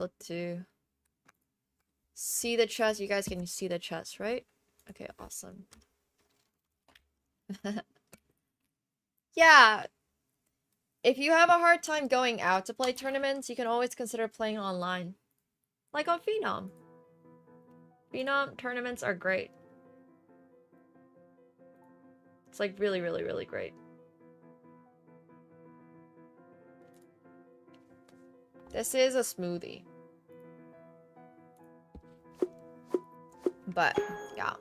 able to see the chest. You guys can see the chest, right? Okay, awesome. Yeah. If you have a hard time going out to play tournaments, you can always consider playing online. Like on Phenom. Phenom tournaments are great. It's like really, really, really great. This is a smoothie. But, yeah.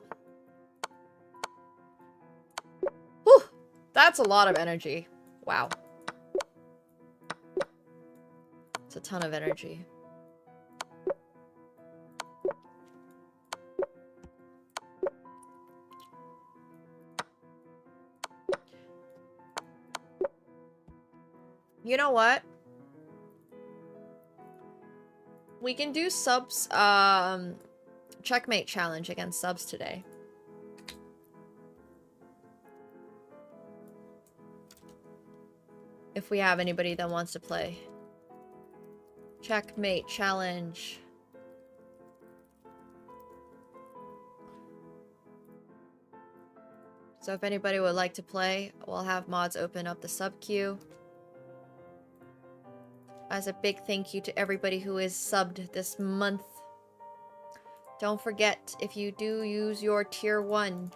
Whew! That's a lot of energy. Wow. It's a ton of energy. You know what? We can do subs, Checkmate challenge against subs today. If we have anybody that wants to play. Checkmate challenge. So if anybody would like to play, we'll have mods open up the sub queue. As a big thank you to everybody who is subbed this month. Don't forget, if you do use your tier 1,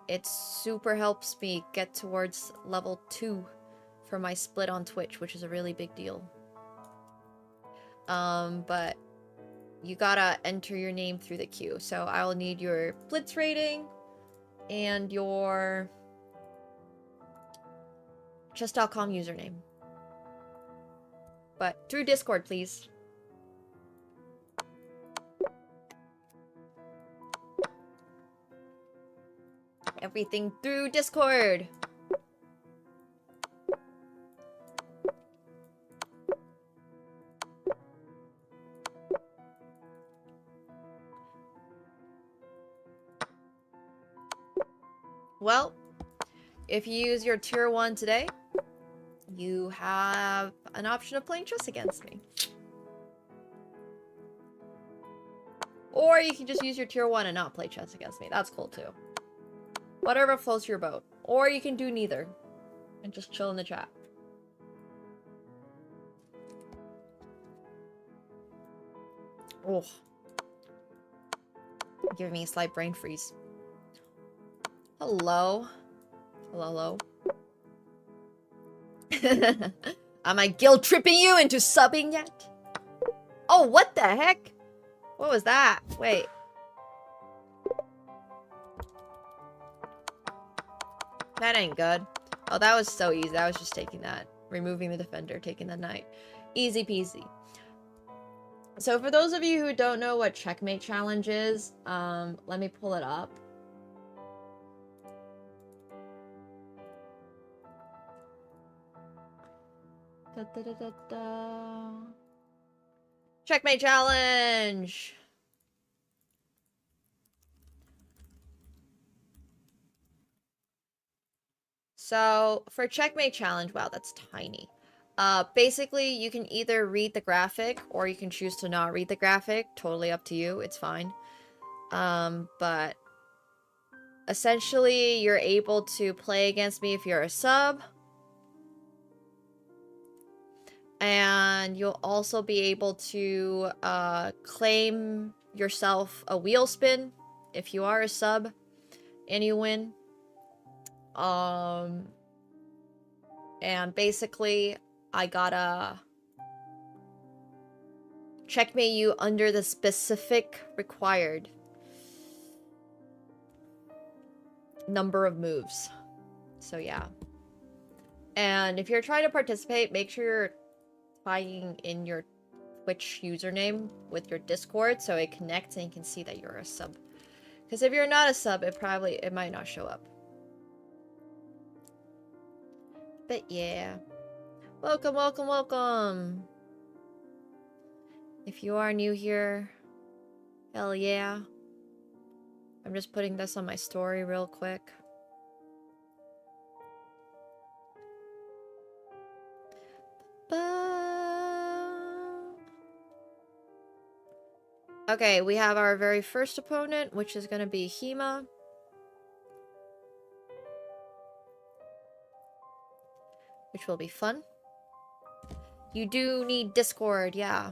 it super helps me get towards level 2 for my split on Twitch, which is a really big deal. But you gotta enter your name through the queue. So I'll need your Blitz rating and your chess.com username. But through Discord, please. Everything through Discord. Well, if you use your tier 1 today, you have an option of playing chess against me. Or you can just use your tier 1 and not play chess against me. That's cool too. Whatever floats your boat. Or you can do neither. And just chill in the chat. Oh. Give me a slight brain freeze. Hello. Hello, hello. Am I guilt tripping you into subbing yet? Oh, what the heck? What was that? Wait. That ain't good. Oh, that was so easy. I was just taking that. Removing the defender, taking the knight. Easy peasy. So for those of you who don't know what Checkmate challenge is, let me pull it up. Da, da, da, da, da. Checkmate challenge! So, for Checkmate challenge, wow, that's tiny. Basically, you can either read the graphic, or you can choose to not read the graphic. Totally up to you, it's fine. But essentially, you're able to play against me if you're a sub. And you'll also be able to claim yourself a wheel spin if you are a sub and you win. And basically, I gotta checkmate you under the specific required number of moves. So yeah. And if you're trying to participate, make sure you're tying in your Twitch username with your Discord so it connects and you can see that you're a sub. Because if you're not a sub, it might not show up. But yeah. Welcome, welcome, welcome. If you are new here, hell yeah. I'm just putting this on my story real quick. Okay, we have our very first opponent, which is going to be Hema. Which will be fun. You do need Discord, yeah.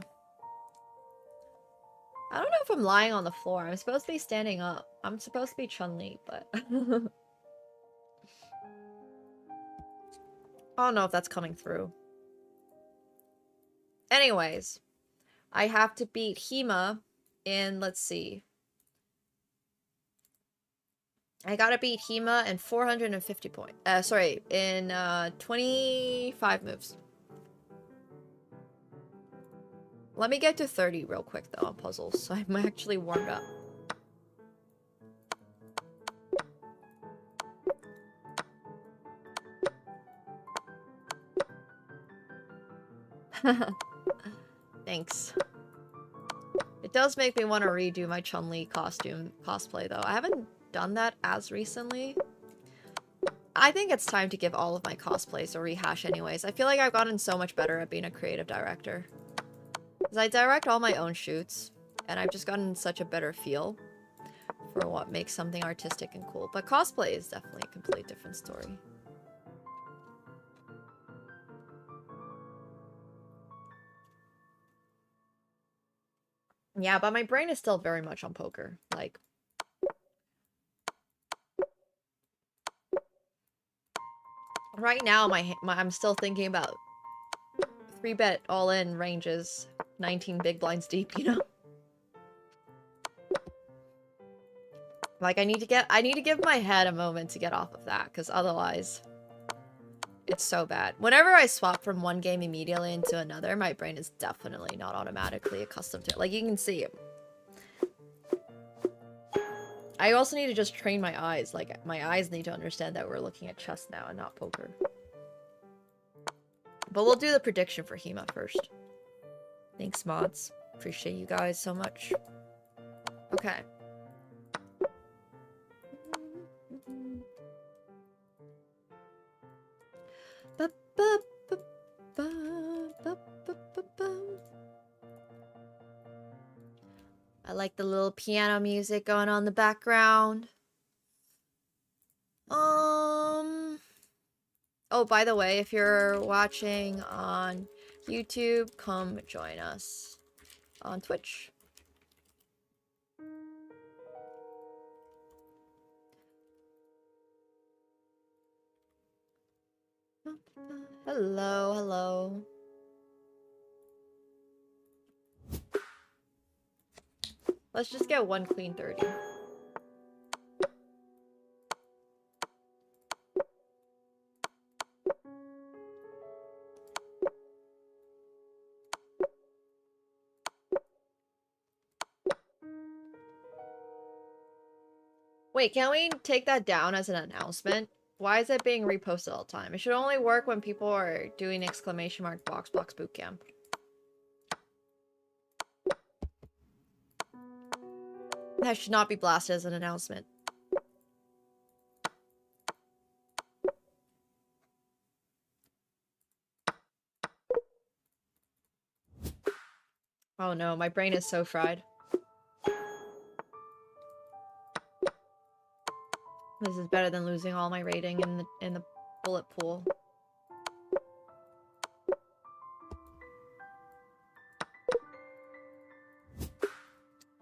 I don't know if I'm lying on the floor. I'm supposed to be standing up. I'm supposed to be Chun-Li, but... I don't know if that's coming through. Anyways, I have to beat Hema in, let's see. I gotta beat Hema in 450 points. Sorry, in 25 moves. Let me get to 30 real quick, though, on puzzles, so I'm actually warmed up. Thanks. It does make me want to redo my Chun-Li costume cosplay, though. I haven't done that as recently. I think it's time to give all of my cosplays a rehash anyways. I feel like I've gotten so much better at being a creative director. Because I direct all my own shoots, and I've just gotten such a better feel for what makes something artistic and cool. But cosplay is definitely a completely different story. Yeah, but my brain is still very much on poker. Like, right now, I'm still thinking about 3-bet all-in ranges, 19 big blinds deep, you know? Like, I need to give my head a moment to get off of that, because otherwise, it's so bad. Whenever I swap from one game immediately into another, my brain is definitely not automatically accustomed to it. Like, you can see it. I also need to just train my eyes. Like, my eyes need to understand that we're looking at chess now and not poker. But we'll do the prediction for Hema first. Thanks, mods. Appreciate you guys so much. Okay. I like the little piano music going on in the background. Oh, by the way, if you're watching on YouTube, come join us on Twitch. Hello, hello. Let's just get one queen 30. Wait, can we take that down as an announcement? Why is it being reposted all the time? It should only work when people are doing exclamation mark box bootcamp. That should not be blasted as an announcement. Oh no, my brain is so fried. This is better than losing all my rating in the bullet pool.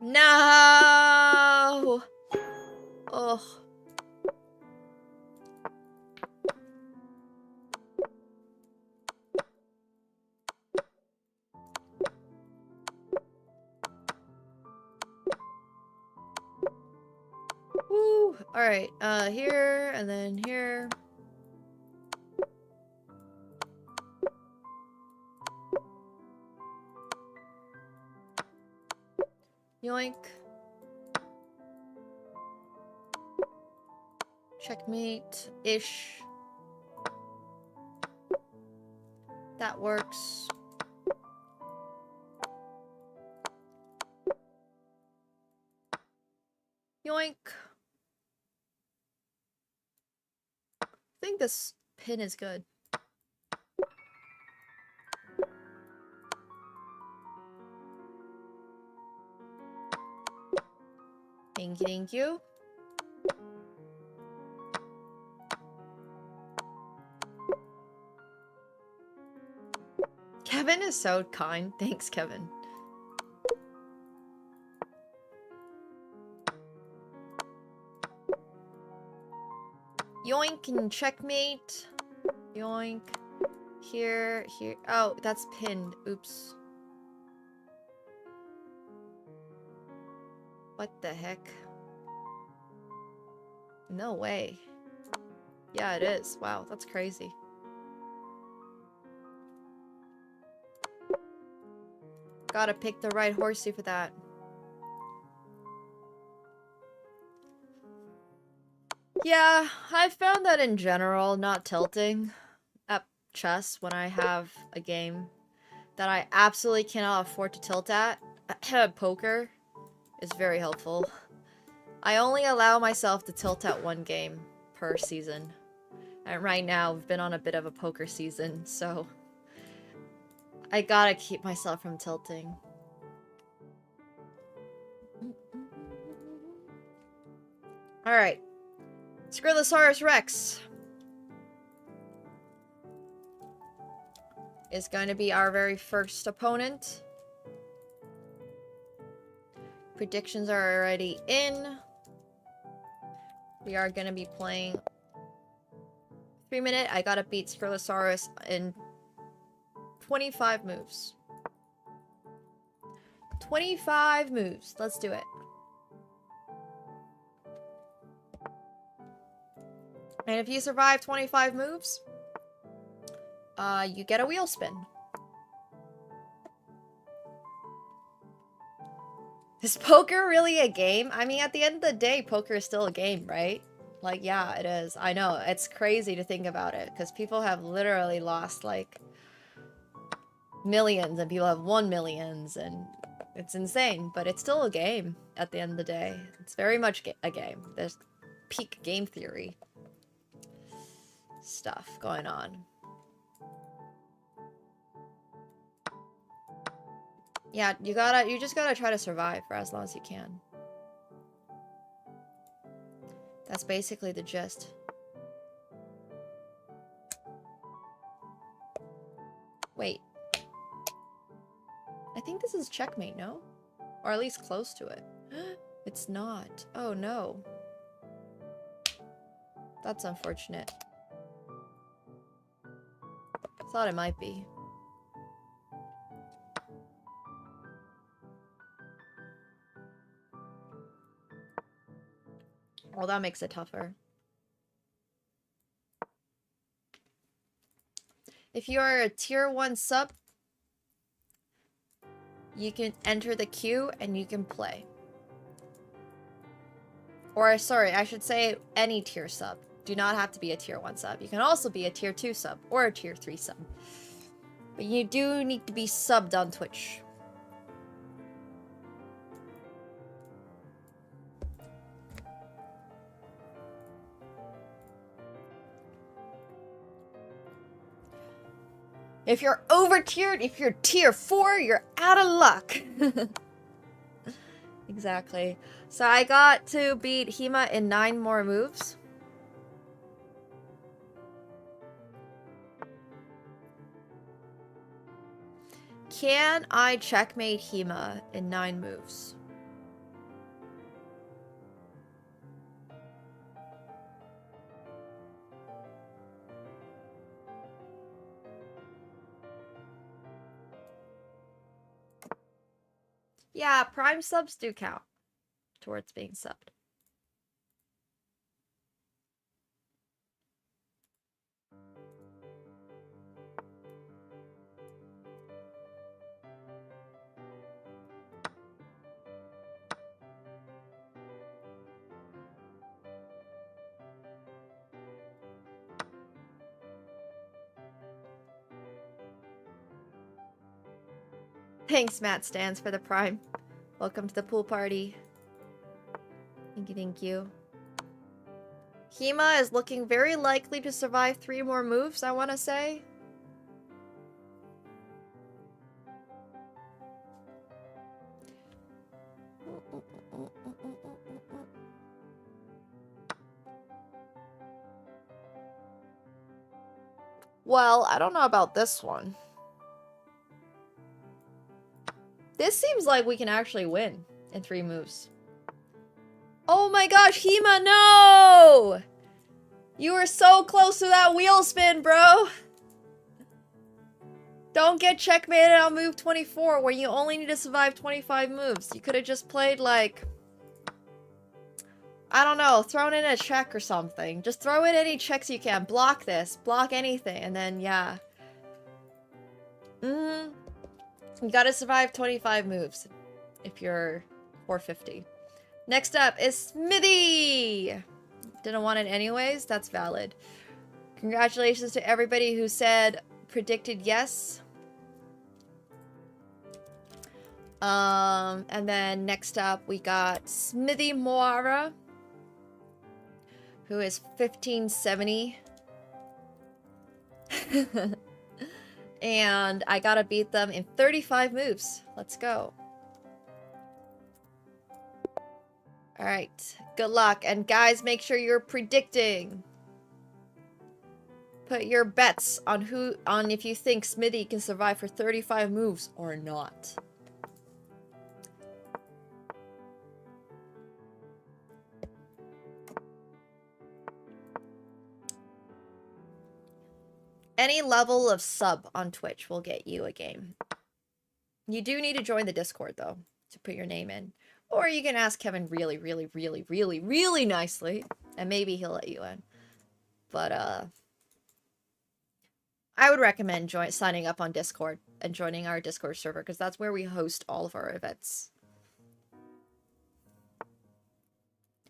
No! Ugh. Woo! Alright, here, and then here. Yoink. Checkmate-ish. That works. Yoink. I think this pin is good. Thank you. Kevin is so kind. Thanks, Kevin. Yoink and checkmate. Yoink. Here, here. Oh, that's pinned. Oops. What the heck? No way. Yeah, it is. Wow, that's crazy. Gotta pick the right horsey for that. Yeah, I've found that in general, not tilting at chess when I have a game that I absolutely cannot afford to tilt at, poker, is very helpful. I only allow myself to tilt at one game per season. And right now, we've been on a bit of a poker season, so I gotta keep myself from tilting. Alright. Skrilosaurus Rex is going to be our very first opponent. Predictions are already in. We are going to be playing 3-minute. I gotta beat Skrilosaurus in 25 moves. 25 moves. Let's do it. And if you survive 25 moves, you get a wheel spin. Is poker really a game? I mean, at the end of the day, poker is still a game, right? Like, yeah, it is. I know, it's crazy to think about it, because people have literally lost, like, millions, and people have won millions, and it's insane, but it's still a game at the end of the day. It's very much a game. There's peak game theory stuff going on. Yeah, you just gotta try to survive for as long as you can. That's basically the gist. Wait. I think this is checkmate, no? Or at least close to it. It's not. Oh no. That's unfortunate. Thought it might be. Well, that makes it tougher. If you are a tier 1 sub, you can enter the queue and you can play. Or, sorry, I should say any tier sub. Do not have to be a tier 1 sub. You can also be a tier 2 sub or a tier 3 sub. But you do need to be subbed on Twitch. If you're over-tiered, if you're tier 4, you're out of luck. Exactly. So I got to beat Hema in 9 more moves. Can I checkmate Hema in 9 moves? Yeah, prime subs do count towards being subbed. Thanks, Matt Stands, for the prime. Welcome to the pool party. Thank you. Hema is looking very likely to survive 3 more moves, I want to say. Well, I don't know about this one. This seems like we can actually win in 3 moves. Oh my gosh, Hema, no! You were so close to that wheel spin, bro! Don't get checkmated on move 24, where you only need to survive 25 moves. You could have just played, like... I don't know, thrown in a check or something. Just throw in any checks you can. Block this. Block anything. And then, yeah. You gotta survive 25 moves. If you're 450. Next up is Smithy! Didn't want it anyways? That's valid. Congratulations to everybody who said predicted yes. And then next up we got Smithy Moara, who is 1570. And I gotta beat them in 35 moves. Let's go. Alright, good luck. And guys, make sure you're predicting. Put your bets on if you think Smithy can survive for 35 moves or not. Any level of sub on Twitch will get you a game. You do need to join the Discord, though, to put your name in. Or you can ask Kevin really, really, really, really, really nicely, and maybe he'll let you in. But, I would recommend signing up on Discord and joining our Discord server, because that's where we host all of our events.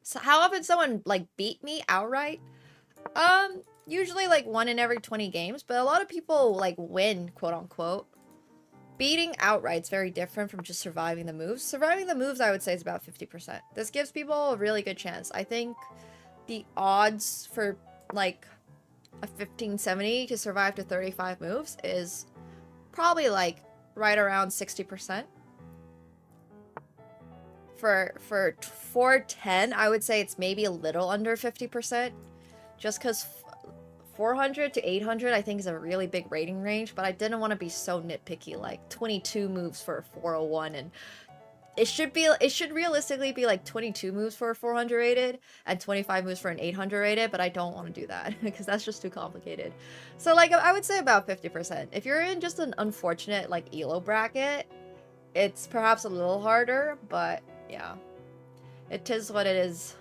So how often someone, like, beat me outright? Usually, like, 1 in every 20 games, but a lot of people, like, win, quote-unquote. Beating outright's very different from just surviving the moves. Surviving the moves, I would say, is about 50%. This gives people a really good chance. I think the odds for, like, a 1570 to survive to 35 moves is probably, like, right around 60%. For 410, I would say it's maybe a little under 50%. Just because 400 to 800, I think, is a really big rating range, but I didn't want to be so nitpicky, like 22 moves for a 401, and it should realistically be like 22 moves for a 400 rated and 25 moves for an 800 rated, but I don't want to do that because that's just too complicated. So, like, I would say about 50%. If you're in just an unfortunate, like, ELO bracket, it's perhaps a little harder, but yeah, it is what it is.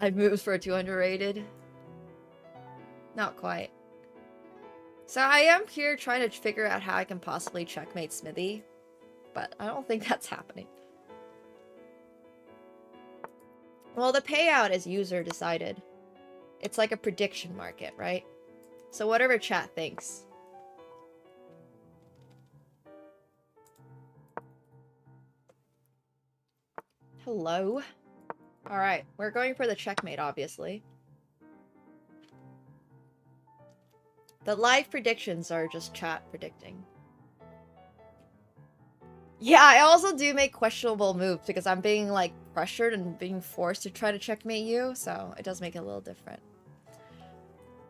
5 moves for a 200 rated. Not quite. So I am here trying to figure out how I can possibly checkmate Smithy, but I don't think that's happening. Well, the payout is user decided. It's like a prediction market, right? So whatever chat thinks. Hello? Alright, we're going for the checkmate, obviously. The live predictions are just chat predicting. Yeah, I also do make questionable moves because I'm being, like, pressured and being forced to try to checkmate you, so it does make it a little different.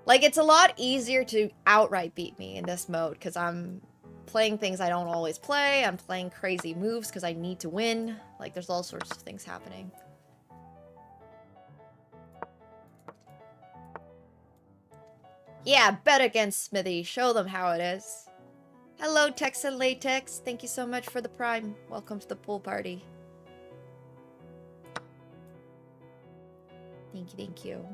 Like, it's a lot easier to outright beat me in this mode because I'm playing things I don't always play, I'm playing crazy moves because I need to win. Like, there's all sorts of things happening. Yeah, bet against Smithy. Show them how it is. Hello, Texan Latex. Thank you so much for the prime. Welcome to the pool party. Thank you, thank you.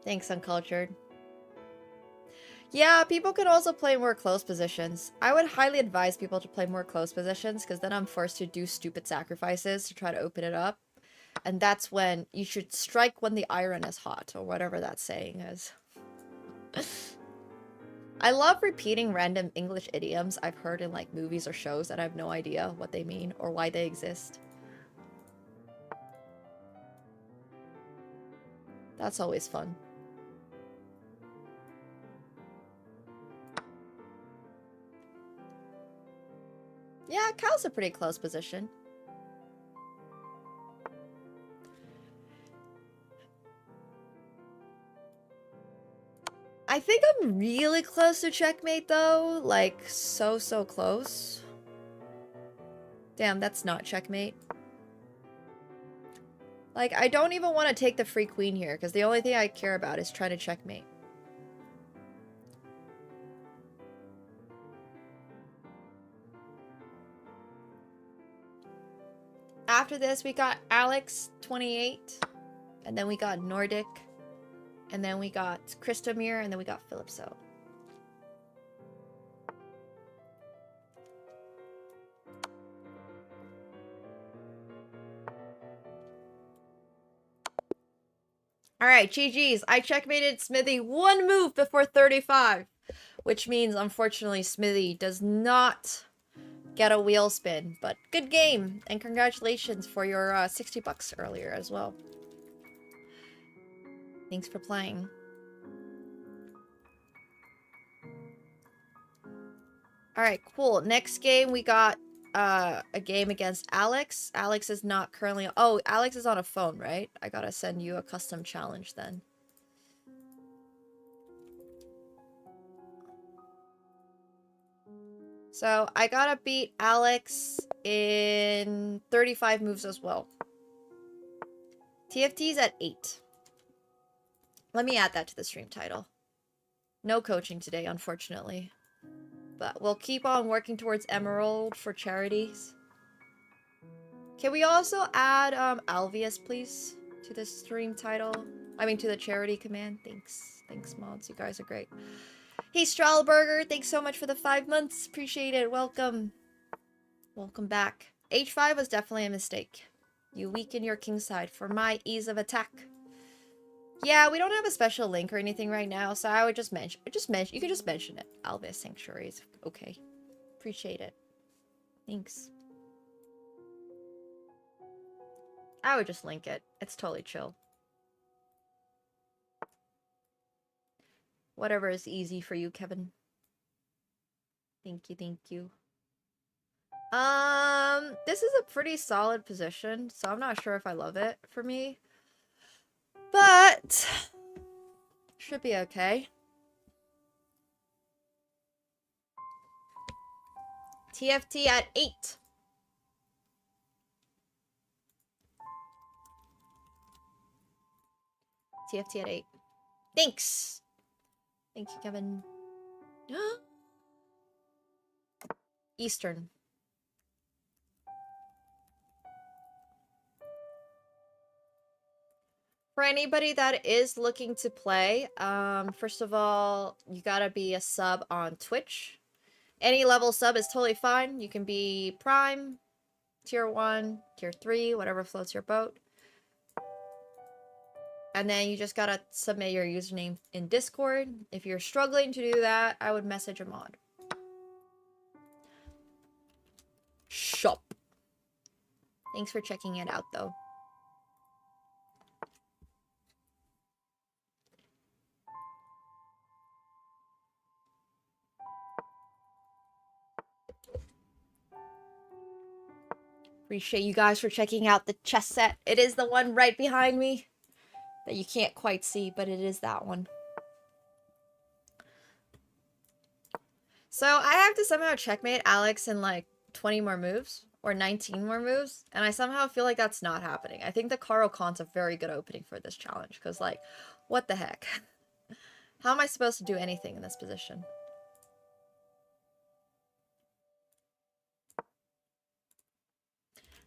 Thanks, Uncultured. Yeah, people could also play more close positions. I would highly advise people to play more close positions, because then I'm forced to do stupid sacrifices to try to open it up. And that's when you should strike when the iron is hot, or whatever that saying is. I love repeating random English idioms I've heard in like movies or shows and I have no idea what they mean or why they exist. That's always fun. Yeah, Cal's a pretty close position. I think I'm really close to checkmate though. Like, so close. Damn, that's not checkmate. Like, I don't even want to take the free queen here, because the only thing I care about is trying to checkmate. After this, we got Alex, 28. And then we got Nordic. And then we got Christomir, and then we got Philipso. Alright, GG's. I checkmated Smithy 1 move before 35. Which means, unfortunately, Smithy does not get a wheel spin. But good game. And congratulations for your 60 bucks earlier as well. Thanks for playing. Alright, cool. Next game, we got a game against Alex. Alex is not currently... Oh, Alex is on a phone, right? I gotta send you a custom challenge then. So, I gotta beat Alex in 35 moves as well. TFT's at 8. Let me add that to the stream title. No coaching today, unfortunately. But we'll keep on working towards Emerald for charities. Can we also add Alvius, please, to the stream title? I mean, to the charity command. Thanks. Thanks, mods. You guys are great. Hey, Stralberger. Thanks so much for the 5 months. Appreciate it. Welcome. Welcome back. H5 was definitely a mistake. You weaken your king side for my ease of attack. Yeah, we don't have a special link or anything right now, so I would just mention, you could just mention it. Alvis Sanctuaries. Okay. Appreciate it. Thanks. I would just link it. It's totally chill. Whatever is easy for you, Kevin. Thank you, thank you. This is a pretty solid position, so I'm not sure if I love it for me. But should be okay. TFT at 8. TFT at 8. Thanks. Thank you, Kevin. Eastern. For anybody that is looking to play, first of all, you gotta be a sub on Twitch. Any level sub is totally fine. You can be Prime, Tier 1, Tier 3, whatever floats your boat. And then you just gotta submit your username in Discord. If you're struggling to do that, I would message a mod. Shop. Thanks for checking it out, though. Appreciate you guys for checking out the chess set. It is the one right behind me that you can't quite see, but it is that one. So I have to somehow checkmate Alex in like 20 more moves or 19 more moves, and I somehow feel like that's not happening. I think the Caro Khan's a very good opening for this challenge, because like, what the heck? How am I supposed to do anything in this position?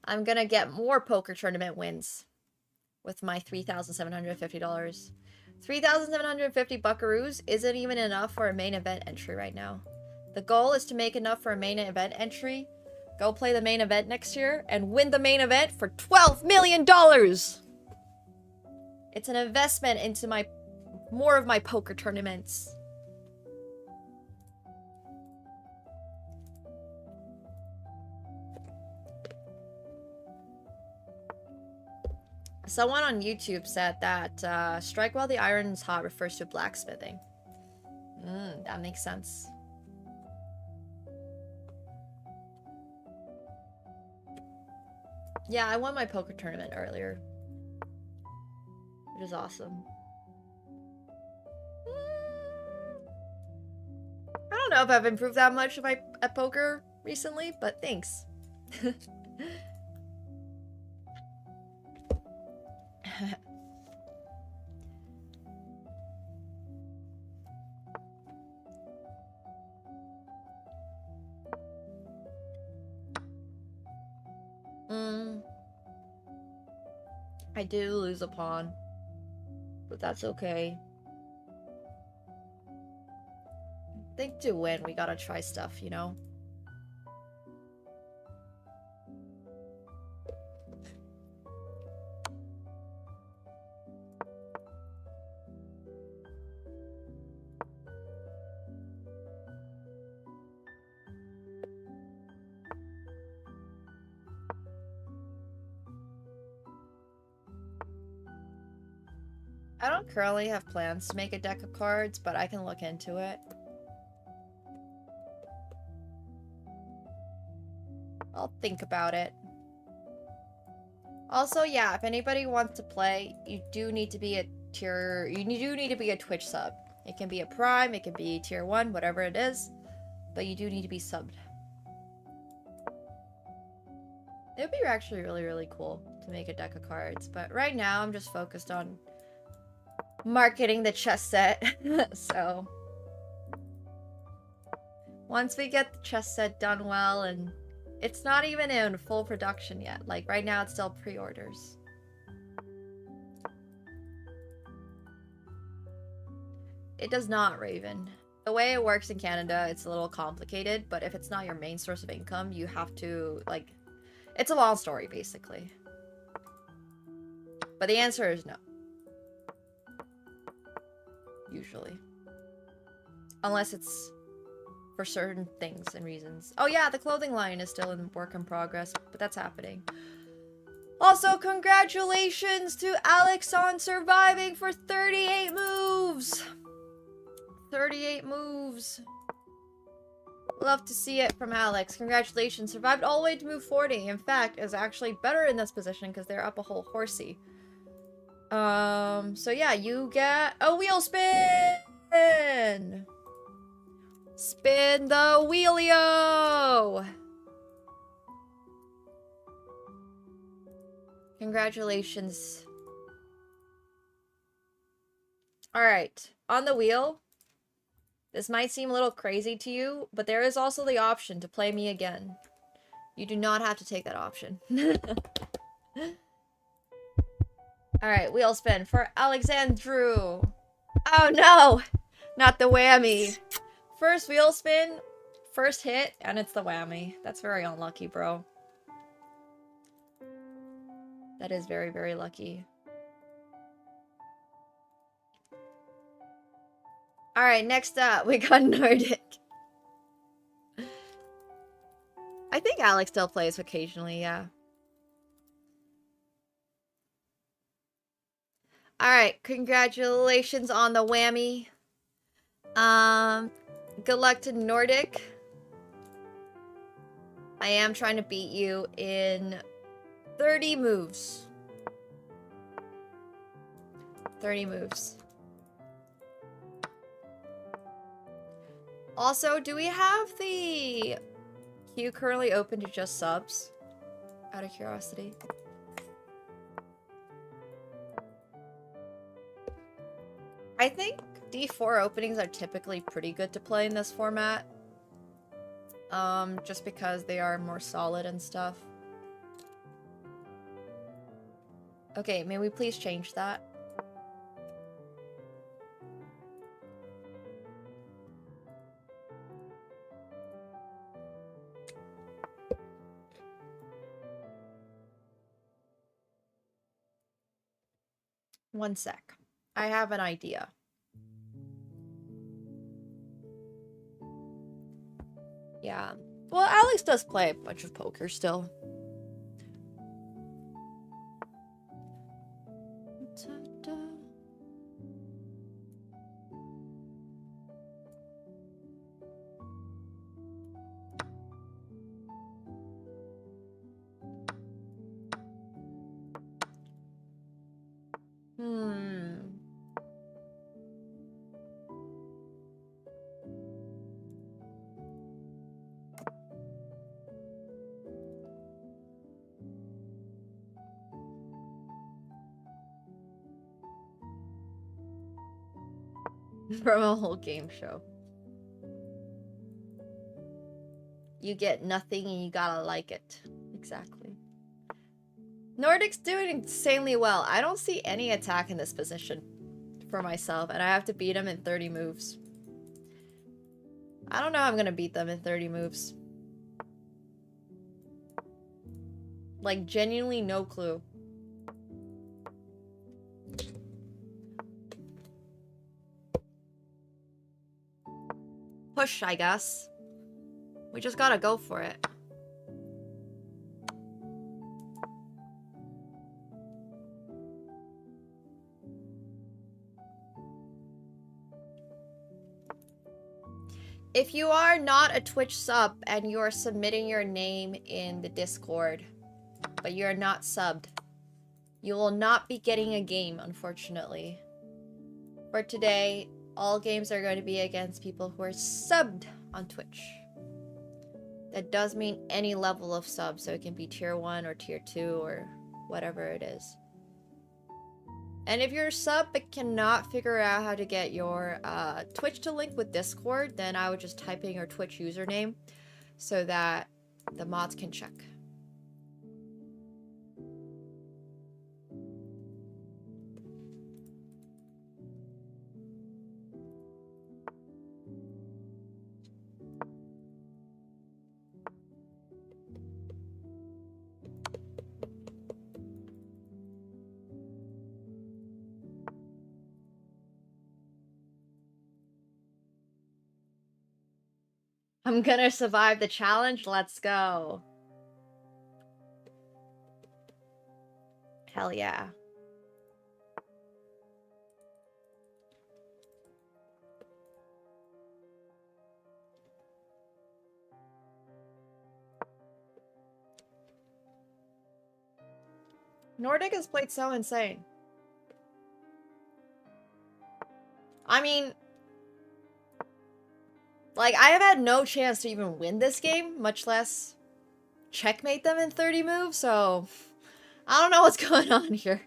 I'm gonna get more poker tournament wins with my $3,750. 3,750 buckaroos isn't even enough for a main event entry right now. The goal is to make enough for a main event entry, go play the main event next year, and win the main event for $12 million! It's an investment into more of my poker tournaments. Someone on YouTube said that strike while the iron is hot refers to blacksmithing. That makes sense. Yeah, I won my poker tournament earlier. Which is awesome. I don't know if I've improved that much at poker recently, but thanks. I did lose a pawn, but that's okay. I think to win, we gotta try stuff, you know? I don't currently have plans to make a deck of cards, but I can look into it. I'll think about it. Also, yeah, if anybody wants to play, you do need to be a Twitch sub. It can be a Prime, it can be tier 1, whatever it is, but you do need to be subbed. It would be actually really, really cool to make a deck of cards, but right now I'm just focused on marketing the chess set. So once we get the chess set done well, and it's not even in full production yet, like right now it's still pre-orders. It does not, Raven. The way it works in Canada, it's a little complicated, but if it's not your main source of income, you have to, like, it's a long story basically. But the answer is no. Usually. Unless it's for certain things and reasons. Oh yeah, the clothing line is still in work in progress, but that's happening. Also, congratulations to Alex on surviving for 38 moves! 38 moves. Love to see it from Alex. Congratulations, survived all the way to move 40. In fact, is actually better in this position because they're up a whole horsey. So yeah, you get a wheel spin! Spin the wheelio! Congratulations. Alright, on the wheel. This might seem a little crazy to you, but there is also the option to play me again. You do not have to take that option. Alright, wheel spin for Alexandru. Oh no! Not the whammy. First wheel spin, first hit, and it's the whammy. That's very unlucky, bro. That is very, very lucky. Alright, next up, we got Nordic. I think Alex still plays occasionally, yeah. Alright, congratulations on the whammy. Good luck to Nordic. I am trying to beat you in 30 moves. 30 moves. Also, do we have the queue currently open to just subs? Out of curiosity. I think D4 openings are typically pretty good to play in this format. Just because they are more solid and stuff. Okay, may we please change that? One sec. I have an idea. Yeah. Well, Alex does play a bunch of poker still. From a whole game show. You get nothing and you gotta like it. Exactly. Nordic's doing insanely well. I don't see any attack in this position for myself, and I have to beat him in 30 moves. I don't know how I'm gonna beat them in 30 moves. Like, genuinely no clue. Push, I guess. We just gotta go for it. If you are not a Twitch sub and you are submitting your name in the Discord, but you're not subbed, you will not be getting a game, unfortunately. For today, all games are going to be against people who are subbed on Twitch. That does mean any level of sub, so it can be tier 1 or tier 2 or whatever it is. And if you're a sub but cannot figure out how to get your Twitch to link with Discord, then I would just type in your Twitch username so that the mods can check. I'm gonna survive the challenge. Let's go. Hell yeah. Nordic has played so insane. I mean, like, I have had no chance to even win this game, much less checkmate them in 30 moves, so I don't know what's going on here.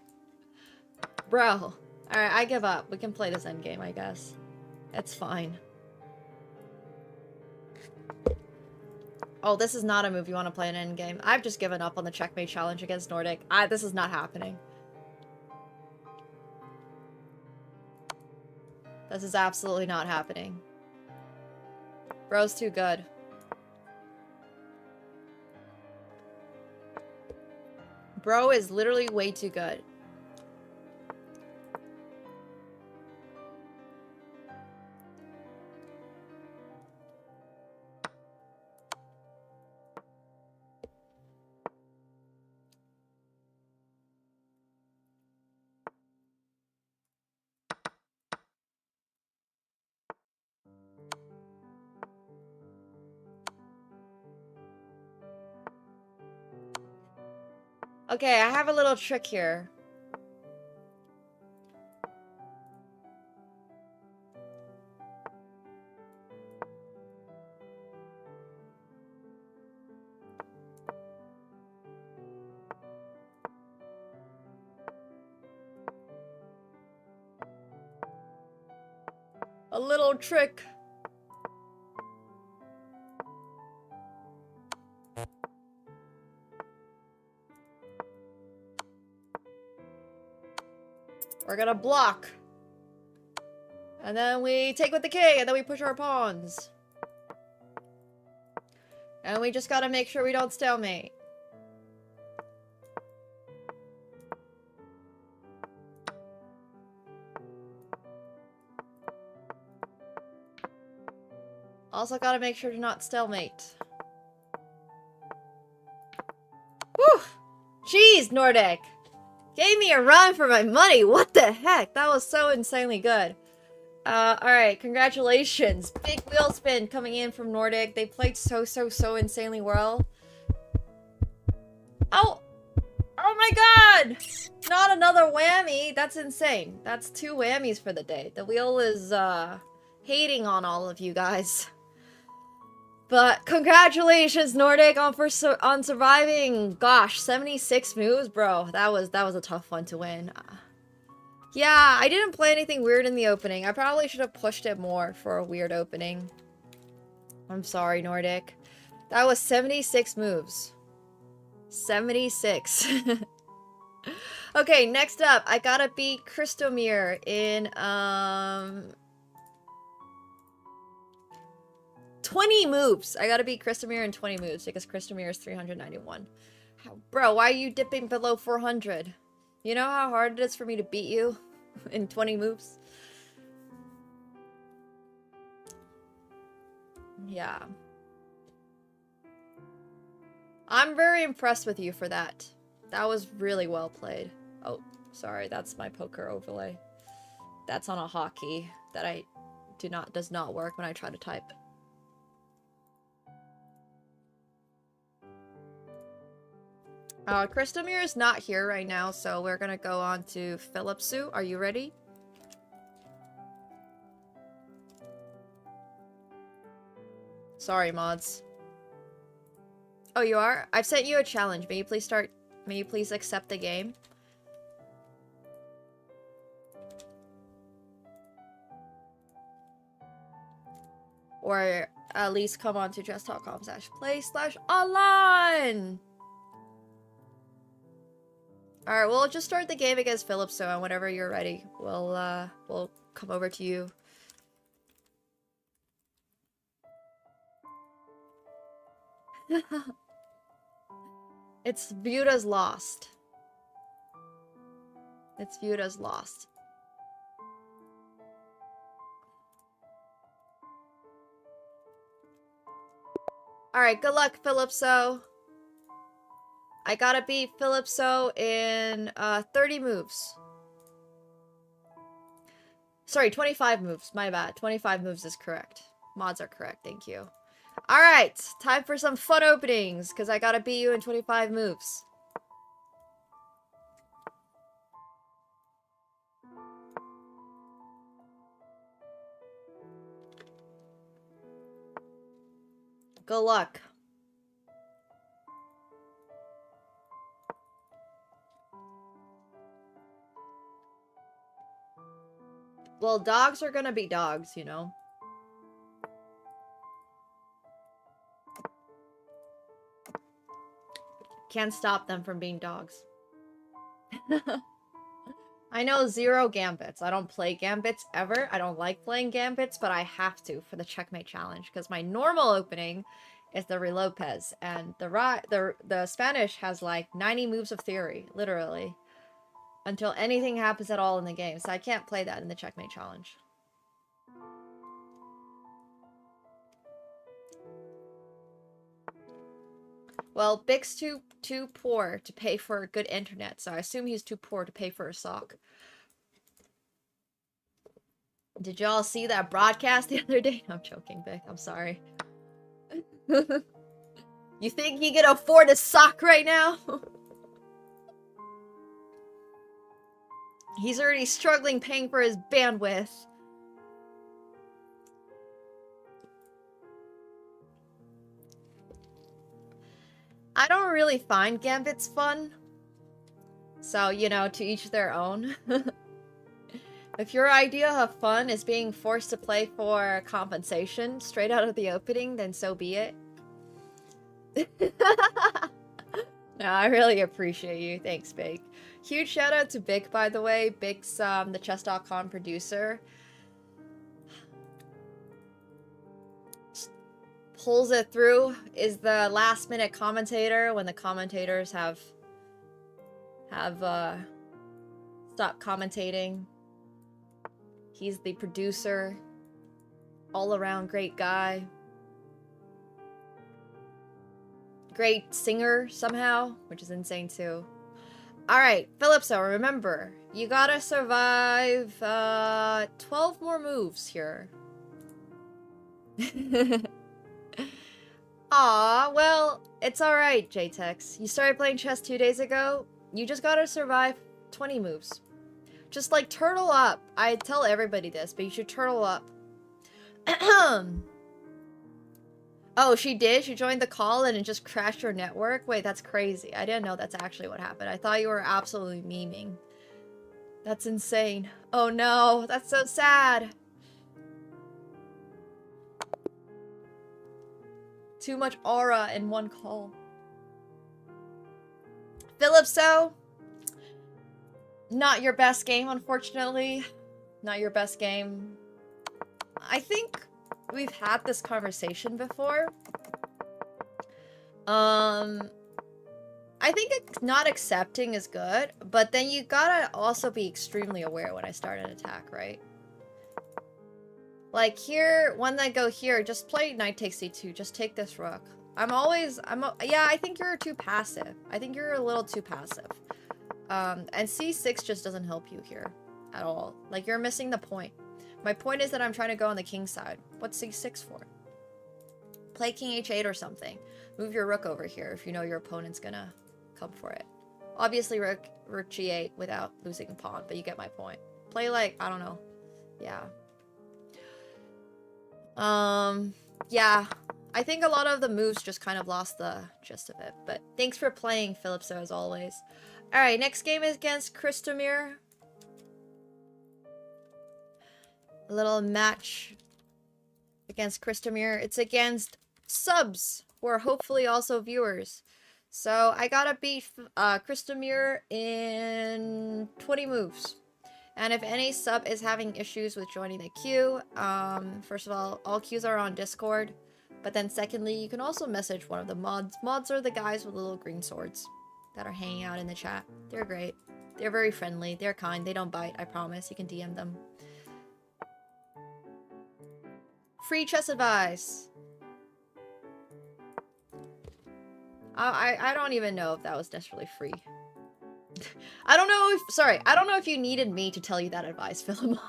Bro. Alright, I give up. We can play this endgame, I guess. It's fine. Oh, this is not a move you want to play an endgame. I've just given up on the checkmate challenge against Nordic. This is not happening. This is absolutely not happening. Bro's too good. Bro is literally way too good. Okay, I have a little trick here. A little trick. We're gonna block. And then we take with the king, and then we push our pawns. And we just gotta make sure we don't stalemate. Also gotta make sure to not stalemate. Whew! Jeez, Nordic! Gave me a run for my money! What the heck? That was so insanely good. Alright, congratulations. Big wheel spin coming in from Nordic. They played so insanely well. Oh! Oh my god! Not another whammy! That's insane. That's 2 whammies for the day. The wheel is, hating on all of you guys. But congratulations, Nordic, on surviving. Gosh, 76 moves, bro. That was a tough one to win. Yeah, I didn't play anything weird in the opening. I probably should have pushed it more for a weird opening. I'm sorry, Nordic. That was 76 moves. 76. Okay, next up, I gotta beat Christomir in, 20 moves. I gotta beat Christomir in 20 moves because Christomir is 391. Bro, why are you dipping below 400? You know how hard it is for me to beat you in 20 moves? Yeah. I'm very impressed with you for that. That was really well played. Oh, sorry, that's my poker overlay. That's on a hotkey that does not work when I try to type. Christomir is not here right now, so we're gonna go on to Philipsu. Are you ready? Sorry, mods. Oh, you are? I've sent you a challenge. May you please accept the game? Or at least come on to chess.com/play/online! Alright, we'll just start the game against Philip, so whenever you're ready, we'll come over to you. It's viewed as lost. It's viewed as lost. Alright, good luck, Philipso. I gotta beat Philipso in 30 moves. Sorry, 25 moves. My bad. 25 moves is correct. Mods are correct. Thank you. Alright, time for some fun openings, because I gotta beat you in 25 moves. Good luck. Well, dogs are gonna be dogs, you know? Can't stop them from being dogs. I know 0 gambits. I don't play gambits ever. I don't like playing gambits, but I have to for the Checkmate challenge because my normal opening is the Re Lopez, and the Spanish has like 90 moves of theory, literally, until anything happens at all in the game. So I can't play that in the Checkmate challenge. Well, Big's too poor to pay for good internet, so I assume he's too poor to pay for a sock. Did y'all see that broadcast the other day? I'm joking, Big. I'm sorry. You think he can afford a sock right now? He's already struggling paying for his bandwidth. I don't really find gambits fun. So, you know, to each their own. If your idea of fun is being forced to play for compensation straight out of the opening, then so be it. No, I really appreciate you. Thanks, Big. Huge shout out to Big, by the way. Big's the chess.com producer. Pulls it through, is the last minute commentator when the commentators have stopped commentating. He's the producer. All around great guy. Great singer somehow, which is insane too. Alright, Philipso, remember, you gotta survive 12 more moves here. Aw, well, it's alright, JTEX. You started playing chess 2 days ago. You just gotta survive 20 moves. Just, like, turtle up. I tell everybody this, but you should turtle up. Oh, she did? She joined the call and it just crashed her network? Wait, that's crazy. I didn't know that's actually what happened. I thought you were absolutely memeing. That's insane. Oh no, that's so sad. Too much aura in one call. Philipso, not your best game, unfortunately. Not your best game. I think we've had this conversation before. I think not accepting is good, but then you gotta also be extremely aware when I start an attack, right? Like here, when I go here, just play knight takes c2, just take this rook. Yeah, I think you're too passive. I think you're a little too passive. And c6 just doesn't help you here at all. Like, you're missing the point. My point is that I'm trying to go on the king side. What's c6 for? Play king h8 or something. Move your rook over here if you know your opponent's gonna come for it. Obviously, rook g8 without losing a pawn, but you get my point. Play like, I don't know. Yeah. Yeah. I think a lot of the moves just kind of lost the gist of it. But thanks for playing, Philipso, as always. Alright, next game is against Christomir. A little match against Christomir. It's against subs, who are hopefully also viewers. So I gotta beat Christomir in 20 moves. And if any sub is having issues with joining the queue, first of all queues are on Discord. But then secondly, you can also message one of the mods. Mods are the guys with little green swords that are hanging out in the chat. They're great. They're very friendly. They're kind. They don't bite, I promise. You can DM them. Free chess advice. I don't even know if that was necessarily free. I don't know if you needed me to tell you that advice, Philemon.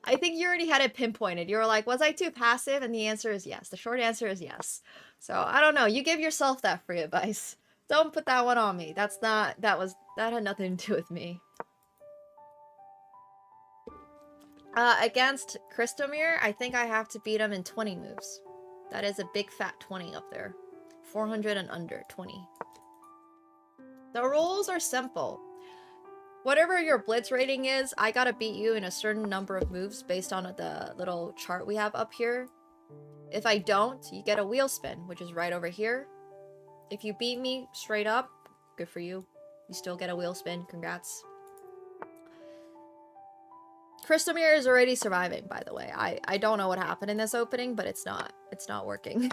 I think you already had it pinpointed. You were like, was I too passive? And the answer is yes. The short answer is yes. So, I don't know. You give yourself that free advice. Don't put that one on me. That had nothing to do with me. Against Christomir, I think I have to beat him in 20 moves. That is a big fat 20 up there. 400 and under, 20. The rules are simple. Whatever your blitz rating is, I gotta beat you in a certain number of moves based on the little chart we have up here. If I don't, you get a wheel spin, which is right over here. If you beat me straight up, good for you. You still get a wheel spin, congrats. Christomir is already surviving, by the way. I don't know what happened in this opening, but it's not working.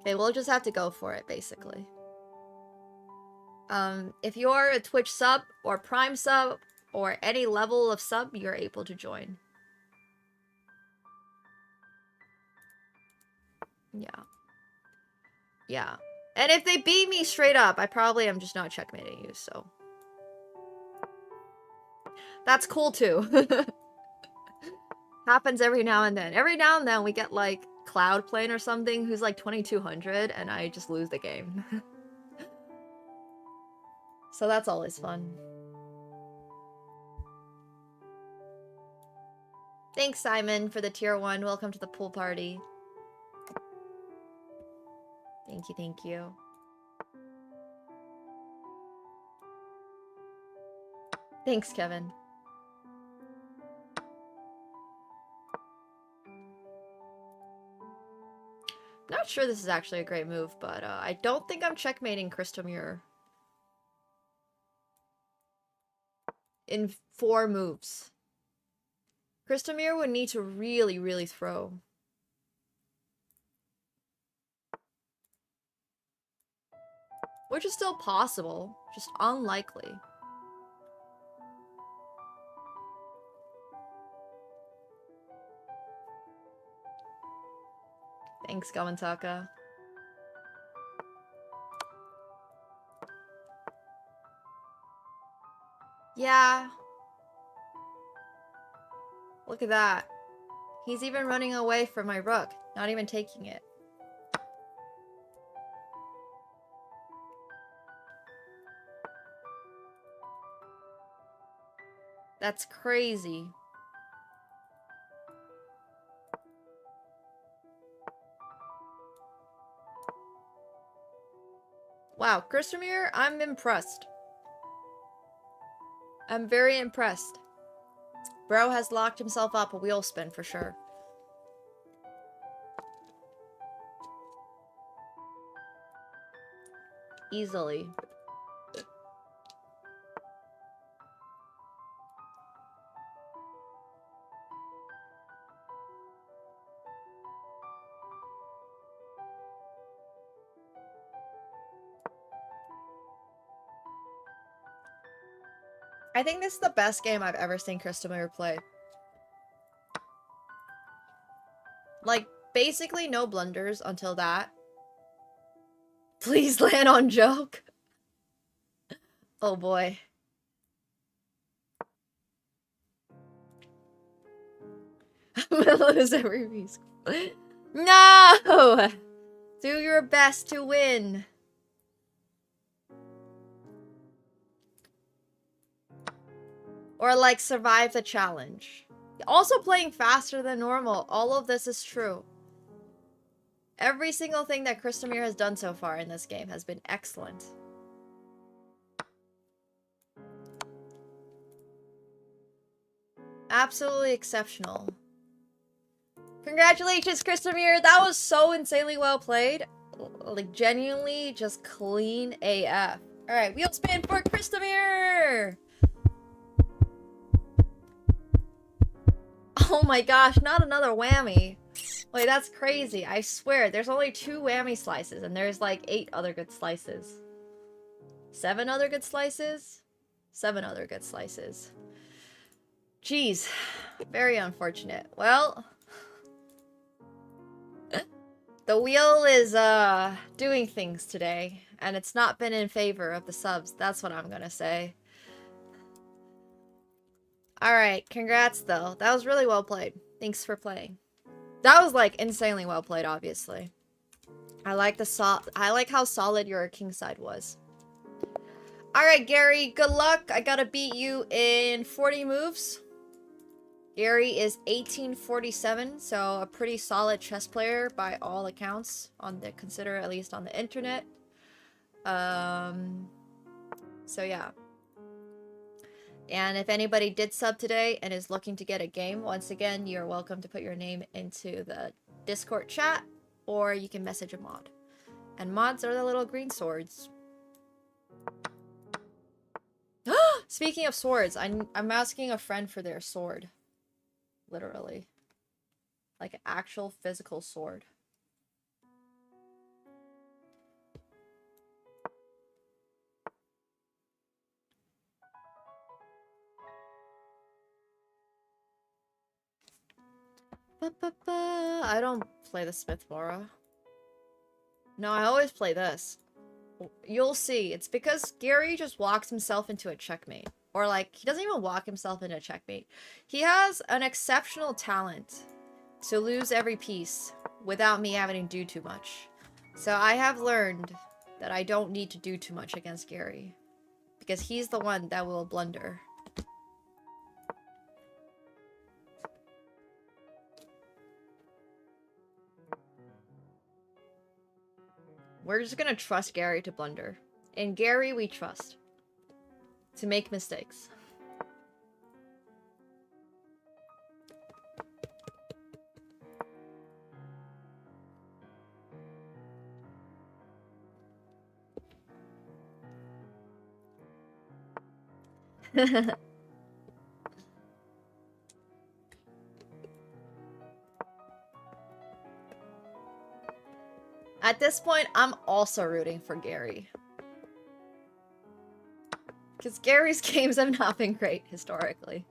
Okay, we'll just have to go for it, basically. If you're a Twitch sub, or Prime sub, or any level of sub, you're able to join. Yeah. Yeah. And if they beat me straight up, I probably am just not checkmating you, so. That's cool, too. Happens every now and then. Every now and then we get, like, Cloud playing or something who's, like, 2200, and I just lose the game. So that's always fun. Thanks, Simon, for the tier 1. Welcome to the pool party. Thank you, thank you. Thanks, Kevin. Not sure this is actually a great move, but I don't think I'm checkmating Christomir in 4 moves. Christomir would need to really, really throw. Which is still possible, just unlikely. Thanks, Gawantaka. Yeah. Look at that. He's even running away from my rook, not even taking it. That's crazy. Wow, Christomir, I'm impressed. I'm very impressed. Bro has locked himself up a wheel spin for sure. Easily. I think this is the best game I've ever seen Christomir play. Like, basically no blunders until that. Please land on joke. Oh boy. I'm gonna lose every piece. No! Do your best to win. Or like survive the challenge. Also playing faster than normal. All of this is true. Every single thing that Christomir has done so far in this game has been excellent. Absolutely exceptional. Congratulations, Christomir! That was so insanely well played. Like, genuinely just clean AF. Alright, wheel spin for Christomir! Oh my gosh, not another whammy. Wait, that's crazy. I swear, there's only 2 whammy slices, and there's like 8 other good slices. 7 other good slices? 7 other good slices. Jeez. Very unfortunate. Well, the wheel is, doing things today, and it's not been in favor of the subs. That's what I'm gonna say. Alright, congrats though. That was really well played. Thanks for playing. That was like insanely well played, obviously. I like how solid your king side was. Alright, Gary, good luck. I gotta beat you in 40 moves. Gary is 1847, so a pretty solid chess player by all accounts consider at least on the internet. So yeah. And if anybody did sub today and is looking to get a game, once again, you're welcome to put your name into the Discord chat, or you can message a mod. And mods are the little green swords. Speaking of swords, I'm asking a friend for their sword. Literally. Like an actual physical sword. I don't play the Smith Mora. No, I always play this. You'll see. It's because Gary just walks himself into a checkmate. Or like, he doesn't even walk himself into a checkmate. He has an exceptional talent to lose every piece without me having to do too much. So I have learned that I don't need to do too much against Gary. Because he's the one that will blunder. We're just gonna trust Gary to blunder. In Gary, we trust. To make mistakes. At this point, I'm also rooting for Gary. Because Gary's games have not been great, historically.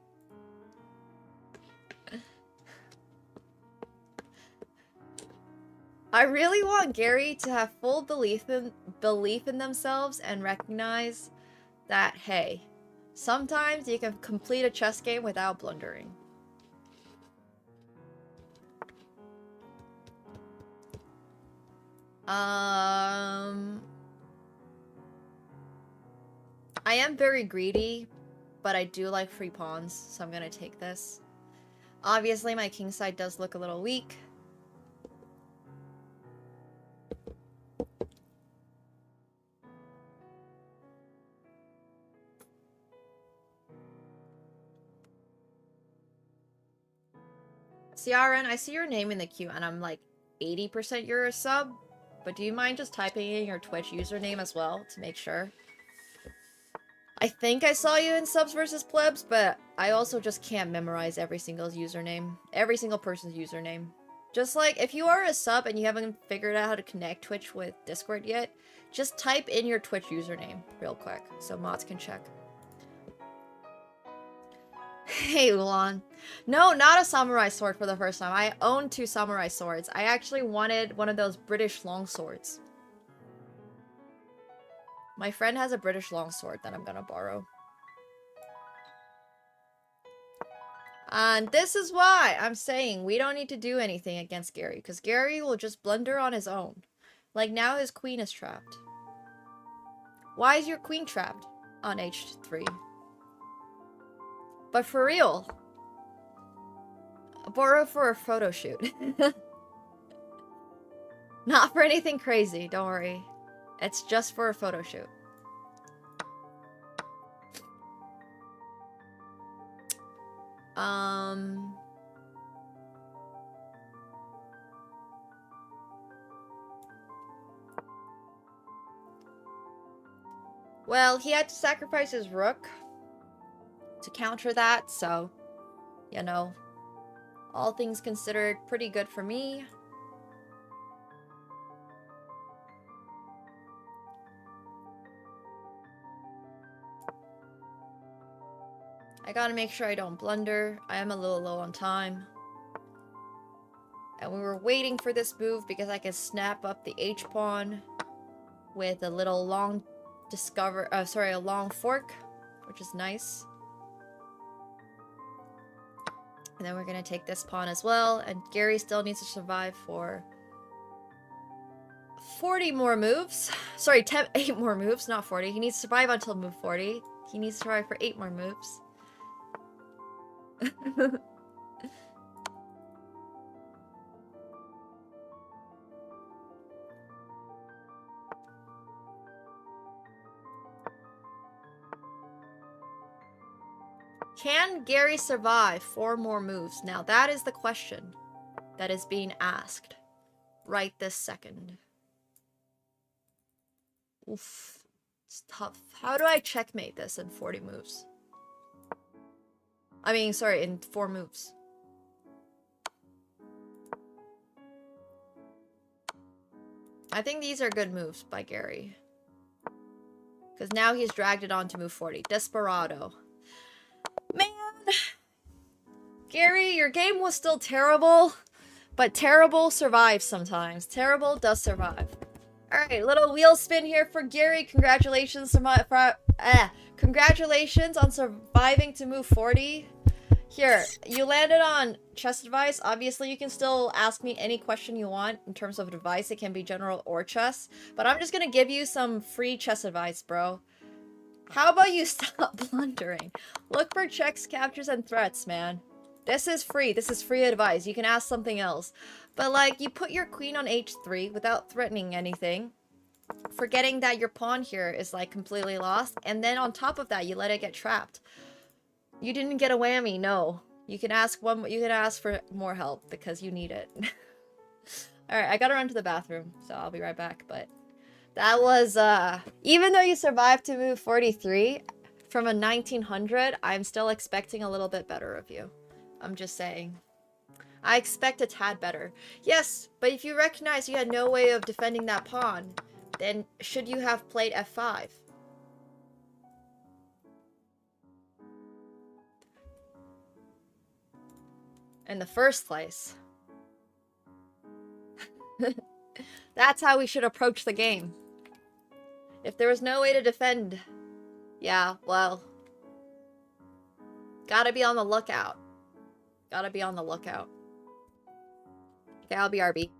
I really want Gary to have full belief in themselves and recognize that, hey, sometimes you can complete a chess game without blundering. I am very greedy, but I do like free pawns, so I'm gonna take this. Obviously, my king side does look a little weak. CRN, I see your name in the queue and I'm like 80% you're a sub, but do you mind just typing in your Twitch username as well to make sure? I think I saw you in subs versus plebs, but I also just can't memorize every single username. Every single person's username. Just like, if you are a sub and you haven't figured out how to connect Twitch with Discord yet, just type in your Twitch username real quick so mods can check. Hey, Ulan. No, not a samurai sword for the first time. I own 2 samurai swords. I actually wanted one of those British longswords. My friend has a British longsword that I'm gonna borrow. And this is why I'm saying we don't need to do anything against Gary, because Gary will just blunder on his own. Like now his queen is trapped. Why is your queen trapped on H3? But for real, borrow for a photo shoot. Not for anything crazy, don't worry. It's just for a photo shoot. Well, he had to sacrifice his rook to counter that, so, you know, all things considered, pretty good for me. I gotta make sure I don't blunder. I am a little low on time. And we were waiting for this move because I can snap up the H-pawn with a little long a long fork, which is nice. And then we're gonna take this pawn as well, and Gary still needs to survive for 40 more moves. Sorry, 8 more moves, not 40. He needs to survive until move 40. He needs to survive for 8 more moves. Can Gary survive 4 more moves? Now that is the question that is being asked right this second. Oof. It's tough. How do I checkmate this in 40 moves? I mean, sorry, in 4 moves. I think these are good moves by Gary. Because now he's dragged it on to move 40. Desperado. Man! Gary, your game was still terrible. But terrible survives sometimes. Terrible does survive. Alright, little wheel spin here for Gary. Congratulations congratulations on surviving to move 40. Here, you landed on chess advice. Obviously, you can still ask me any question you want in terms of advice. It can be general or chess. But I'm just gonna give you some free chess advice, bro. How about you stop blundering? Look for checks, captures, and threats, man. This is free. This is free advice. You can ask something else. But, like, you put your queen on h3 without threatening anything, forgetting that your pawn here is, like, completely lost. And then on top of that, you let it get trapped. You didn't get a whammy, no. You can ask for more help because you need it. Alright, I gotta run to the bathroom, so I'll be right back, but that was, even though you survived to move 43 from a 1900, I'm still expecting a little bit better of you. I'm just saying. I expect a tad better. Yes, but if you recognize you had no way of defending that pawn, then should you have played f5? In the first place. That's how we should approach the game. If there was no way to defend, yeah, well, gotta be on the lookout. Gotta be on the lookout. Okay, I'll be RB.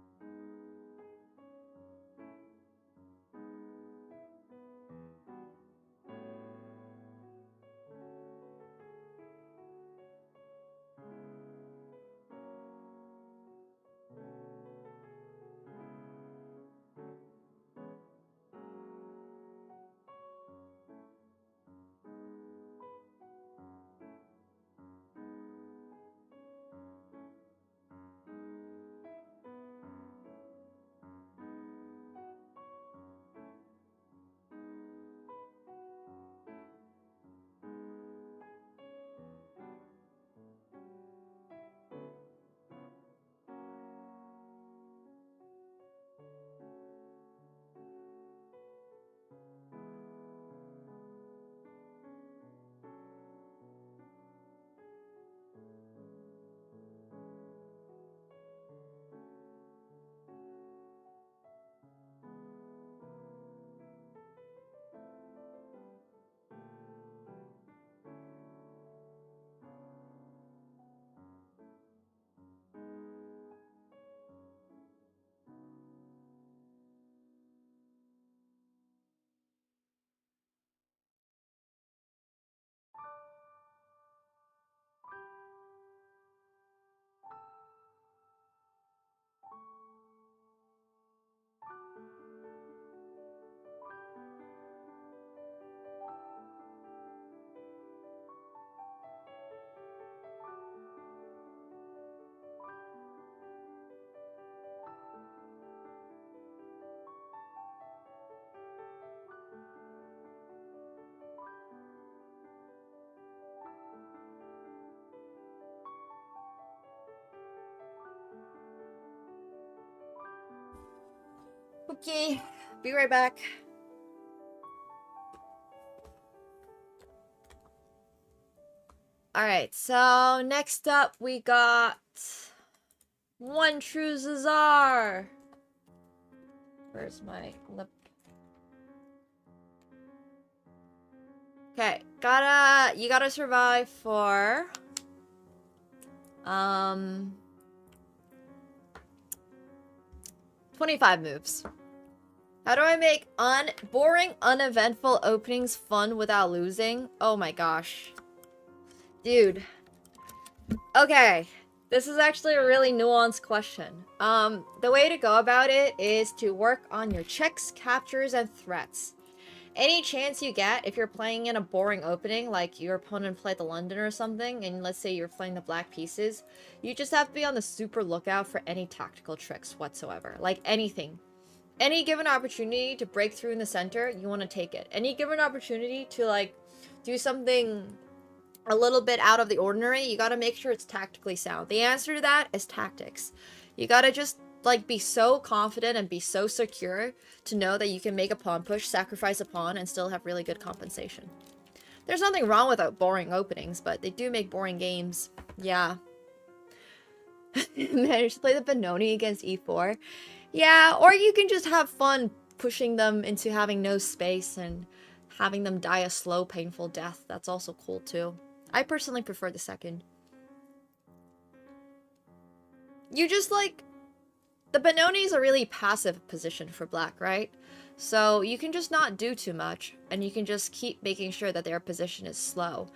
Okay, be right back. Alright, so next up we got one true Zazar. Where's my lip? Okay, you gotta survive for 25 moves. How do I make boring, uneventful openings fun without losing? Oh my gosh. Dude. Okay. This is actually a really nuanced question. The way to go about it is to work on your checks, captures, and threats. Any chance you get, if you're playing in a boring opening, like your opponent played the London or something, and let's say you're playing the black pieces, you just have to be on the super lookout for any tactical tricks whatsoever. Like anything. Any given opportunity to break through in the center, you want to take it. Any given opportunity to, like, do something a little bit out of the ordinary, you gotta make sure it's tactically sound. The answer to that is tactics. You gotta just, like, be so confident and be so secure to know that you can make a pawn push, sacrifice a pawn, and still have really good compensation. There's nothing wrong with boring openings, but they do make boring games. Yeah. Managed to play the Benoni against e4. Yeah, or you can just have fun pushing them into having no space and having them die a slow, painful death. That's also cool too. I personally prefer the second. You just, like... The Benoni is a really passive position for black, right? So you can just not do too much, and you can just keep making sure that their position is slow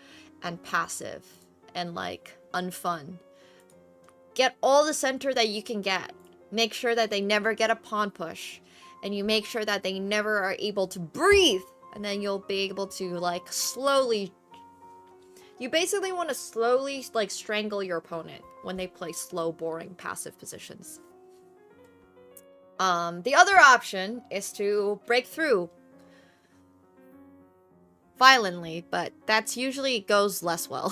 and passive and, like, unfun. Get all the center that you can get. Make sure that they never get a pawn push. And you make sure that they never are able to breathe. And then you'll be able to, like, slowly... You basically want to slowly, like, strangle your opponent when they play slow, boring, passive positions. The other option is to break through violently, but that's usually goes less well.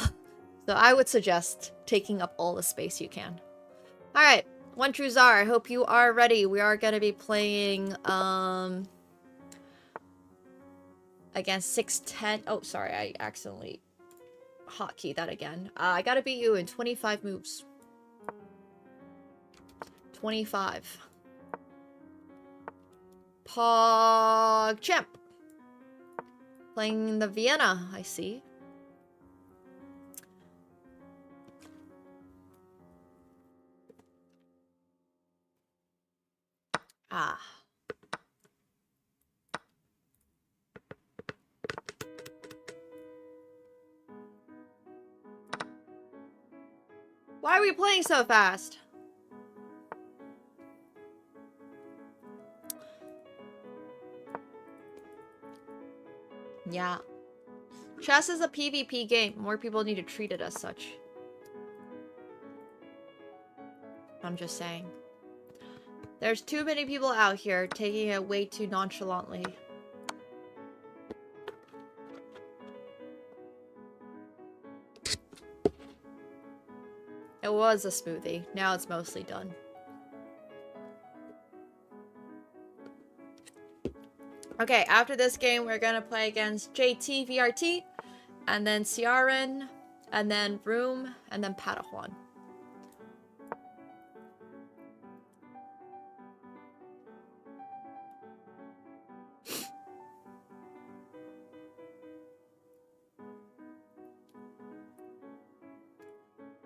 So I would suggest taking up all the space you can. Alright, one true Czar, I hope you are ready. We are going to be playing, against 610. Oh, sorry, I accidentally hotkeyed that again. I gotta beat you in 25 moves. 25. PogChamp. Playing the Vienna, I see. Ah. Why are we playing so fast? Yeah. Chess is a PvP game. More people need to treat it as such. I'm just saying. There's too many people out here taking it way too nonchalantly. It was a smoothie. Now it's mostly done. Okay, after this game, we're gonna play against JT VRT, and then Ciaran, and then Room, and then Padawan.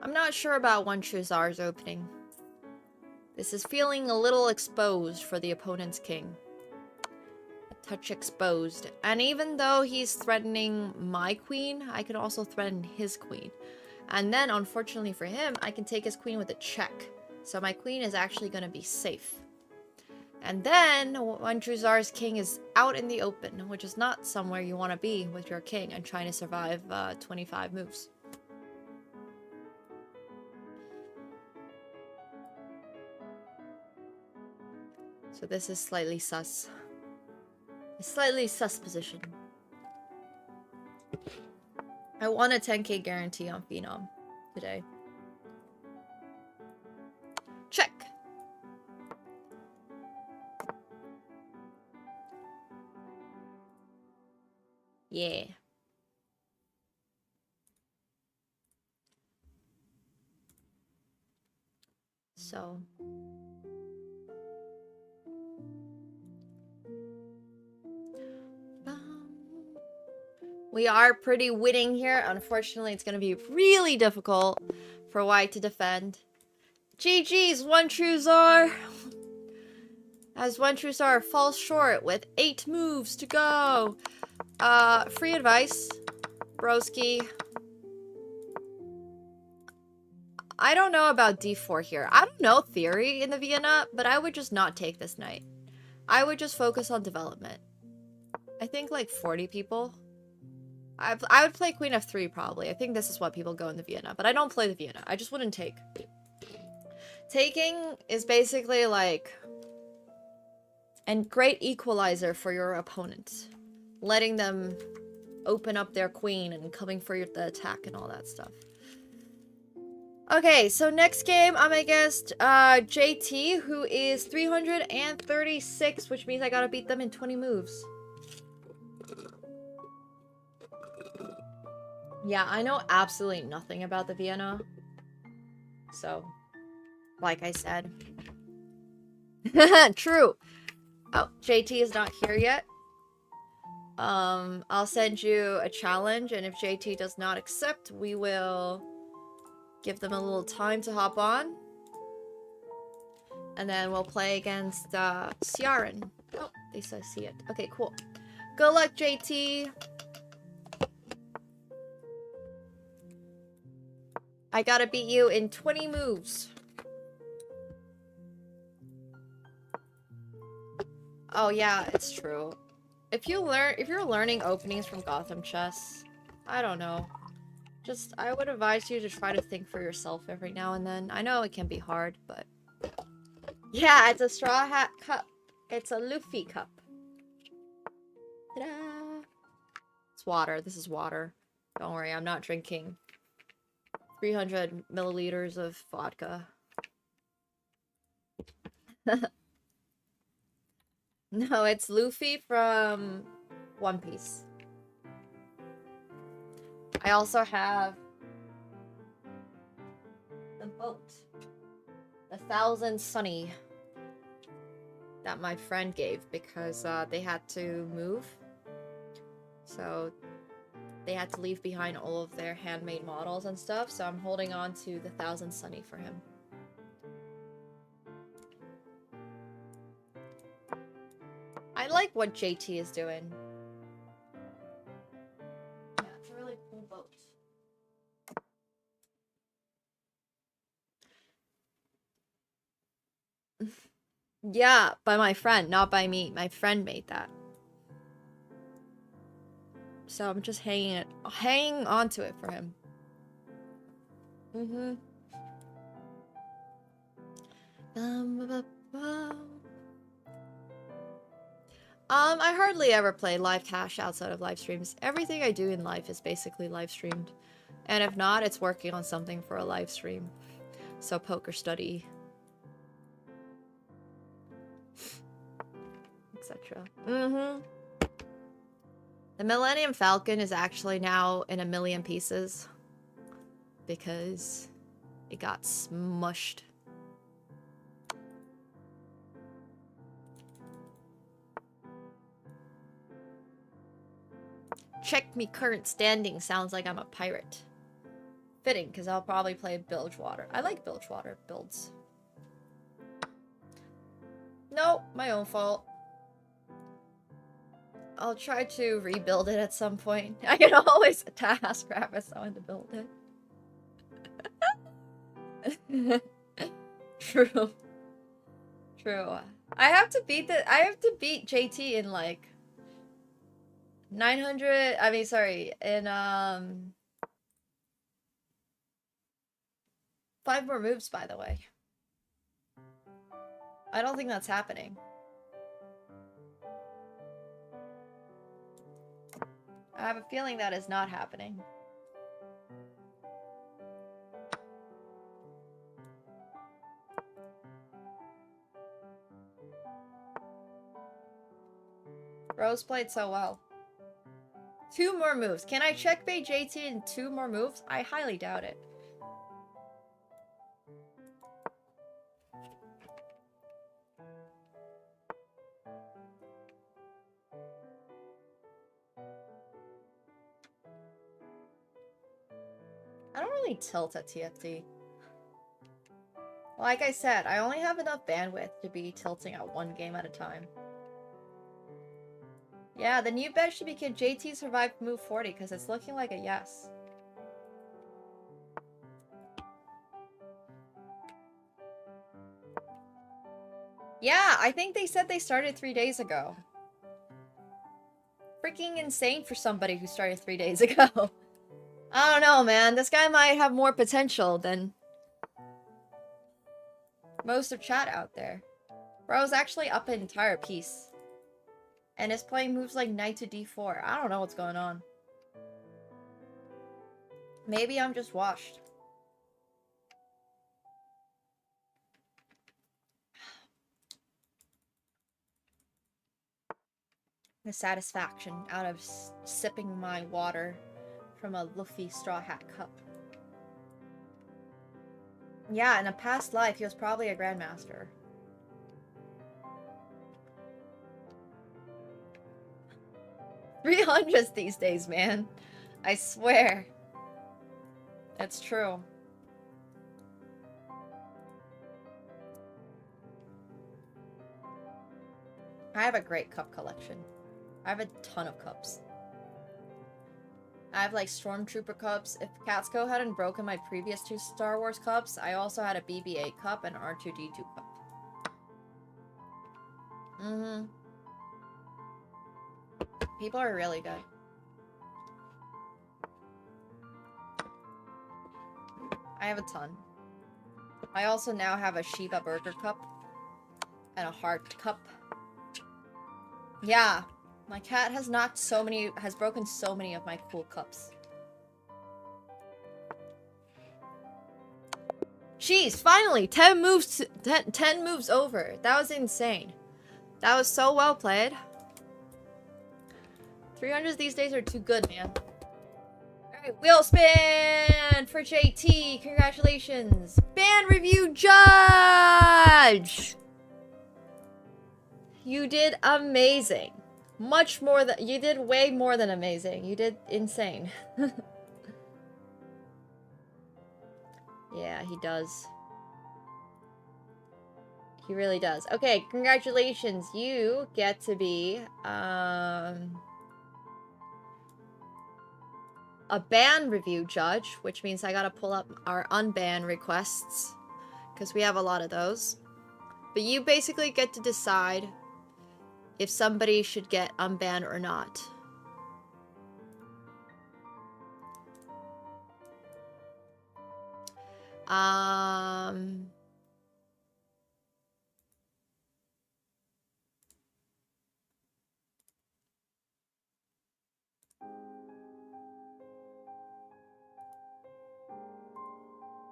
I'm not sure about one true Czar's opening. This is feeling a little exposed for the opponent's king. A touch exposed. And even though he's threatening my queen, I could also threaten his queen. And then, unfortunately for him, I can take his queen with a check. So my queen is actually going to be safe. And then, one true Czar's king is out in the open, which is not somewhere you want to be with your king and trying to survive 25 moves. So this is slightly sus. A slightly sus position. I won a 10k guarantee on Phenom today. Check. Yeah. So. We are pretty winning here. Unfortunately, it's going to be really difficult for White to defend. GG's, One True Czar. As One True Czar falls short with 8 moves to go. Free advice, broski. I don't know about d4 here. I don't know theory in the Vienna, but I would just not take this knight. I would just focus on development. I think like 40 people. I would play Queen f3 probably. I think this is what people go in the Vienna, but I don't play the Vienna. I just wouldn't take. Taking is basically like a great equalizer for your opponent. Letting them open up their queen and coming for the attack and all that stuff. Okay, so next game I'm against JT, who is 336, which means I gotta beat them in 20 moves. Yeah, I know absolutely nothing about the Vienna. So, like I said. True. Oh, JT is not here yet. I'll send you a challenge, and if JT does not accept, we will give them a little time to hop on. And then we'll play against Ciaran. Oh, they say see it. Okay, cool. Good luck, JT. I gotta beat you in 20 moves. Oh yeah, it's true. If you're learning openings from Gotham Chess, I don't know. Just, I would advise you to try to think for yourself every now and then. I know it can be hard, but... Yeah, it's a straw hat cup. It's a Luffy cup. Ta-da! It's water. This is water. Don't worry, I'm not drinking 300 milliliters of vodka. No, it's Luffy from One Piece. I also have the boat. The 1,000 Sunny. That my friend gave because they had to move. So they had to leave behind all of their handmade models and stuff. So I'm holding on to the 1,000 Sunny for him. I like what JT is doing. Yeah, it's a really cool boat. Yeah, by my friend, not by me. My friend made that. So I'm just hanging on to it for him. I hardly ever play live cash outside of live streams. Everything I do in life is basically live streamed. And if not, it's working on something for a live stream. So poker study. Etc. The Millennium Falcon is actually now in 1,000,000 pieces. Because it got smushed. Check me current standing sounds like I'm a pirate. Fitting, because I'll probably play Bilgewater. I like Bilgewater builds. No, my own fault. I'll try to rebuild it at some point. I can always task grab someone to build it. True. True. I have to beat JT in like 900, I mean, sorry, in 5 more moves, by the way. I don't think that's happening. I have a feeling that is not happening. Rose played so well. 2 more moves. Can I checkmate JT in 2 more moves? I highly doubt it. I don't really tilt at TFT. Like I said, I only have enough bandwidth to be tilting at 1 game at a time. Yeah, the new bet should be can JT survive move 40 because it's looking like a yes. Yeah, I think they said they started 3 days ago. Freaking insane for somebody who started 3 days ago. I don't know, man. This guy might have more potential than most of chat out there. Bro's actually up an entire piece. And is playing moves like knight to d4. I don't know what's going on. Maybe I'm just washed. The satisfaction out of sipping my water from a Luffy straw hat cup. Yeah, in a past life, he was probably a grandmaster. $300s these days, man. I swear. It's true. I have a great cup collection. I have a ton of cups. I have like Stormtrooper cups. If Catsko hadn't broken my previous 2 Star Wars cups, I also had a BB-8 cup and an R2-D2 cup. People are really good. I have a ton. I also now have a Shiba Burger cup and a Heart cup. Yeah, my cat has broken so many of my cool cups. Jeez, finally, 10 moves over. That was insane. That was so well played. 300s these days are too good, man. Alright, wheel spin for JT. Congratulations. Band review judge! You did amazing. Much more than- you did way more than amazing. You did insane. Yeah, he does. He really does. Okay, congratulations. You get to be, a ban review judge, which means I gotta pull up our unban requests, because we have a lot of those. But you basically get to decide if somebody should get unbanned or not.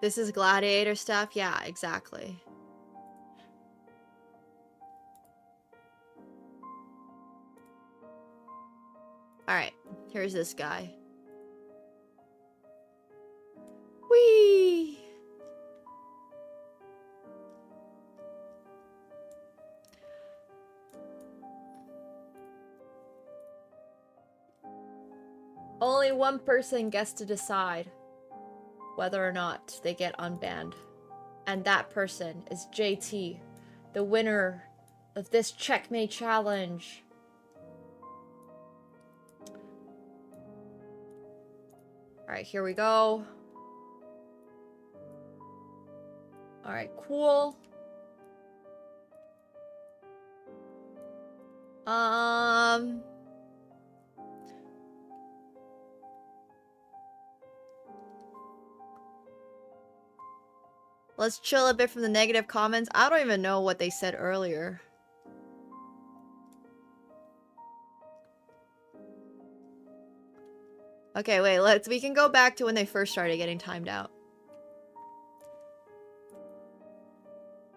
This is gladiator stuff? Yeah, exactly. Alright, here's this guy. Whee! Only one person gets to decide whether or not they get unbanned. And that person is JT, the winner of this Checkmate challenge. Alright, here we go. Alright, cool. Let's chill a bit from the negative comments. I don't even know what they said earlier. Okay, wait, we can go back to when they first started getting timed out.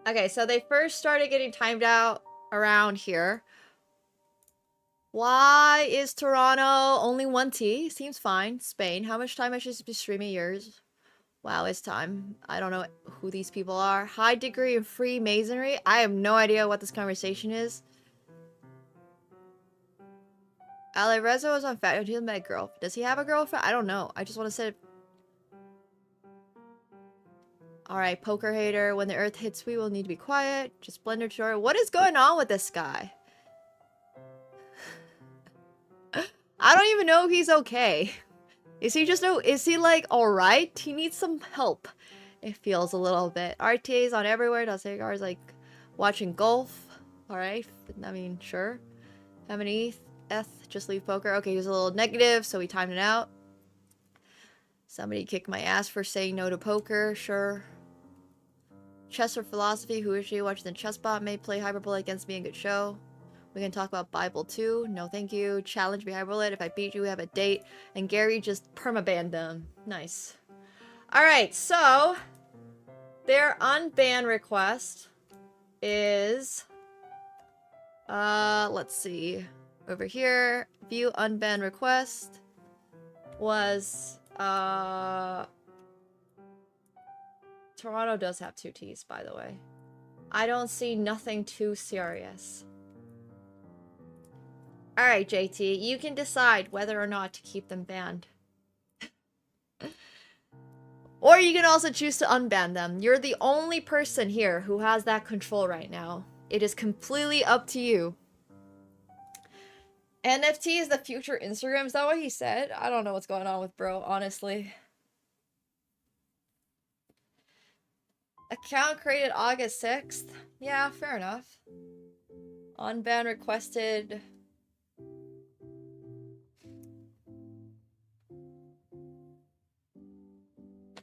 Okay, so they first started getting timed out around here. Why is Toronto only 1 T? Seems fine. Spain. How much time I should be streaming yours? Wow, it's time. I don't know who these people are. High degree of Freemasonry? I have no idea what this conversation is. Alireza was on fat. He met a girl. Does he have a girlfriend? I don't know. I just want to say. Alright, poker hater. When the earth hits, we will need to be quiet. Just Blender tutorial. What is going on with this guy? I don't even know if he's okay. Is he just is he like alright? He needs some help. It feels a little bit. RTA's on everywhere. Cigars like watching golf. Alright. I mean, sure. How many just leave poker. Okay, he was a little negative, so we timed it out. Somebody kicked my ass for saying no to poker. Sure. Chess or philosophy. Who is she? Watching the chess bot may play hyperbole against me in good show. We can talk about Bible too. No, thank you. Challenge me hyperbole. If I beat you, we have a date. And Gary just permabanned them. Nice. Alright, so their unban request is let's see. Over here, view unban request was Toronto does have 2 T's, by the way. I don't see nothing too serious. Alright, JT, you can decide whether or not to keep them banned. Or you can also choose to unban them. You're the only person here who has that control right now. It is completely up to you. NFT is the future Instagram, is that what he said? I don't know what's going on with bro, honestly. Account created August 6th. Yeah, fair enough. Unban requested.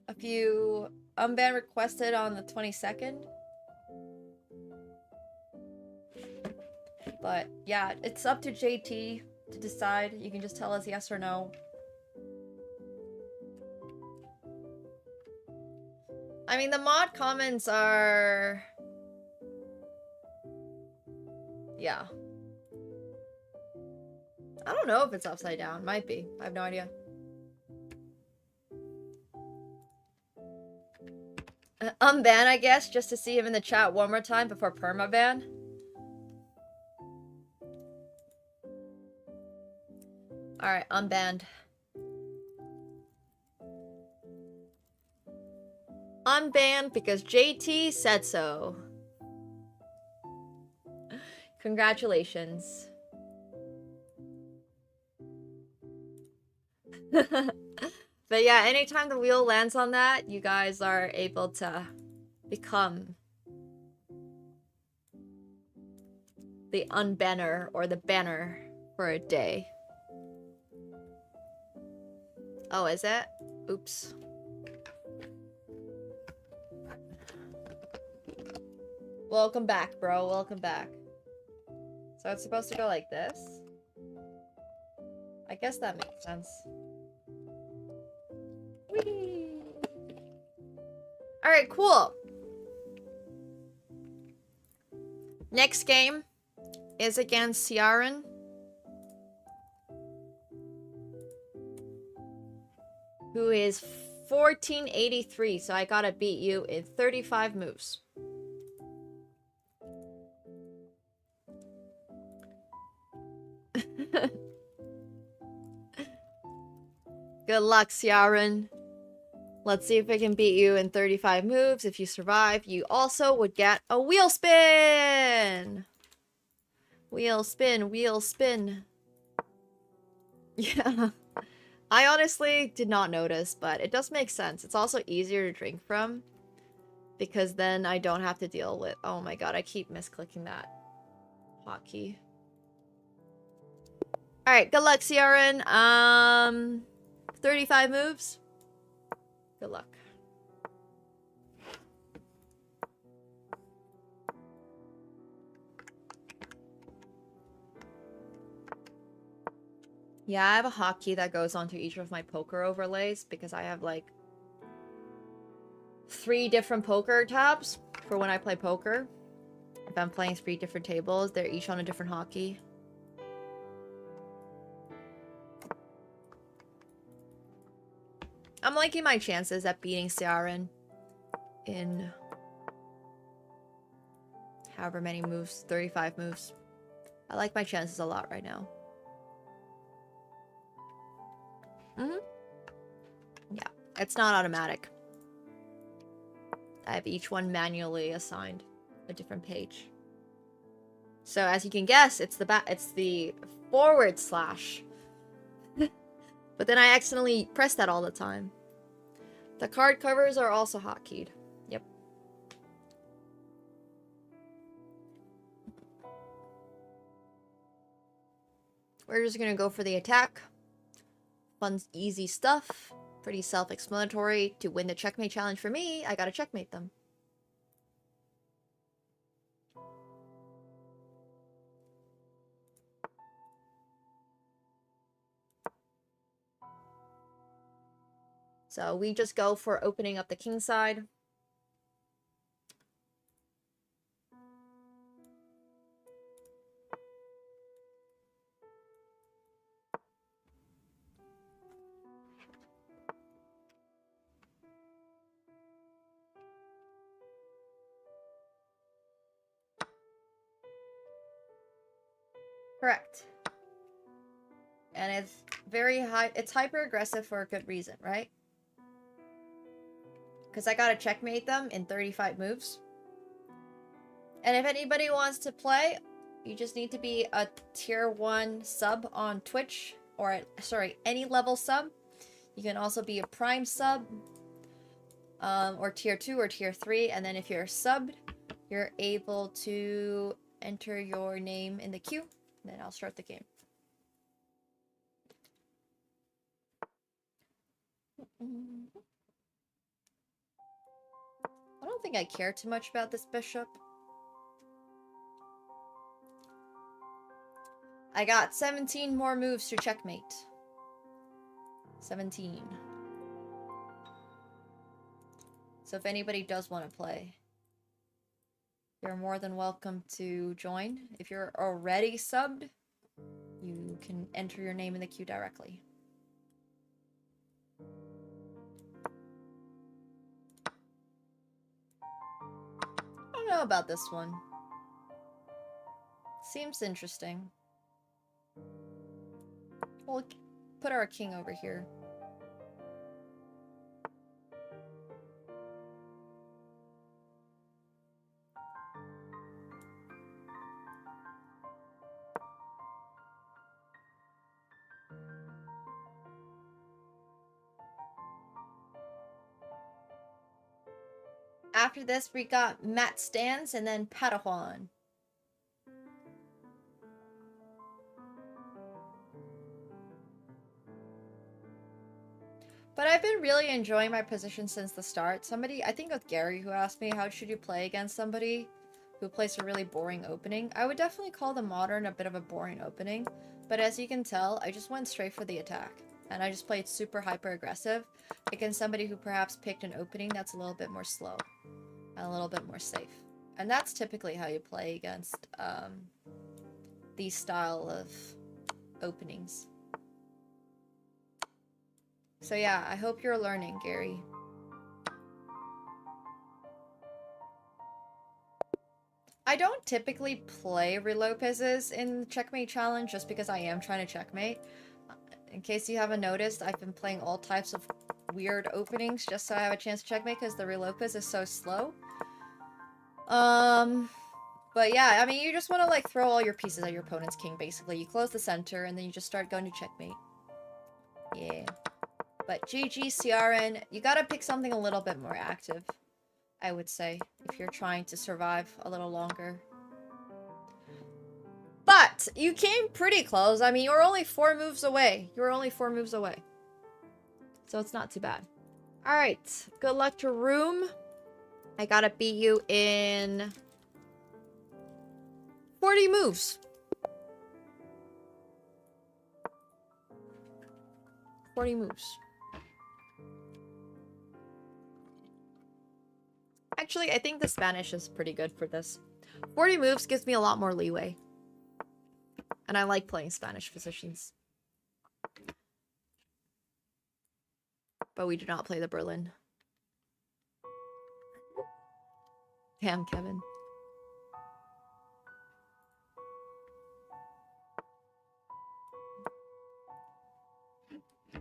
A few unban requested on the 22nd. But yeah, it's up to JT to decide. You can just tell us yes or no. I mean, the mod comments are... yeah. I don't know if it's upside down. Might be. I have no idea. Unban, I guess, just to see him in the chat one more time before permaban. Alright, unbanned. Unbanned because JT said so. Congratulations. But yeah, anytime the wheel lands on that, you guys are able to become the unbanner or the banner for a day. Oh, is it? Oops. Welcome back, bro. Welcome back. So it's supposed to go like this? I guess that makes sense. Whee! Alright, cool. Next game is against Ciaran. Who is 1483, so I gotta beat you in 35 moves. Good luck, Ciaran. Let's see if I can beat you in 35 moves. If you survive, you also would get a wheel spin! Wheel spin, wheel spin. Yeah. I honestly did not notice, but it does make sense. It's also easier to drink from, because then I don't have to deal with... oh my god, I keep misclicking that hotkey. Alright, good luck, Ciaran. 35 moves. Good luck. Yeah, I have a hotkey that goes onto each of my poker overlays because I have like 3 different poker tabs for when I play poker. If I'm playing 3 different tables, they're each on a different hotkey. liking my chances at beating Ciaran in however many moves, 35 moves. I like my chances a lot right now. Yeah, it's not automatic. I have each one manually assigned a different page. So as you can guess, it's the / But then I accidentally press that all the time. The card covers are also hotkeyed. Yep. We're just gonna go for the attack. Fun, easy stuff. Pretty self-explanatory. To win the checkmate challenge for me, I gotta checkmate them. So we just go for opening up the king side. Correct. And it's very high. It's hyper aggressive for a good reason, right? Because I gotta checkmate them in 35 moves. And if anybody wants to play, you just need to be a tier 1 sub on Twitch. Or, sorry, any level sub. You can also be a prime sub. Or tier 2 or tier 3. And then if you're subbed, you're able to enter your name in the queue. Then I'll start the game. I don't think I care too much about this bishop. I got 17 more moves to checkmate. 17. So if anybody does want to play, you're more than welcome to join. If you're already subbed, you can enter your name in the queue directly. I don't know about this one. Seems interesting. We'll put our king over here. After this, we got Matt Stans and then Padawan. But I've been really enjoying my position since the start. Somebody, I think it was Gary, who asked me how should you play against somebody who plays a really boring opening. I would definitely call the Modern a bit of a boring opening. But as you can tell, I just went straight for the attack. And I just played super hyper aggressive against somebody who perhaps picked an opening that's a little bit more slow. And a little bit more safe. And that's typically how you play against these style of openings. So yeah, I hope you're learning, Gary. I don't typically play Relopez's in Checkmate Challenge just because I am trying to checkmate. In case you haven't noticed, I've been playing all types of weird openings just so I have a chance to checkmate because the Relopez is so slow. But yeah, I mean, you just want to like throw all your pieces at your opponent's king, basically. You close the center and then you just start going to checkmate. Yeah. But GG, Ciaran, you gotta pick something a little bit more active, I would say, if you're trying to survive a little longer. But you came pretty close. I mean, you were only 4 moves away. You were only 4 moves away. So it's not too bad. Alright, good luck to Room. I gotta beat you in 40 moves. 40 moves. Actually, I think the Spanish is pretty good for this. 40 moves gives me a lot more leeway. And I like playing Spanish positions. but we do not play the Berlin. Damn, Kevin.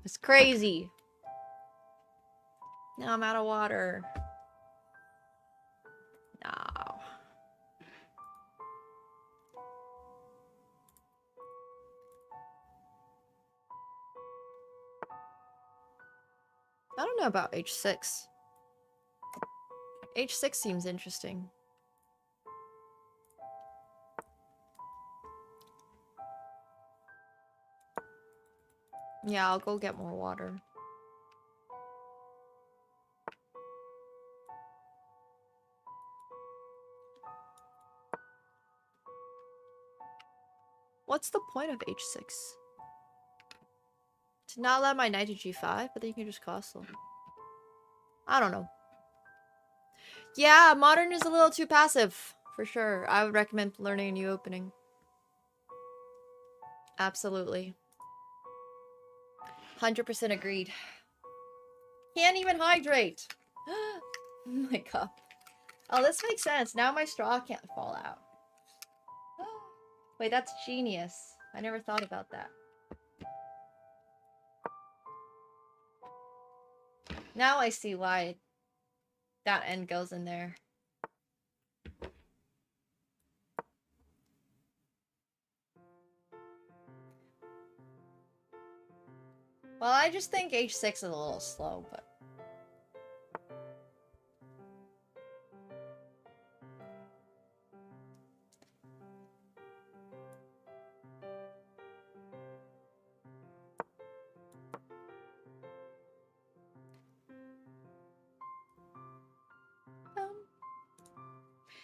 It's crazy. Now I'm out of water. No. I don't know about H6. H6 seems interesting. Yeah, I'll go get more water. What's the point of H6? To not let my knight to G5, but then you can just castle. I don't know. Yeah, modern is a little too passive, for sure. I would recommend learning a new opening. Absolutely. 100% agreed. Can't even hydrate! Oh my god. Oh, this makes sense. Now my straw can't fall out. Wait, that's genius. I never thought about that. Now I see why that end goes in there. Well, I just think H6 is a little slow, but...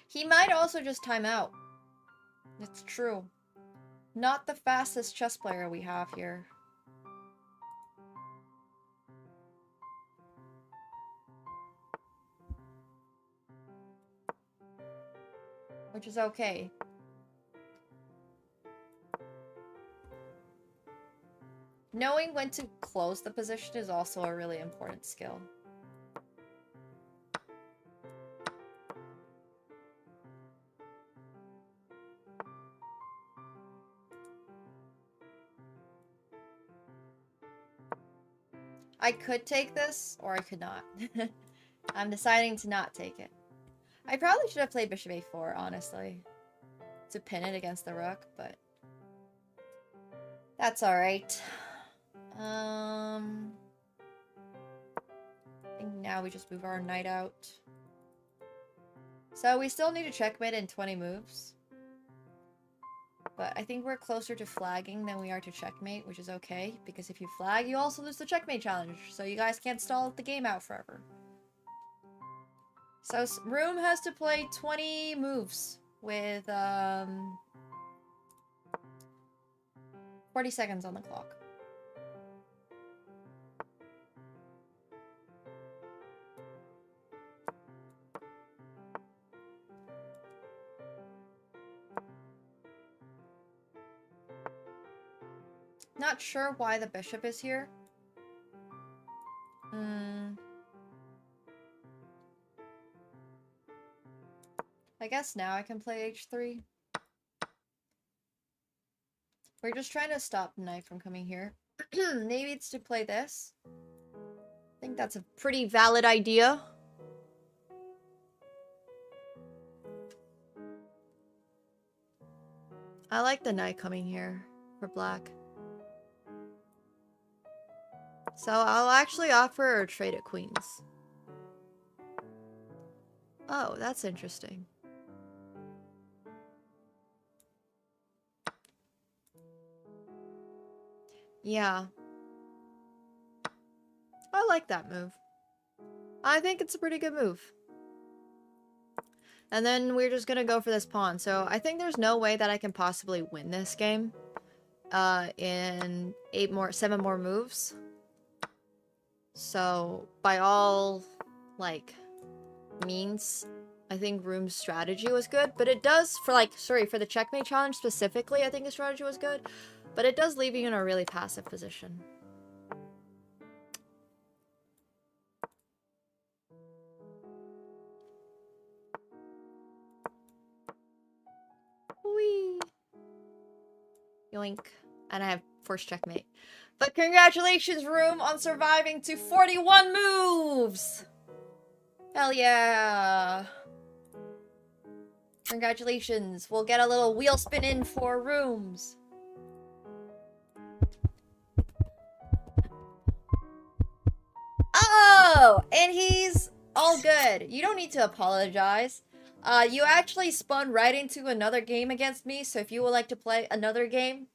He might also just time out. It's true. Not the fastest chess player we have here. Which is okay. Knowing when to close the position is also a really important skill. I could take this, or I could not. I'm deciding to not take it. I probably should have played bishop a4, honestly. To pin it against the rook, but... that's alright. I think now we just move our knight out. So we still need to checkmate in 20 moves. But I think we're closer to flagging than we are to checkmate, which is okay. Because if you flag, you also lose the checkmate challenge. So you guys can't stall the game out forever. So Room has to play 20 moves with 40 seconds on the clock. Not sure why the bishop is here. I guess now I can play h3. We're just trying to stop knight from coming here. Maybe it's to play this. I think that's a pretty valid idea. I like the knight coming here for black. So I'll actually offer a trade at queens. Oh, that's interesting. Yeah. I like that move. I think it's a pretty good move. And then we're just gonna go for this pawn. So I think there's no way that I can possibly win this game in 7 more moves. So by all means, I think Room's strategy was good, but it does for the checkmate challenge specifically, I think his strategy was good, but it does leave you in a really passive position. Yoink. And I have forced checkmate. But congratulations, Room, on surviving to 41 moves! Hell yeah! Congratulations. We'll get a little wheel spin in for Rooms. Oh! And he's all good. You don't need to apologize. You actually spun right into another game against me, so if you would like to play another game,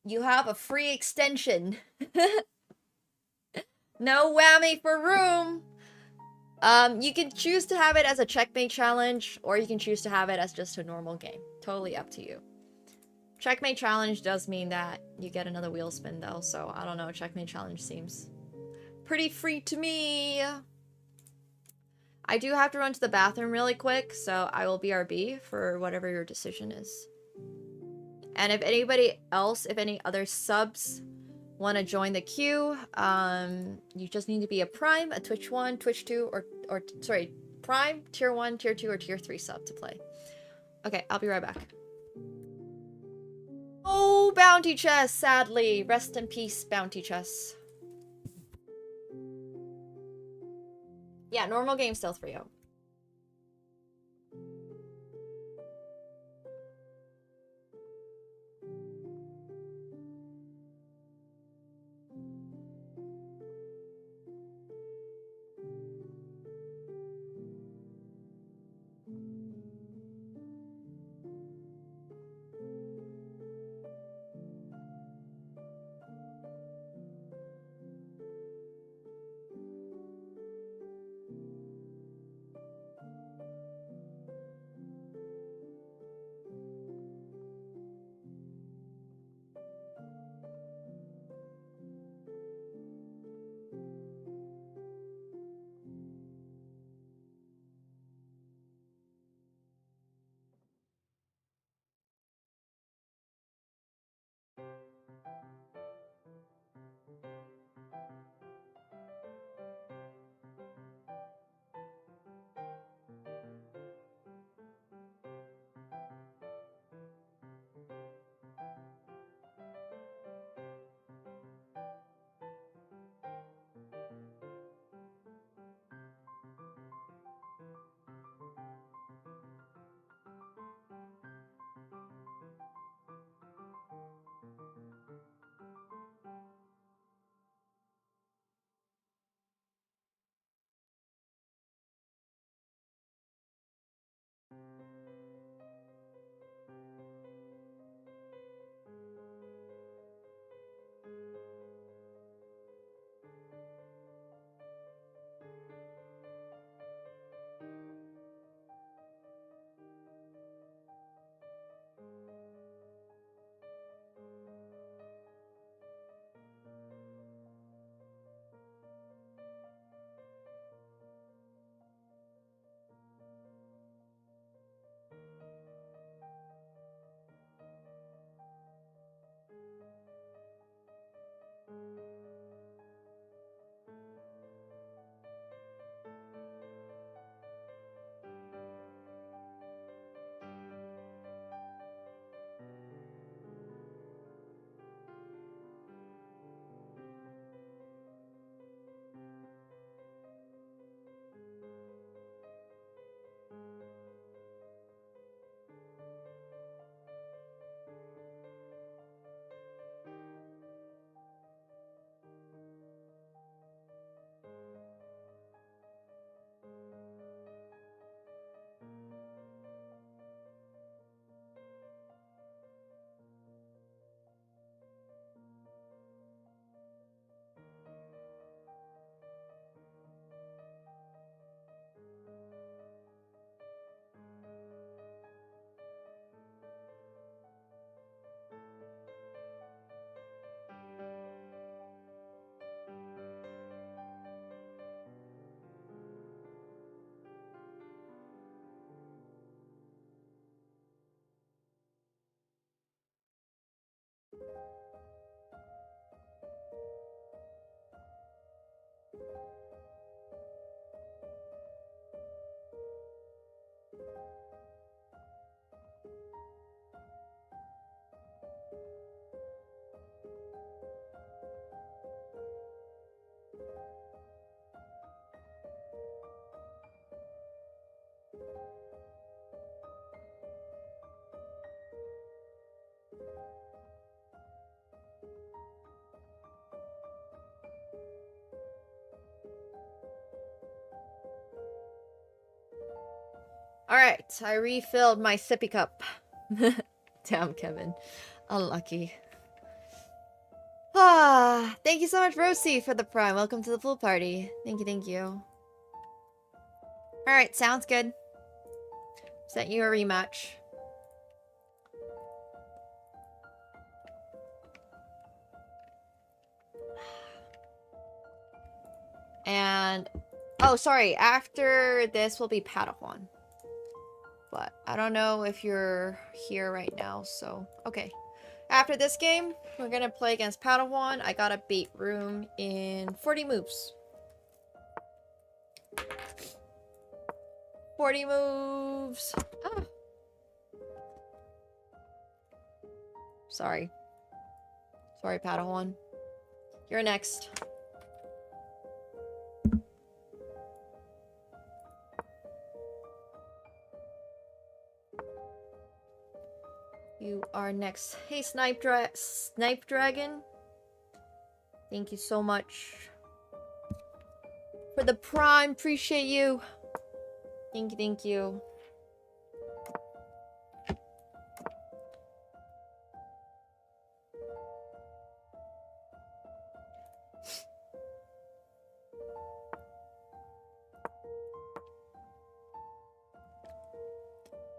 you have a free extension. No whammy for Room! You can choose to have it as a checkmate challenge, or you can choose to have it as just a normal game. Totally up to you. Checkmate challenge does mean that you get another wheel spin though, so I don't know, checkmate challenge seems pretty free to me. I do have to run to the bathroom really quick, so I will BRB for whatever your decision is. And if anybody else, if any other subs want to join the queue, you just need to be a Prime, a Twitch 1, Twitch 2, or sorry, Prime, Tier 1, Tier 2, or Tier 3 sub to play. Okay, I'll be right back. Oh, bounty chest, sadly. Rest in peace, bounty chest. Yeah, normal game stealth for you. Alright, I refilled my sippy cup. Damn, Kevin. Unlucky. Ah, thank you so much, Rosie, for the prime. Welcome to the pool party. Thank you, thank you. Alright, sounds good. Sent you a rematch. And... oh, sorry. After this will be Padawan. But I don't know if you're here right now, so... okay. After this game, we're gonna play against Padawan. I gotta beat Room in 40 moves. 40 moves! Ah. Sorry. Sorry, Padawan. You're next. You are next. Hey, Snipe Dragon. Thank you so much for the prime. Appreciate you. Thank you, thank you.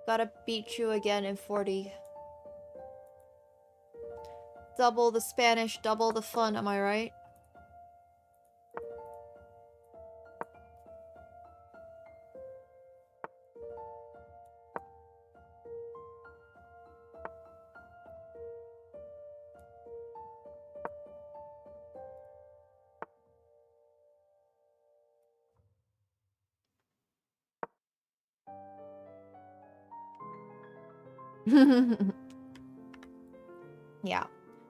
Gotta beat you again in 40. Double the Spanish, double the fun, am I right? Yeah.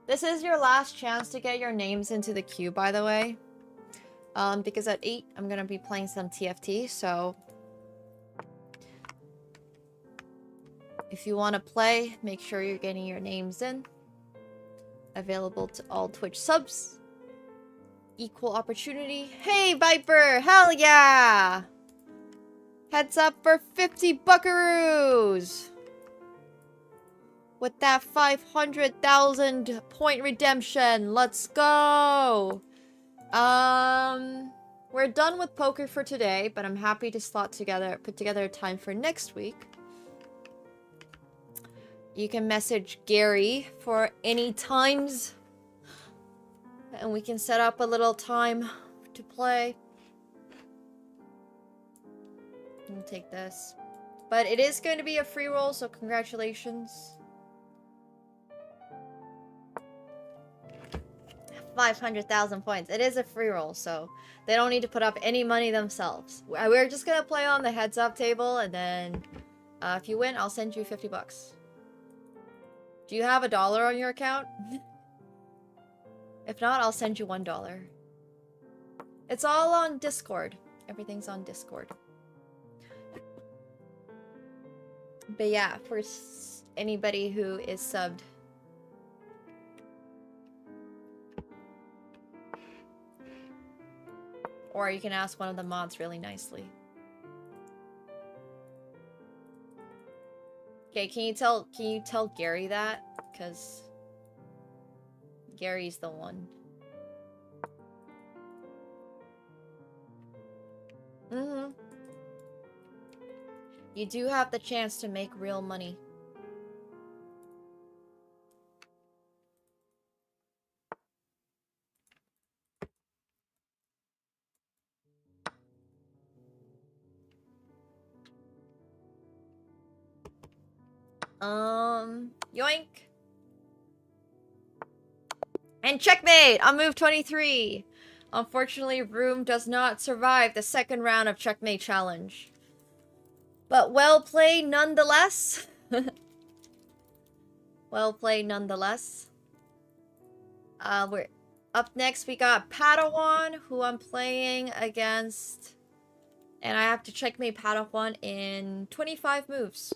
This is your last chance to get your names into the queue, by the way. Because at 8, I'm gonna be playing some TFT, so... if you want to play, make sure you're getting your names in. Available to all Twitch subs. Equal opportunity. Hey, Viper! Hell yeah! Heads up for 50 buckaroos! With that 500,000 point redemption. Let's go! We're done with poker for today, but I'm happy to put together a time for next week. You can message Gary for any times. And we can set up a little time to play. I'll take this. But it is going to be a free roll, so congratulations. 500,000 points. It is a free roll, so they don't need to put up any money themselves. We're just going to play on the heads up table, and then if you win, I'll send you 50 bucks. Do you have $1 on your account? If not, I'll send you $1. It's all on Discord. Everything's on Discord. But yeah, for anybody who is subbed. Or you can ask one of the mods really nicely. Okay, can you tell Gary that? Because Gary's the one. Mm-hmm. You do have the chance to make real money. Yoink. And checkmate on move 23. Unfortunately, Room does not survive the second round of Checkmate Challenge. But well played nonetheless. Well played nonetheless. We're up next. We got Padawan, who I'm playing against. And I have to checkmate Padawan in 25 moves.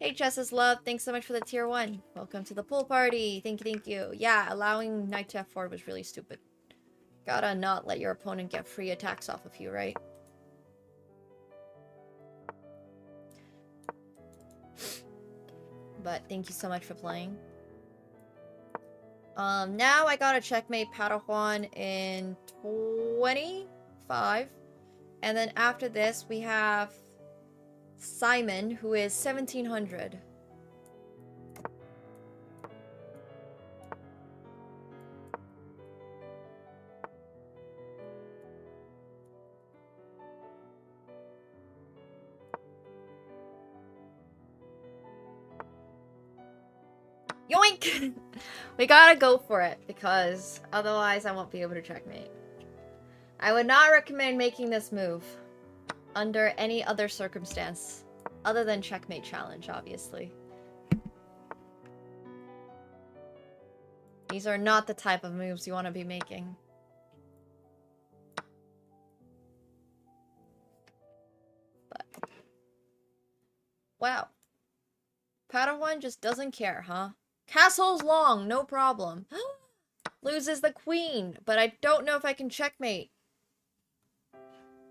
Hey, Chess's Love. Thanks so much for the tier 1. Welcome to the pool party. Thank you, thank you. Yeah, allowing knight to f4 was really stupid. Gotta not let your opponent get free attacks off of you, right? But thank you so much for playing. Now I got a checkmate Padawan in 25. And then after this, we have Simon, who is 1700. Yoink! We gotta go for it, because otherwise I won't be able to checkmate. I would not recommend making this move under any other circumstance, other than checkmate challenge, obviously. These are not the type of moves you want to be making. But... wow. Padawan just doesn't care, huh? Castle's long, no problem. Loses the queen, but I don't know if I can checkmate.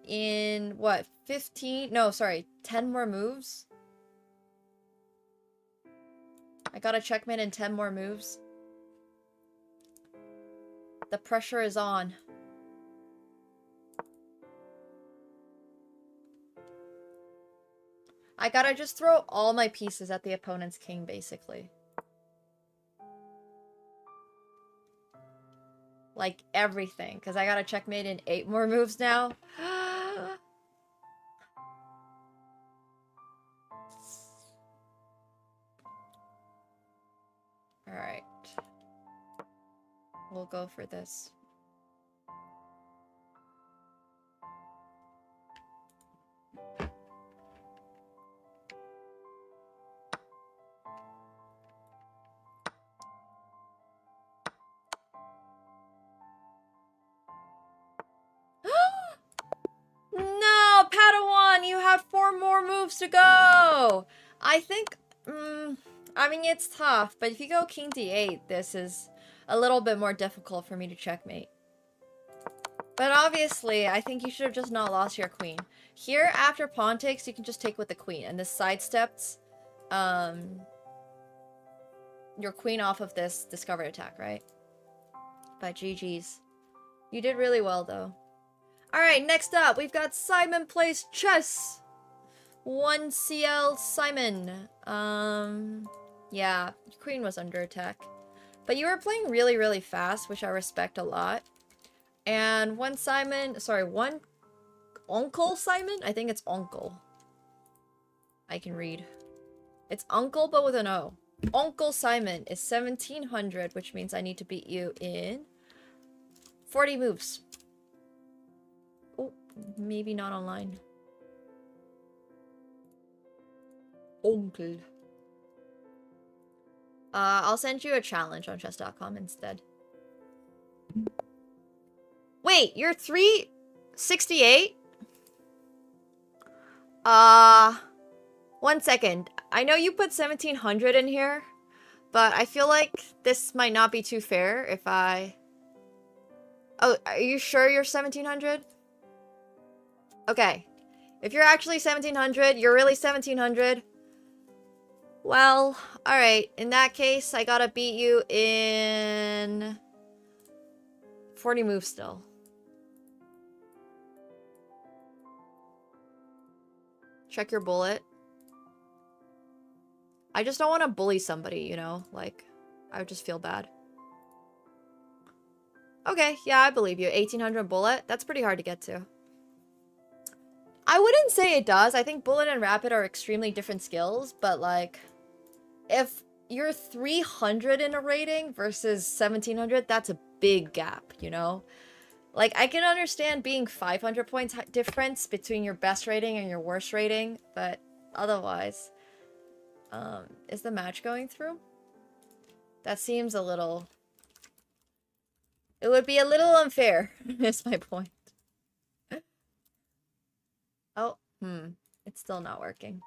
In, what, 15? No, sorry, 10 more moves? I got a checkmate in 10 more moves. The pressure is on. I gotta just throw all my pieces at the opponent's king, basically. Like, everything. Because I got a checkmate in 8 more moves now. Alright. We'll go for this. No, Padawan, you had 4 more moves to go. I think, I mean, it's tough, but if you go king d8, this is a little bit more difficult for me to checkmate. But obviously, I think you should have just not lost your queen. Here, after pawn takes, you can just take with the queen, and this sidesteps your queen off of this discovered attack, right? But GG's. You did really well, though. Alright, next up, we've got Simon Plays Chess. 1CL Simon. Yeah, queen was under attack. But you were playing really, really fast, which I respect a lot. And one Uncle Simon? I think it's Uncle. I can read. It's Uncle, but with an O. Uncle Simon is 1700, which means I need to beat you in 40 moves. Oh, maybe not online. Uncle. I'll send you a challenge on chess.com instead. Wait, you're 368? 1 second. I know you put 1700 in here, but I feel like this might not be too fair if I... Oh, are you sure you're 1700? Okay. If you're actually 1700, you're really 1700. Well, alright. In that case, I gotta beat you in 40 moves still. Check your bullet. I just don't want to bully somebody, you know? Like, I would just feel bad. Okay, yeah, I believe you. 1800 bullet? That's pretty hard to get to. I wouldn't say it does. I think bullet and rapid are extremely different skills, but like, if you're 300 in a rating versus 1700, that's a big gap, you know? Like, I can understand being 500 points difference between your best rating and your worst rating, but otherwise... is the match going through? That seems a little... It would be a little unfair, is my point. Oh, it's still not working.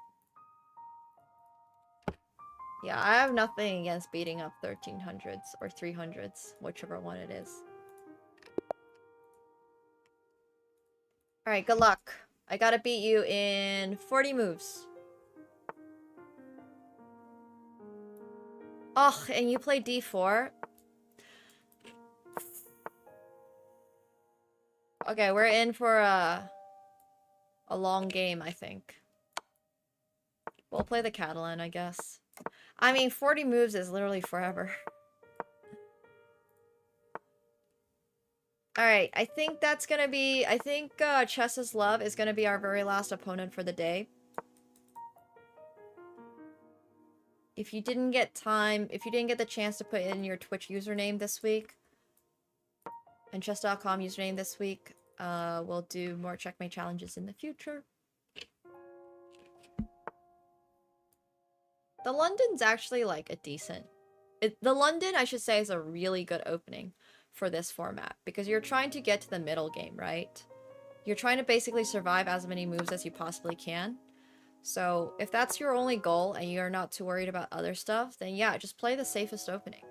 Yeah, I have nothing against beating up 1300s or 300s, whichever one it is. Alright, good luck. I gotta beat you in 40 moves. Oh, and you play d4? Okay, we're in for a long game, I think. We'll play the Catalan, I guess. I mean, 40 moves is literally forever. Alright, I think that's gonna be... I think Chess's Love is gonna be our very last opponent for the day. If you didn't get the chance to put in your Twitch username this week, and chess.com username this week, we'll do more Checkmate challenges in the future. The London's actually, like, a decent... the London, I should say, is a really good opening for this format, because you're trying to get to the middle game, right? You're trying to basically survive as many moves as you possibly can. So, if that's your only goal and you're not too worried about other stuff, then yeah, just play the safest opening.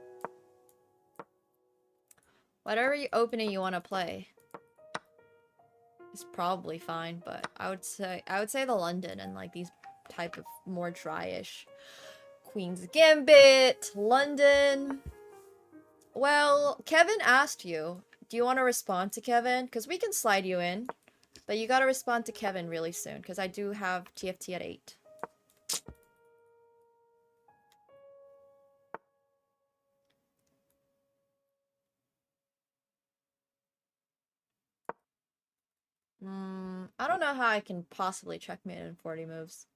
Whatever opening you want to play is probably fine, but I would say the London and like these type of more dry-ish Queen's Gambit, London. Well, Kevin asked you, do you want to respond to Kevin? Because we can slide you in, but you got to respond to Kevin really soon, because I do have TFT at 8. I don't know how I can possibly checkmate in 40 moves.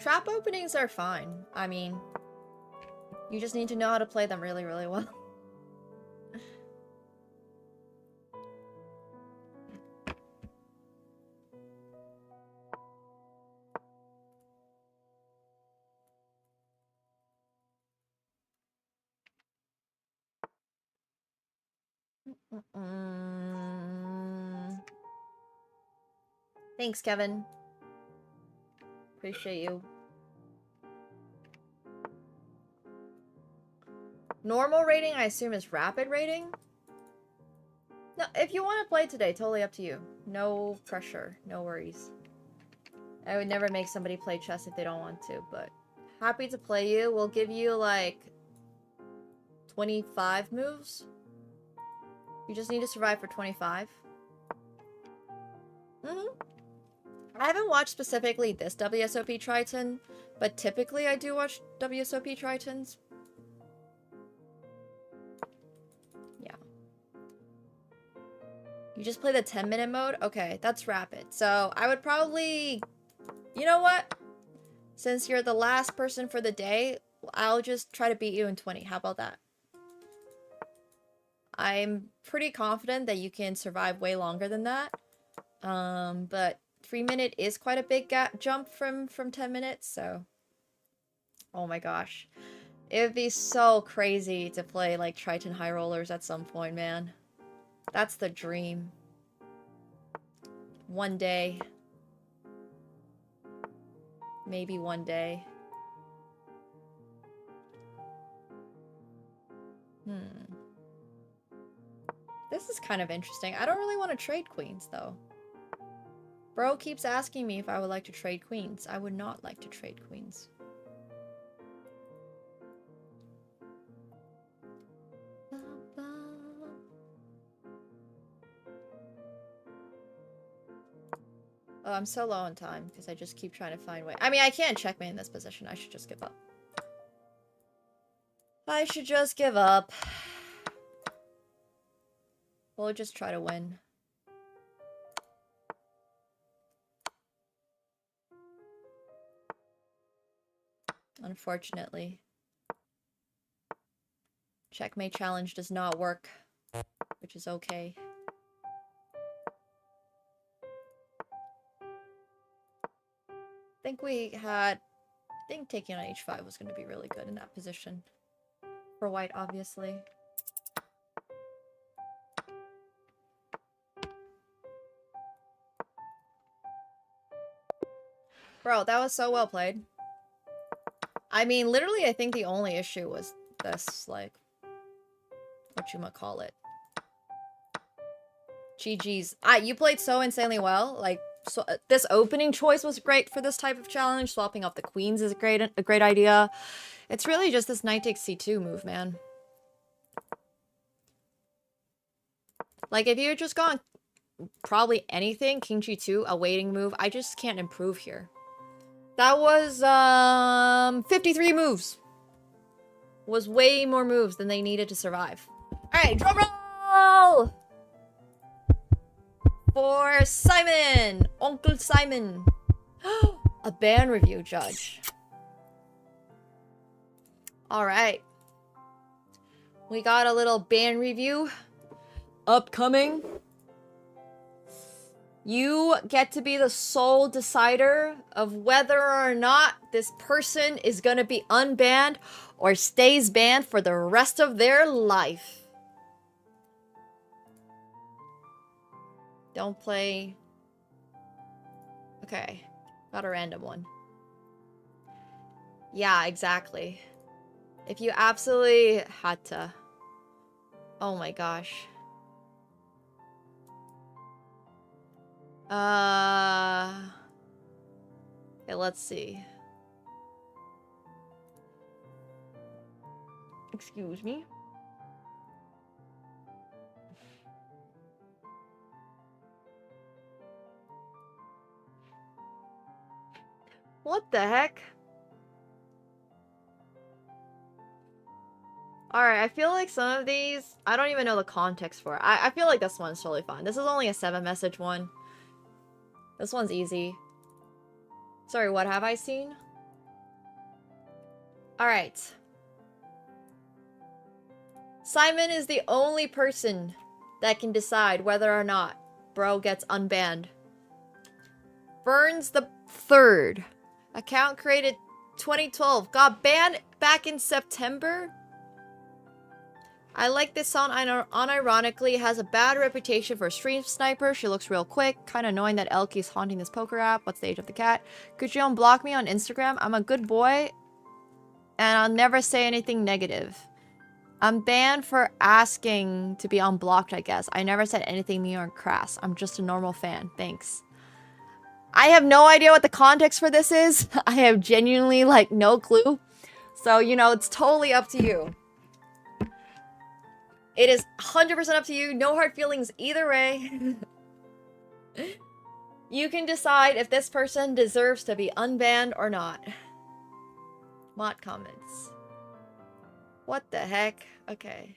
Trap openings are fine. I mean, you just need to know how to play them really, really well. Thanks, Kevin. Appreciate you. Normal rating, I assume, is rapid rating? No, if you want to play today, totally up to you. No pressure, no worries. I would never make somebody play chess if they don't want to, but happy to play you. We'll give you, like, 25 moves. You just need to survive for 25. I haven't watched specifically this WSOP Triton, but typically I do watch WSOP Tritons. Yeah. You just play the 10-minute mode? Okay, that's rapid. So I would probably... You know what? Since you're the last person for the day, I'll just try to beat you in 20. How about that? I'm pretty confident that you can survive way longer than that. But 3-minute is quite a big jump from 10 minutes, so... Oh my gosh. It would be so crazy to play, like, Triton High Rollers at some point, man. That's the dream. One day. Maybe one day. This is kind of interesting. I don't really want to trade queens, though. Bro keeps asking me if I would like to trade queens. I would not like to trade queens. Oh, I'm so low on time because I just keep trying to find way. I mean, I can't checkmate in this position. I should just give up. I should just give up. We'll just try to win. Unfortunately. Checkmate challenge does not work, which is okay. I think taking on h5 was going to be really good in that position. For white, obviously. Bro, that was so well played. I mean, literally, I think the only issue was this, like, whatchamacallit. GG's. You played so insanely well. Like, so, this opening choice was great for this type of challenge. Swapping off the queens is a great idea. It's really just this knight takes c2 move, man. Like, if you had just gone probably anything, king g2, a waiting move, I just can't improve here. That was, 53 moves. Was way more moves than they needed to survive. Alright, drum roll! For Simon! Uncle Simon! A band review judge. Alright. We got a little band review upcoming. You get to be the sole decider of whether or not this person is gonna be unbanned or stays banned for the rest of their life. Don't play. Okay, got a random one. Yeah, exactly. If you absolutely had to. Oh my gosh. Okay, let's see. Excuse me. What the heck? Alright, I feel like some of these, I don't even know the context for it. I feel like this one's totally fine. This is only a 7-message one. This one's easy. Sorry, what have I seen? Alright. Simon is the only person that can decide whether or not bro gets unbanned. Burns the 3rd. Account created 2012. Got banned back in September? I like this song unironically. Has a bad reputation for a stream sniper. She looks real quick. Kind of annoying that Elky's haunting this poker app. What's the age of the cat? Could you unblock me on Instagram? I'm a good boy. And I'll never say anything negative. I'm banned for asking to be unblocked, I guess. I never said anything mean or crass. I'm just a normal fan. Thanks. I have no idea what the context for this is. I have genuinely, like, no clue. So, you know, it's totally up to you. It is 100% up to you. No hard feelings either way. You can decide if this person deserves to be unbanned or not. Mod comments. What the heck? Okay.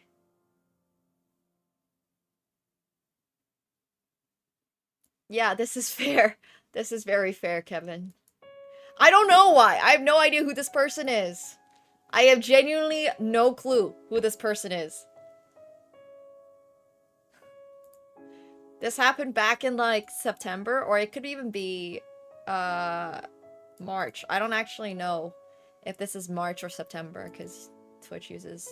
Yeah, this is fair. This is very fair, Kevin. I don't know why. I have no idea who this person is. I have genuinely no clue who this person is. This happened back in, like, September, or it could even be, March. I don't actually know if this is March or September, because Twitch uses...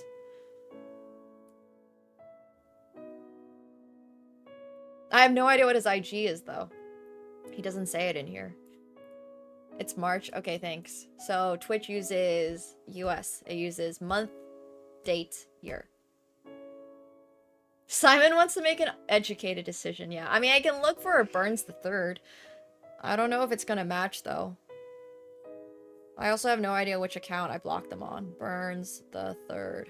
I have no idea what his IG is, though. He doesn't say it in here. It's March? Okay, thanks. So, Twitch uses US. It uses month, date, year. Simon wants to make an educated decision, yeah. I mean, I can look for a Burns the 3rd. I don't know if it's gonna match, though. I also have no idea which account I blocked them on. Burns the 3rd.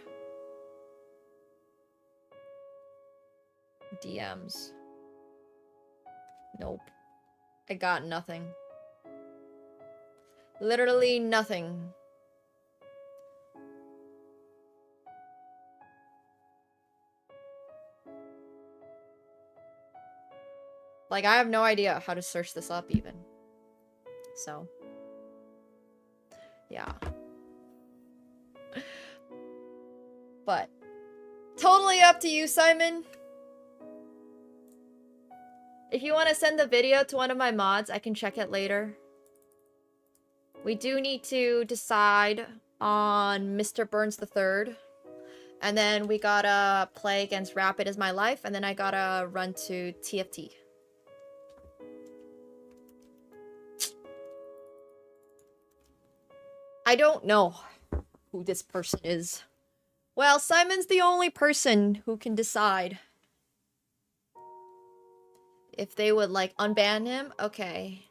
DMs. Nope. I got nothing. Literally nothing. Like, I have no idea how to search this up, even. So. Yeah. But. Totally up to you, Simon. If you want to send the video to one of my mods, I can check it later. We do need to decide on Mr. Burns the 3rd. And then we gotta play against Rapid Is My Life. And then I gotta run to TFT. I don't know who this person is. Well, Simon's the only person who can decide if they would, like, unban him. Okay.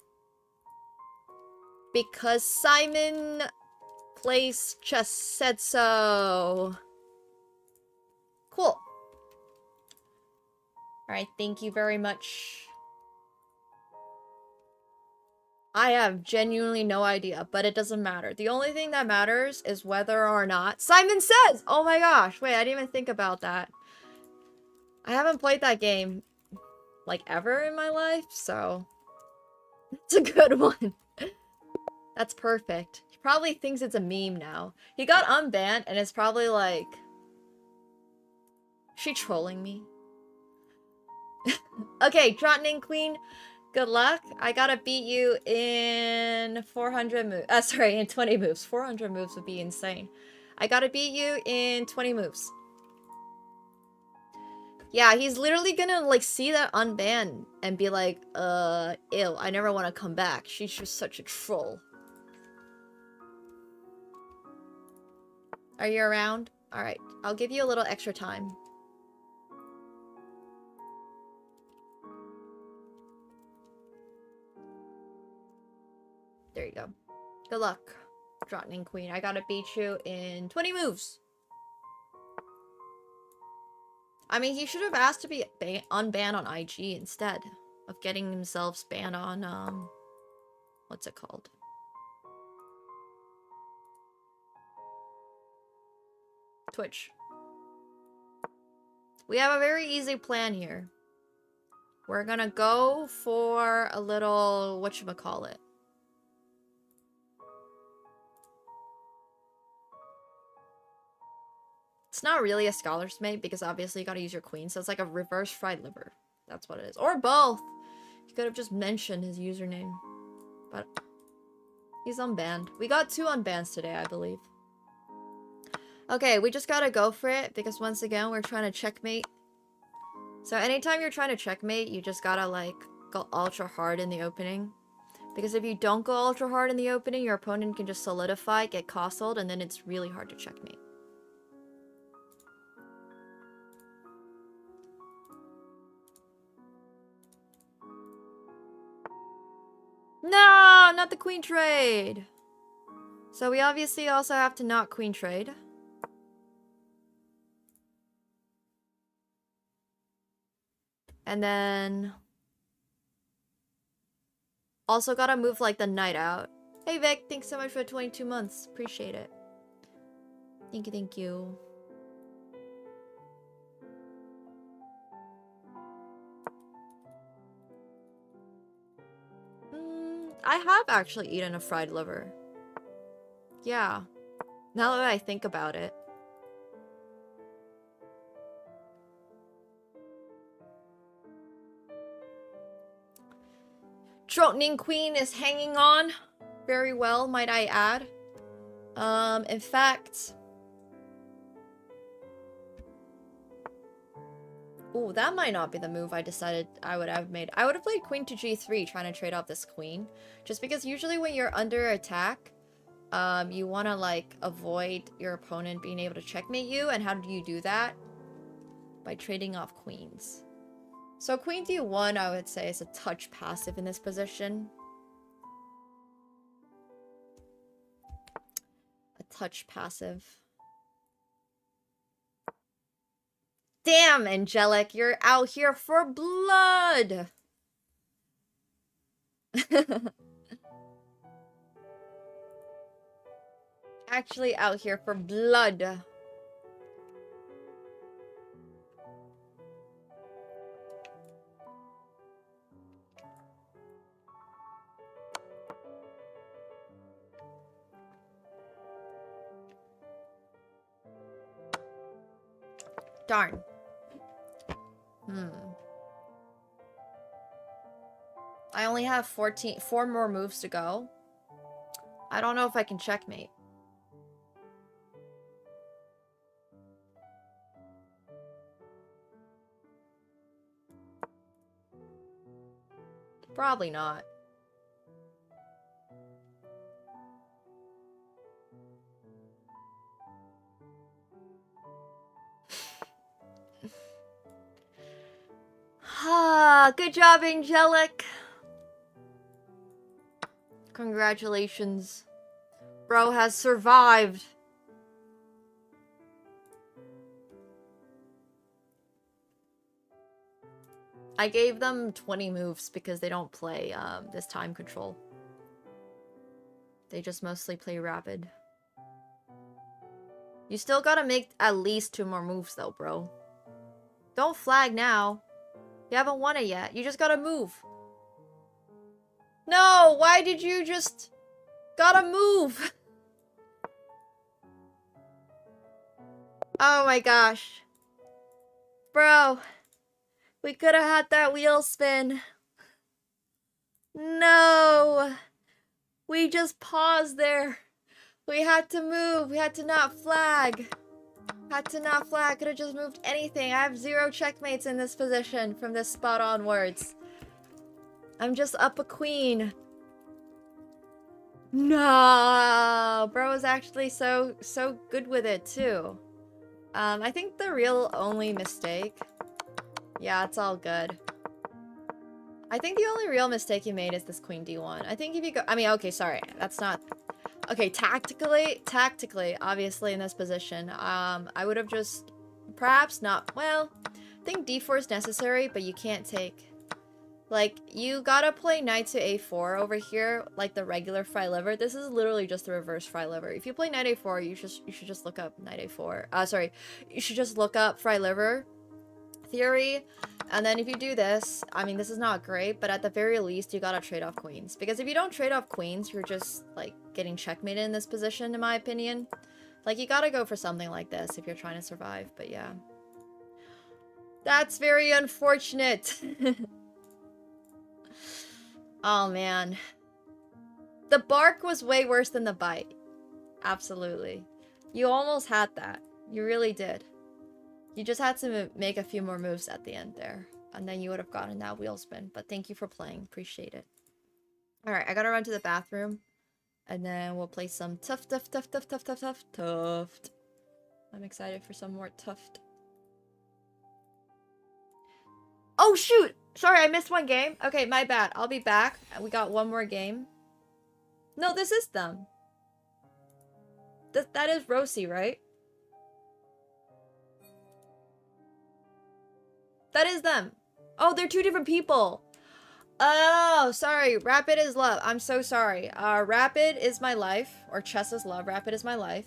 Because Simon plays chess said so. Cool. Alright, thank you very much. I have genuinely no idea, but it doesn't matter. The only thing that matters is whether or not Simon says! Oh my gosh, wait, I didn't even think about that. I haven't played that game, like, ever in my life, so... It's a good one. That's perfect. He probably thinks it's a meme now. He got unbanned, and it's probably like... Is she trolling me? Okay, Trotting Queen, good luck. I gotta beat you in 400 moves. Sorry, in 20 moves. 400 moves would be insane. I gotta beat you in 20 moves. Yeah, he's literally gonna, like, see that unban and be like, ew, I never want to come back. She's just such a troll. Are you around? Alright, I'll give you a little extra time. There you go. Good luck, Trotting Queen. I gotta beat you in 20 moves. I mean, he should have asked to be unbanned on IG instead of getting himself banned on, what's it called? Twitch. We have a very easy plan here. We're gonna go for a little, whatchamacallit. It's not really a scholar's mate because obviously you gotta use your queen, so it's like a reverse fried liver. That's what it is. Or both! You could have just mentioned his username. But he's unbanned. We got 2 unbans today, I believe. Okay, we just gotta go for it because once again, we're trying to checkmate. So anytime you're trying to checkmate, you just gotta, like, go ultra hard in the opening. Because if you don't go ultra hard in the opening, your opponent can just solidify, get castled, and then it's really hard to checkmate. No, not the queen trade. So we obviously also have to not queen trade. And then also gotta move like the knight out. Hey Vic, thanks so much for 22 months. Appreciate it. Thank you, thank you. I have actually eaten a fried liver. Yeah. Now that I think about it. Trotting Queen is hanging on very well, might I add. In fact... Ooh, that might not be the move I decided I would have made. I would have played queen to g3, trying to trade off this queen. Just because usually when you're under attack, you want to, like, avoid your opponent being able to checkmate you. And how do you do that? By trading off queens. So queen d1, I would say, is a touch passive in this position. A touch passive. Damn, Angelic, you're out here for blood! Actually out here for blood. Darn. I only have 4 more moves to go. I don't know if I can checkmate. Probably not. Good job, Angelic. Congratulations. Bro has survived. I gave them 20 moves because they don't play this time control. They just mostly play rapid. You still gotta make at least 2 more moves though, bro. Don't flag now. You haven't won it yet. You just gotta move. No, why did you just... Gotta move? Oh my gosh. Bro. We could have had that wheel spin. No. We just paused there. We had to move. We had to not flag. Had to not flag. Could have just moved anything. I have 0 checkmates in this position from this spot onwards. I'm just up a queen. No. Bro is actually so good with it too. I think the real only mistake... Yeah, it's all good. I think the only real mistake you made is this queen d1. I think if you go... I mean, okay, sorry. That's not... Okay, tactically, obviously in this position, I would have just... Perhaps not... Well, I think d4 is necessary, but you can't take... Like, you gotta play knight to a4 over here, like the regular fry liver. This is literally just the reverse fry liver. If you play knight a4, you should just look up knight a4. Sorry. You should just look up fry liver theory, and then if you do this, I mean, this is not great, but at the very least, you gotta trade off queens. Because if you don't trade off queens, you're just, like, getting checkmated in this position, in my opinion. Like, you gotta go for something like this if you're trying to survive, but yeah. That's very unfortunate. Oh, man. The bark was way worse than the bite. Absolutely. You almost had that. You really did. You just had to make a few more moves at the end there. And then you would have gotten that wheel spin. But thank you for playing. Appreciate it. Alright, I gotta run to the bathroom. And then we'll play some Tuft. I'm excited for some more Tuft. Oh, shoot! Sorry, I missed one game. Okay, my bad. I'll be back. We got one more game. No, this is them. That is Rosie, right? That is them. Oh, they're 2 different people. Oh, sorry. Rapid is love. I'm so sorry. Rapid is my life. Or chess is love. Rapid is my life.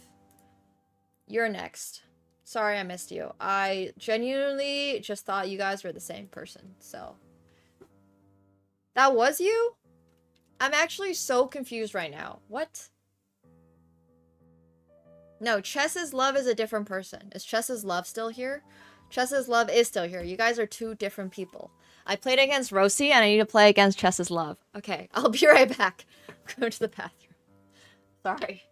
You're next. Sorry I missed you. I genuinely just thought you guys were the same person, so. That was you? I'm actually so confused right now. What? No, chess is love is a different person. Is chess is love still here? Chess's Love is still here. You guys are 2 different people. I played against Rosie, and I need to play against Chess's Love. Okay, I'll be right back. Go to the bathroom. Sorry.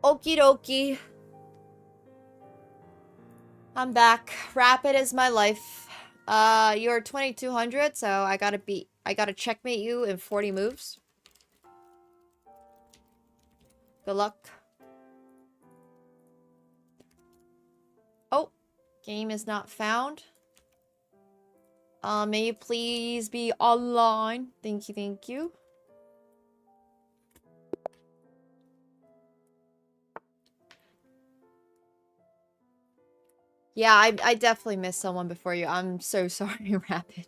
Okie dokie. I'm back. Rapid is my life. You're 2200, so I gotta checkmate you in 40 moves. Good luck. Oh, game is not found. May you please be online? Thank you, thank you. Yeah, I definitely missed someone before you. I'm so sorry, Rapid.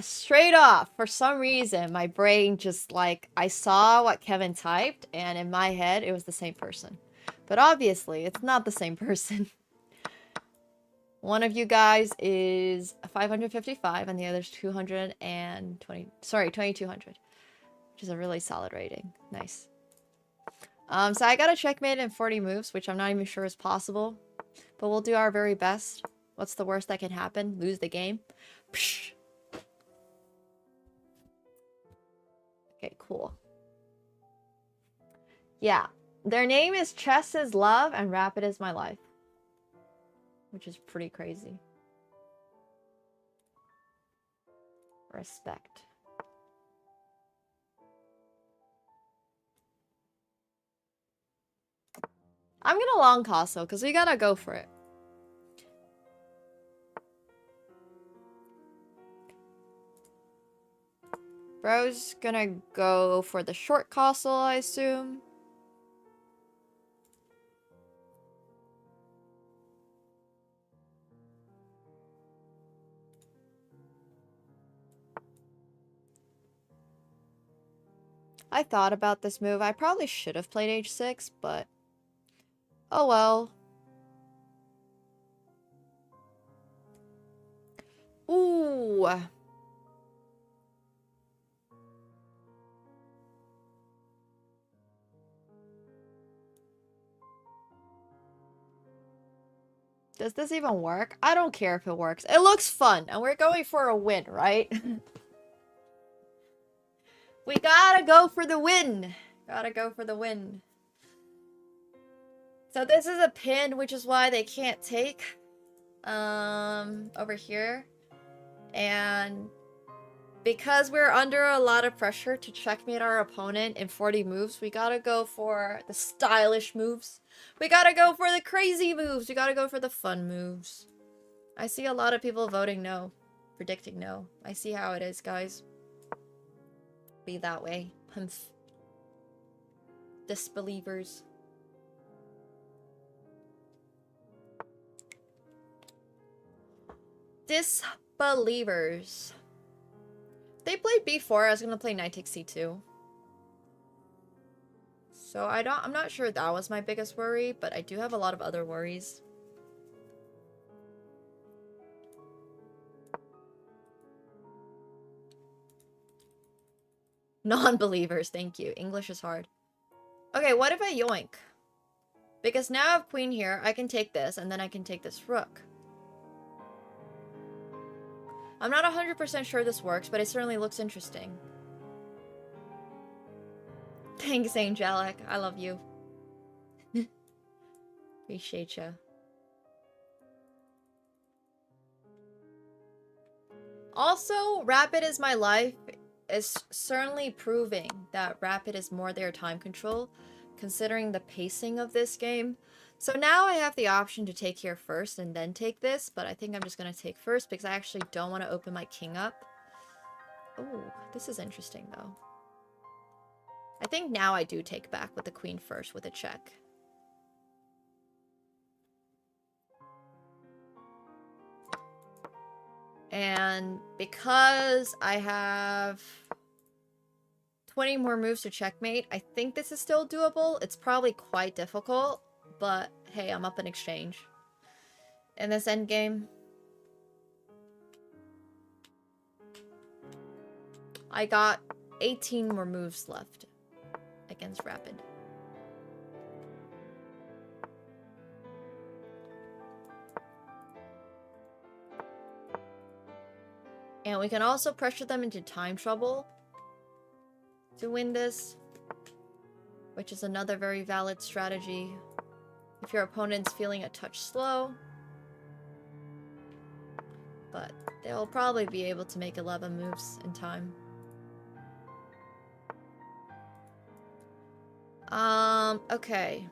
Straight off, for some reason, my brain just, like, I saw what Kevin typed, and in my head, it was the same person. But obviously, it's not the same person. One of you guys is 555, and the other's 220, sorry, 2200. Which is a really solid rating. Nice. So I got a checkmate in 40 moves, which I'm not even sure is possible. But we'll do our very best. What's the worst that can happen? Lose the game? Psh. Okay, cool. Yeah. Their name is Chess is Love and Rapid is My Life. Which is pretty crazy. Respect. I'm gonna long castle, because we gotta go for it. Bro's gonna go for the short castle, I assume. I thought about this move. I probably should have played h6, but... oh well. Ooh. Does this even work? I don't care if it works. It looks fun, and we're going for a win, right? We gotta go for the win. Gotta go for the win. So this is a pin, which is why they can't take over here. And because we're under a lot of pressure to checkmate our opponent in 40 moves, we gotta go for the stylish moves. We gotta go for the crazy moves. We gotta go for the fun moves. I see a lot of people voting no. Predicting no. I see how it is, guys. Be that way. Humph. Disbelievers. Disbelievers. They played b4. I was gonna play knight takes c2. So I'm not sure that was my biggest worry, but I do have a lot of other worries. Non-believers, thank you. English is hard. Okay, what if I yoink? Because now I have queen here, I can take this, and then I can take this rook. I'm not 100% sure this works, but it certainly looks interesting. Thanks, Angelic. I love you. Appreciate you. Also, Rapid is My Life is certainly proving that Rapid is more their time control, considering the pacing of this game. So now I have the option to take here first and then take this, but I think I'm just going to take first because I actually don't want to open my king up. Oh, this is interesting though. I think now I do take back with the queen first with a check. And because I have 20 more moves to checkmate, I think this is still doable. It's probably quite difficult, but hey, I'm up in exchange. In this endgame, I got 18 more moves left against Rapid. And we can also pressure them into time trouble to win this, which is another very valid strategy. if your opponent's feeling a touch slow. But they'll probably be able to make 11 moves in time. Okay.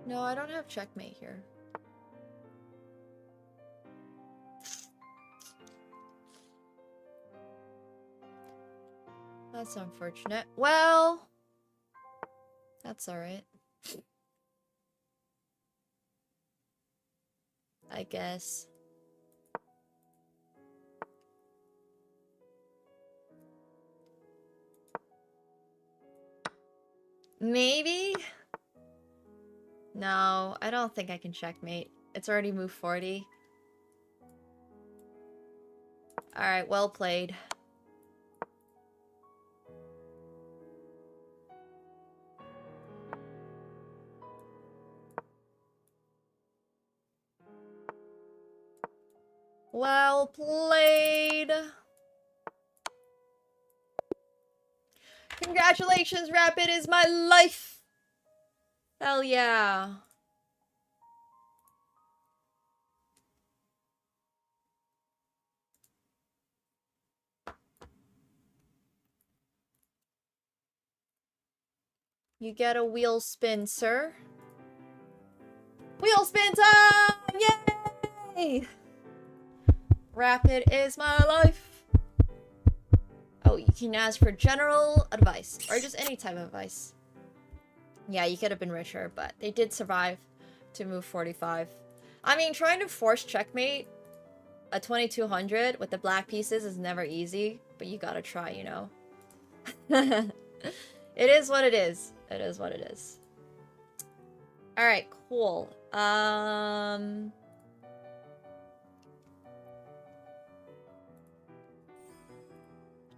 No, I don't have checkmate here. That's unfortunate. Well, that's alright. I guess. Maybe? No, I don't think I can checkmate. It's already moved 40. Alright, well played. Well played. Congratulations, Rapid is my life. Hell yeah. You get a wheel spin, sir. Wheel spin time! Yay! Rapid is my life. Oh, you can ask for general advice, or just any type of advice. Yeah, you could have been richer, but they did survive to move 45. I mean, trying to force checkmate a 2200 with the black pieces is never easy, but you gotta try, you know? It is what it is. It is what it is. Alright, cool.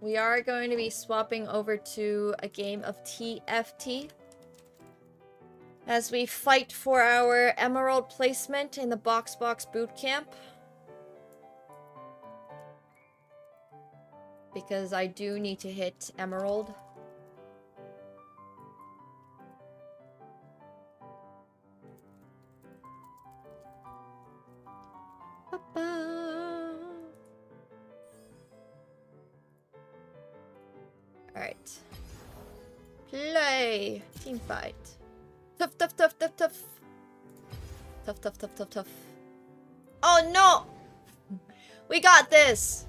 We are going to be swapping over to a game of TFT as we fight for our emerald placement in the Box Boot Camp. Because I do need to hit emerald. Alright. Play! Team fight. Tough, tough, tough, tough, tough. Tough, tough, tough, tough, tough. Oh no! We got this!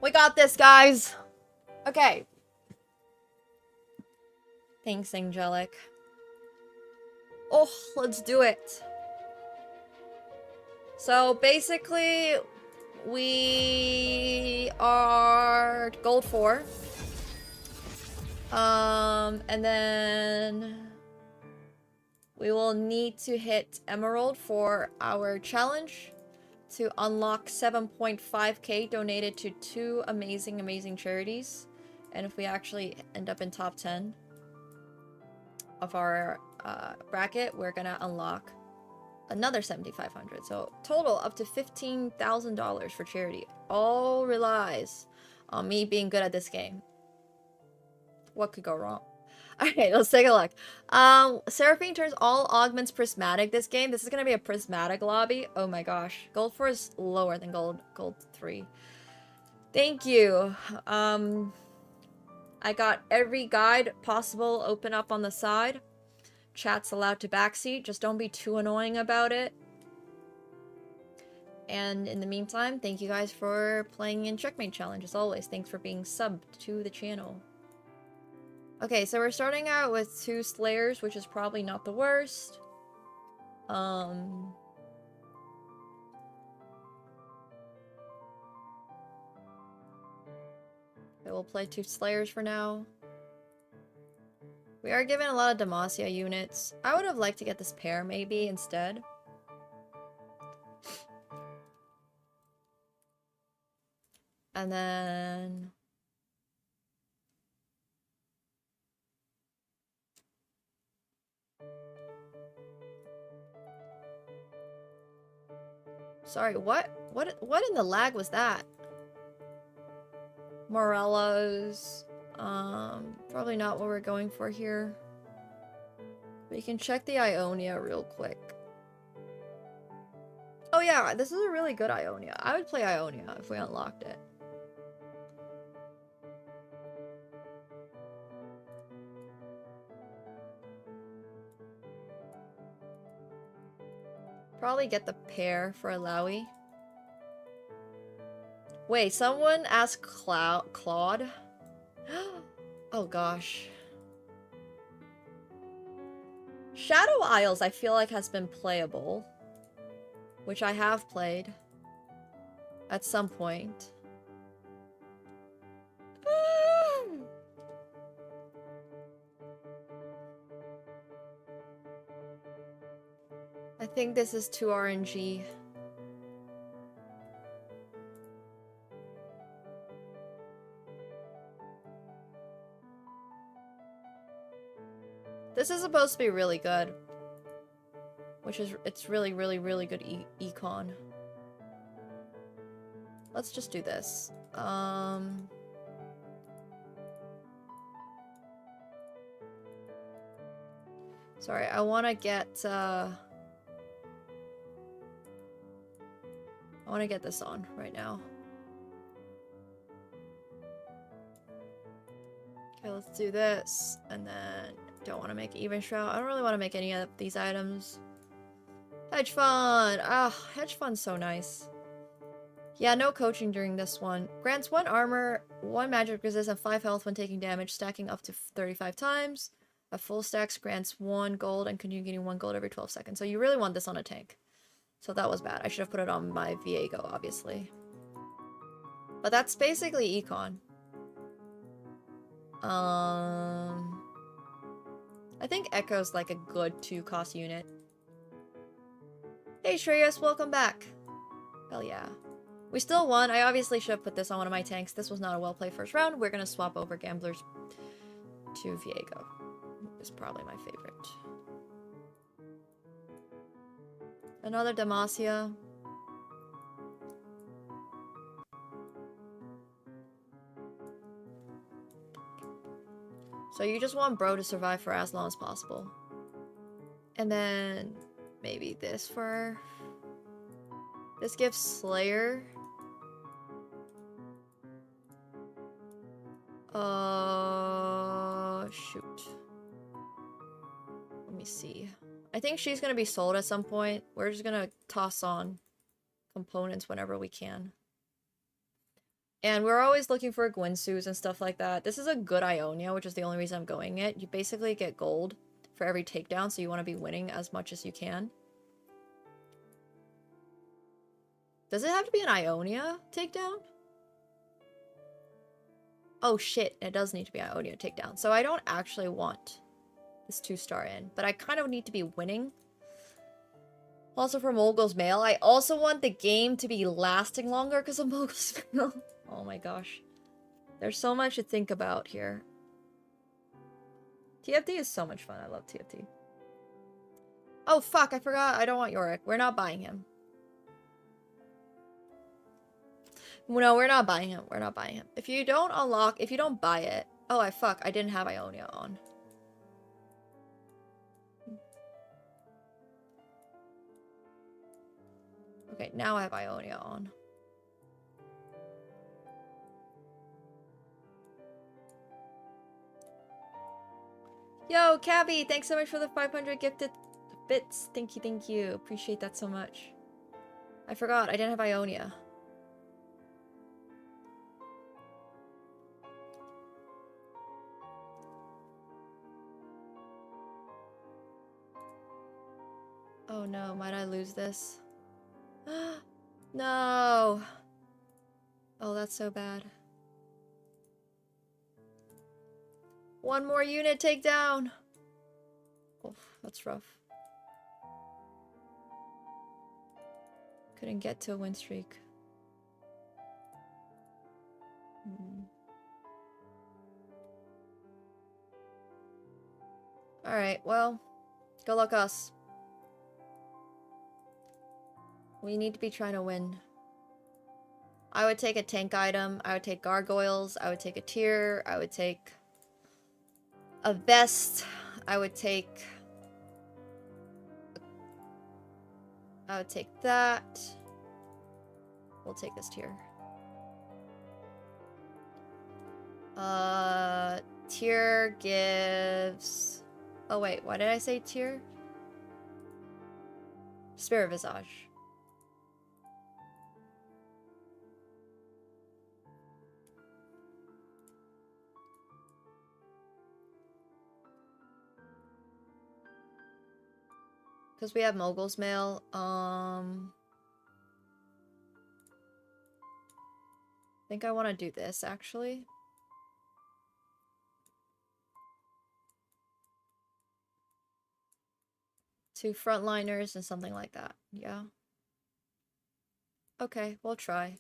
We got this, guys! Okay. Thanks, Angelic. Oh, let's do it. So, basically, we are gold 4. And then we will need to hit emerald for our challenge to unlock 7.5k donated to 2 amazing charities. And if we actually end up in top 10 of our bracket, we're gonna unlock another 7,500. So total up to $15,000 for charity. All relies on me being good at this game. What could go wrong? Alright, let's take a look. Seraphine turns all augments prismatic this game. This is gonna be a prismatic lobby. Oh my gosh. Gold 4 is lower than gold 3. Thank you. I got every guide possible open up on the side. Chat's allowed to backseat. Just don't be too annoying about it. And in the meantime, thank you guys for playing in Checkmate Challenge. As always, thanks for being subbed to the channel. Okay, so we're starting out with 2 Slayers, which is probably not the worst. We'll play 2 Slayers for now. We are given a lot of Demacia units. I would have liked to get this pair, maybe, instead. And then Sorry, what in the lag was that? Morello's. Probably not what we're going for here. We can check the Ionia real quick. Oh yeah, this is a really good Ionia. I would play Ionia if we unlocked it. Probably get the pair for Alawi. Wait, someone asked Claude? Oh gosh. Shadow Isles I feel like has been playable. Which I have played. At some point. I think this is too RNG. This is supposed to be really good. Which is, it's really, really, really good econ. Let's just do this. Sorry, I want to get, I want to get this on right now. Okay, let's do this. And then, don't want to make even shroud. I don't really want to make any of these items. Hedge fund! Ah, hedge fund's so nice. Yeah, no coaching during this one. Grants 1 armor, 1 magic resist, and 5 health when taking damage, stacking up to 35 times. A full stacks grants 1 gold and continue getting 1 gold every 12 seconds. So you really want this on a tank. So that was bad. I should have put it on my Viego, obviously. But that's basically econ. I think Echo's like a good 2-cost unit. Hey Shreyas, welcome back. Hell yeah. We still won. I obviously should have put this on one of my tanks. This was not a well-played first round. We're gonna swap over Gamblers to Viego. It's probably my favorite. Another Demacia. So you just want Bro to survive for as long as possible. And then maybe this for... This gives Slayer. Shoot. Let me see. I think she's gonna be sold at some point. We're just gonna toss on components whenever we can. And we're always looking for Gwynsu's and stuff like that. This is a good Ionia, which is the only reason I'm going it. You basically get gold for every takedown, so you want to be winning as much as you can. Does it have to be an Ionia takedown? Oh shit, it does need to be Ionia takedown. So I don't actually want this 2-star in, but I kind of need to be winning. Also for Mogul's Mail, I also want the game to be lasting longer because of Mogul's Mail. Oh my gosh. There's so much to think about here. TFT is so much fun. I love TFT. Oh fuck, I forgot. I don't want Yorick. We're not buying him. No, we're not buying him. We're not buying him. If you don't unlock, if you don't buy it... Oh, I didn't have Ionia on. Okay, now I have Ionia on. Yo, Cabby, thanks so much for the 500 gifted bits. Thank you, thank you. Appreciate that so much. I forgot, I didn't have Ionia. Oh no, might I lose this? No! Oh, that's so bad. One more unit takedown! Oh, that's rough. Couldn't get to a win streak. Alright, well, good luck us. We need to be trying to win. I would take a tank item. I would take gargoyles. I would take a tier. I would take a vest. I would take that. We'll take this tier. Tier gives... Oh wait, why did I say tier? Spirit Visage. Because we have Mogul's Mail. I think I want to do this, actually. Two frontliners and something like that. Yeah. Okay, we'll try.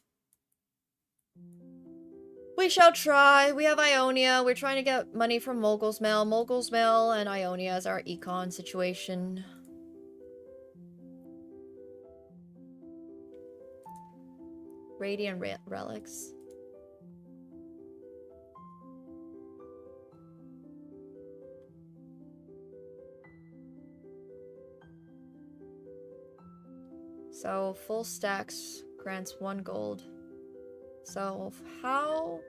We shall try. We have Ionia. We're trying to get money from Mogul's Mail. Mogul's Mail and Ionia is our econ situation. Radiant relics. So full stacks grants 1 gold. So how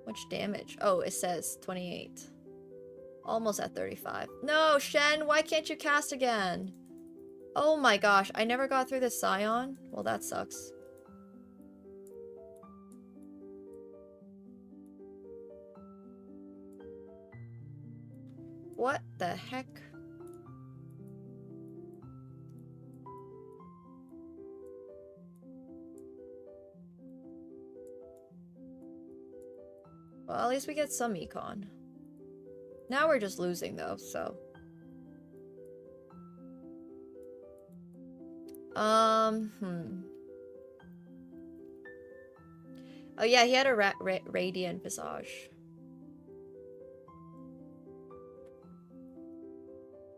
much damage? Oh, it says 28. Almost at 35. No, Shen, why can't you cast again? Oh my gosh, I never got through the Scion? Well, that sucks. What the heck? Well, at least we get some econ. Now we're just losing though, so. Oh yeah, he had a Radiant Visage.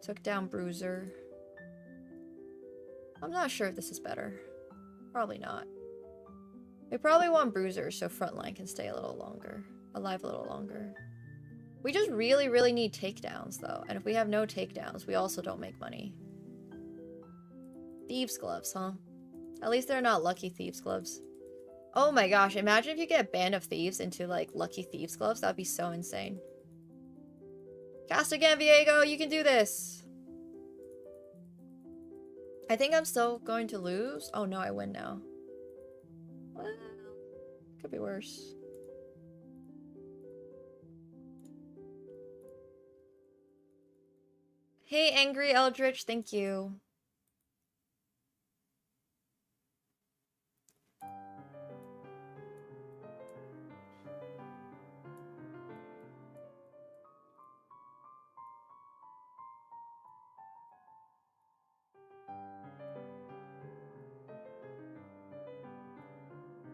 Took down Bruiser. I'm not sure if this is better. Probably not. We probably want Bruiser so frontline can stay a little longer. Alive a little longer. We just really, really need takedowns though. And if we have no takedowns, we also don't make money. Thieves' gloves, huh? At least they're not lucky thieves' gloves. Oh my gosh, imagine if you get Band of Thieves into like lucky thieves' gloves. That'd be so insane. Cast again, Viego! You can do this! I think I'm still going to lose. Oh no, I win now. Well, could be worse. Hey, Angry Eldritch, thank you.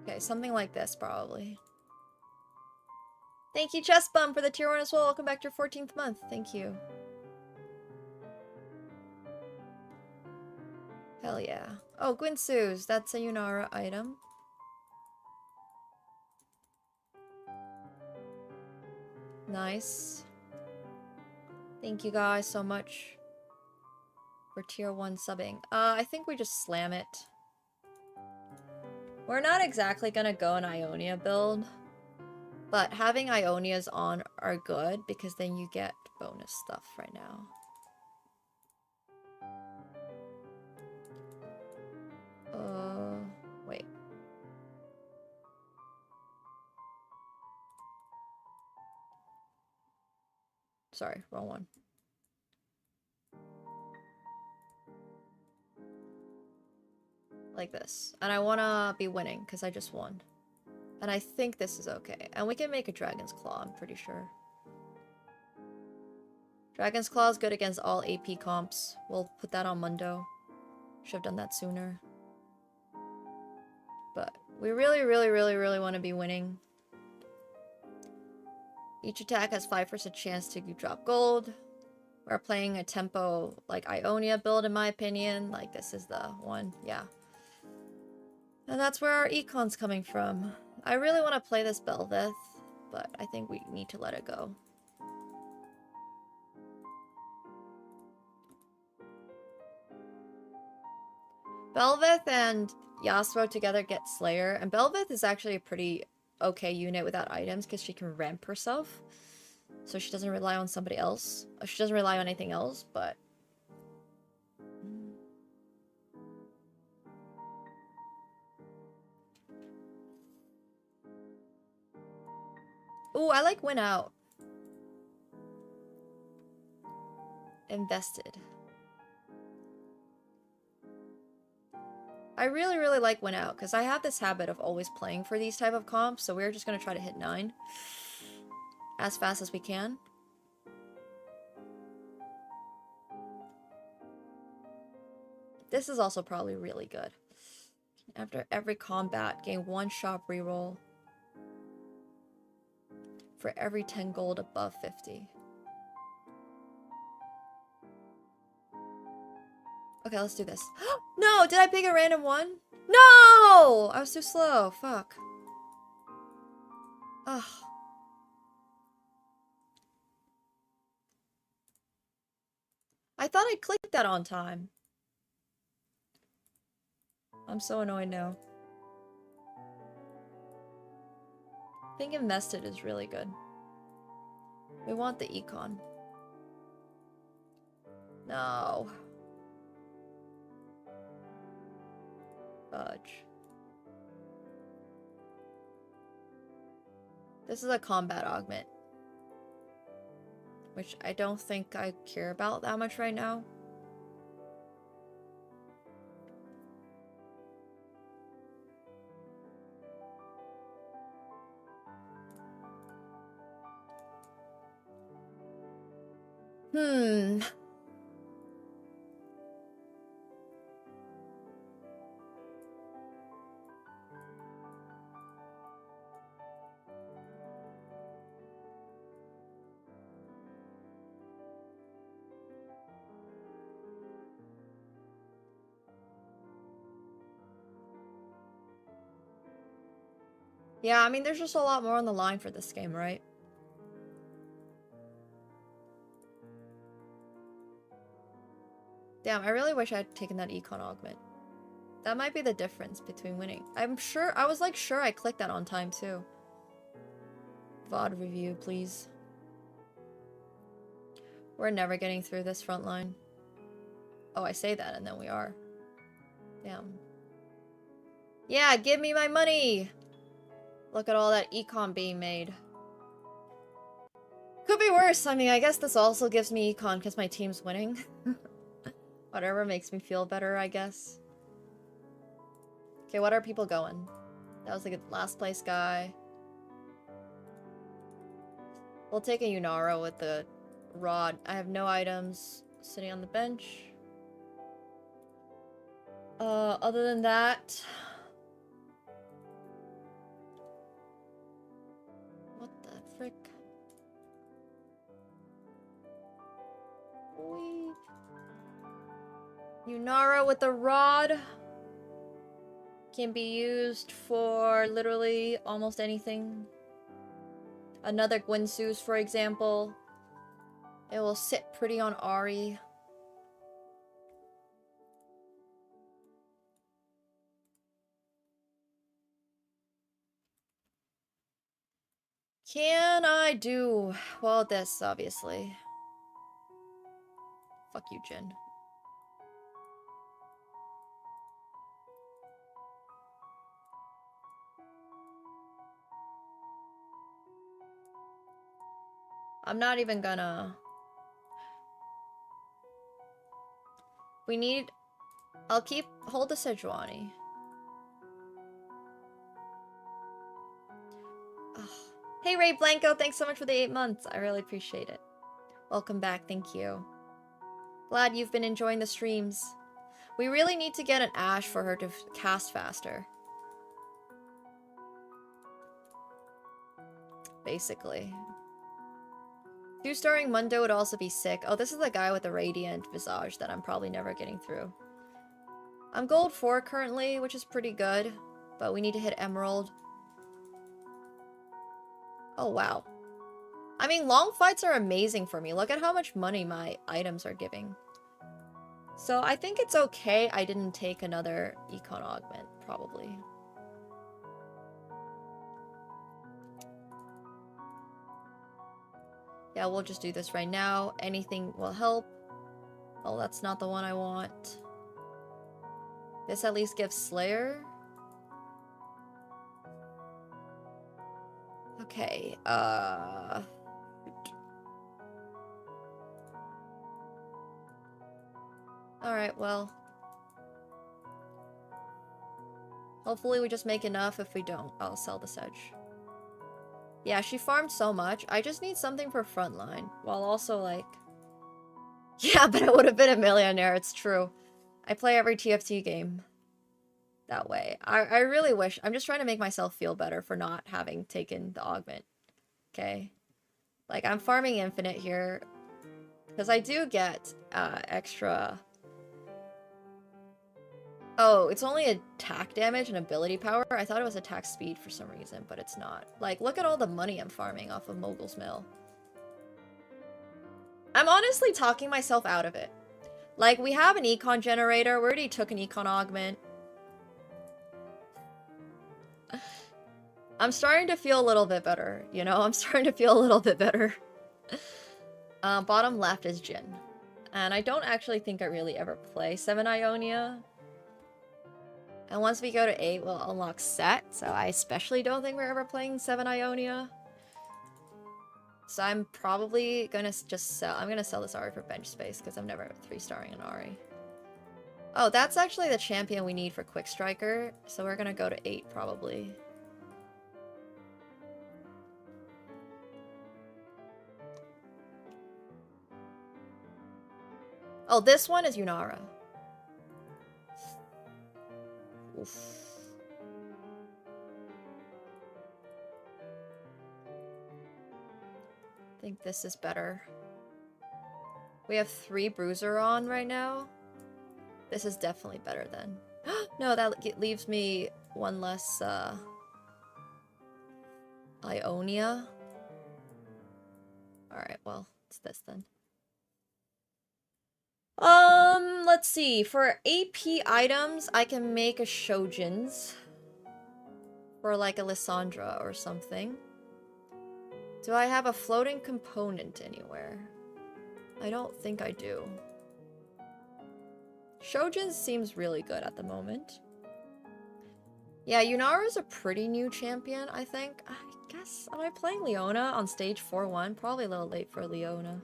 Okay, something like this, probably. Thank you, Chest Bum, for the tier 1 as well. Welcome back to your 14th month. Thank you. Hell yeah. Oh, Gwinsu's. That's a Yunara item. Nice. Thank you guys so much for tier 1 subbing. I think we just slam it. We're not exactly gonna go an Ionia build, but having Ionias on are good because then you get bonus stuff right now. Wait. Sorry, wrong one. Like this. And I want to be winning because I just won. And I think this is okay. And we can make a Dragon's Claw, I'm pretty sure. Dragon's Claw is good against all AP comps. We'll put that on Mundo. Should have done that sooner. But we really, really, really, really want to be winning. Each attack has 5% chance to drop gold. We're playing a tempo like Ionia build in my opinion. Like this is the one, yeah. And that's where our econ's coming from. I really want to play this Belveth, but I think we need to let it go. Belveth and Yasuo together get Slayer, and Belveth is actually a pretty okay unit without items because she can ramp herself. So she doesn't rely on somebody else. She doesn't rely on anything else, but... Ooh, I like Win Out. Invested. I really, really like Win Out, because I have this habit of always playing for these type of comps, so we're just going to try to hit 9 as fast as we can. This is also probably really good. After every combat, gain 1 shop reroll for every 10 gold above 50. Okay, let's do this. No! Did I pick a random one? No! I was too slow. Fuck. Ugh. I thought I clicked that on time. I'm so annoyed now. I think invested is really good. We want the econ. No. Fudge. This is a combat augment, which I don't think I care about that much right now. Yeah, I mean, there's just a lot more on the line for this game, right? Damn, I really wish I had taken that econ augment. That might be the difference between winning. I'm sure, I was like sure I clicked that on time too. VOD review, please. We're never getting through this front line. Oh, I say that and then we are. Damn. Yeah, give me my money! Look at all that econ being made. Could be worse. I mean, I guess this also gives me econ because my team's winning. Whatever makes me feel better, I guess. Okay, what are people going? That was like a last place guy. We'll take a Yunara with the rod. I have no items sitting on the bench. Other than that... What the frick? Wee. Yunara with the rod can be used for literally almost anything. Another Gwynsus, for example. It will sit pretty on Ari. Can I do... Well, this, obviously. Fuck you, Jin. I'm not even gonna... We need... I'll hold the Sejuani. Ugh. Hey Ray Blanco, thanks so much for the 8 months. I really appreciate it. Welcome back, thank you. Glad you've been enjoying the streams. We really need to get an Ashe for her to cast faster. Basically. 2-starring Mundo would also be sick. Oh, this is the guy with the radiant visage that I'm probably never getting through. I'm gold 4 currently, which is pretty good. But we need to hit emerald. Oh, wow. I mean, long fights are amazing for me. Look at how much money my items are giving. So I think it's okay I didn't take another econ augment, probably. Yeah, we'll just do this right now. Anything will help. Oh, that's not the one I want. This at least gives Slayer. Okay, alright, well. Hopefully we just make enough. If we don't, I'll sell this edge. Yeah, she farmed so much. I just need something for frontline. While also, like... Yeah, but I would have been a millionaire, it's true. I play every TFT game that way. I really wish... I'm just trying to make myself feel better for not having taken the augment. Okay? Like, I'm farming infinite here. Because I do get extra... Oh, it's only attack damage and ability power? I thought it was attack speed for some reason, but it's not. Like, look at all the money I'm farming off of Mogul's Mill. I'm honestly talking myself out of it. Like, we have an econ generator. We already took an econ augment. I'm starting to feel a little bit better, you know? I'm starting to feel a little bit better. Bottom left is Jin. And I don't actually think I really ever play 7 Ionia. And once we go to 8, we'll unlock Set. So I especially don't think we're ever playing 7 Ionia. So I'm probably gonna just sell... I'm gonna sell this Ahri for bench space, because I'm never 3-starring an Ahri. Oh, that's actually the champion we need for Quick Striker. So we're gonna go to 8, probably. Oh, this one is Yunara. Oof. I think this is better. We have 3 Bruiser on right now. This is definitely better then. No, that leaves me one less Ionia. Alright, well, it's this then. Let's see. For AP items, I can make a Shojin's. For like a Lissandra or something. Do I have a floating component anywhere? I don't think I do. Shojin seems really good at the moment. Yeah, Yunara's a pretty new champion, I think. I guess, am I playing Leona on stage 4-1? Probably a little late for Leona.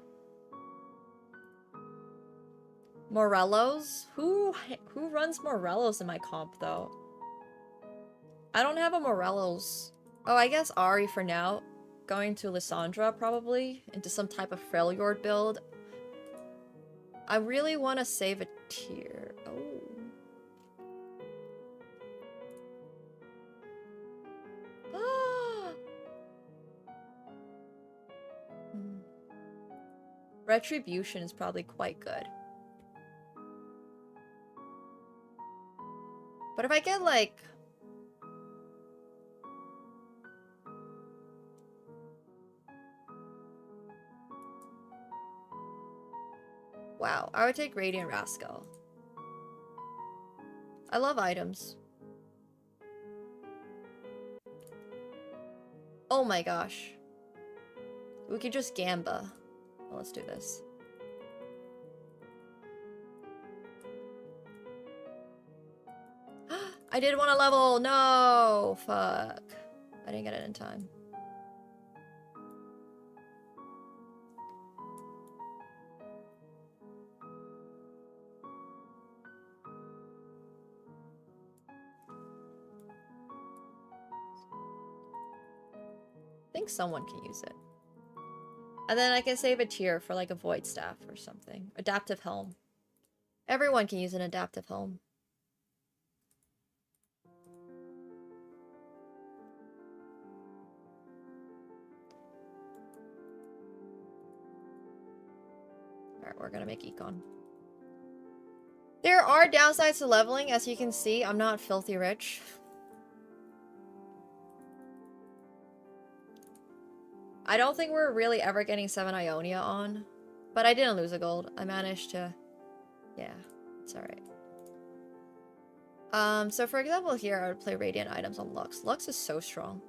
Morellos? Who runs Morellos in my comp, though? I don't have a Morellos. Oh, I guess Ahri for now. Going to Lissandra, probably. Into some type of Freljord build. I really want to save a tier. Oh. Retribution is probably quite good. But if I get, like... Wow, I would take Radiant Rascal. I love items. Oh my gosh. We could just Gamba. Well, let's do this. I did want to level! No! Fuck. I didn't get it in time. I think someone can use it. And then I can save a tier for like a Void Staff or something. Adaptive Helm. Everyone can use an Adaptive Helm. gonna make econ. There are downsides to leveling, as you can see. I'm not filthy rich. I don't think we're really ever getting 7 Ionia on. But I didn't lose a gold. I managed to... Yeah, it's alright. So for example here, I would play Radiant items on Lux. Lux is so strong.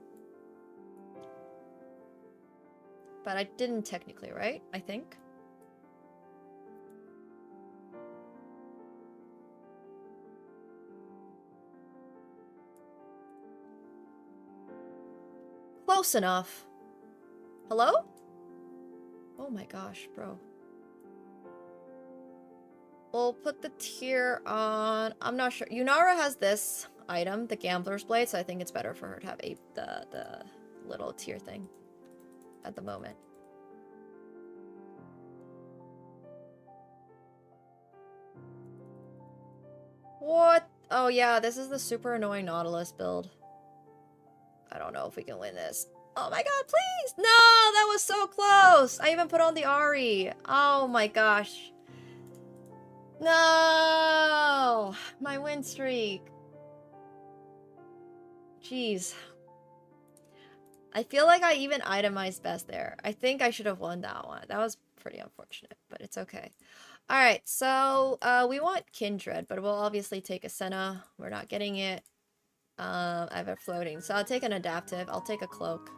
But I didn't technically, right? I think. Close enough. Hello? Oh my gosh, bro. We'll put the tier on... I'm not sure. Yunara has this item, the Gambler's Blade, so I think it's better for her to have the little tier thing at the moment. What? Oh yeah, this is the super annoying Nautilus build. I don't know if we can win this. Oh my god, please! No, that was so close! I even put on the Ari. Oh my gosh. No! My win streak. Jeez. I feel like I even itemized best there. I think I should have won that one. That was pretty unfortunate, but it's okay. Alright, so we want Kindred, but we'll obviously take a Senna. We're not getting it. I have a floating, so I'll take an adaptive. I'll take a cloak.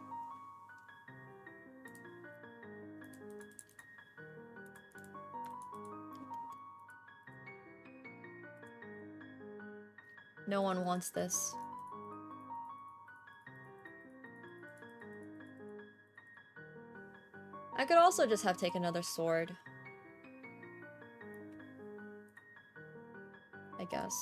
No one wants this. I could also just have taken another sword. I guess.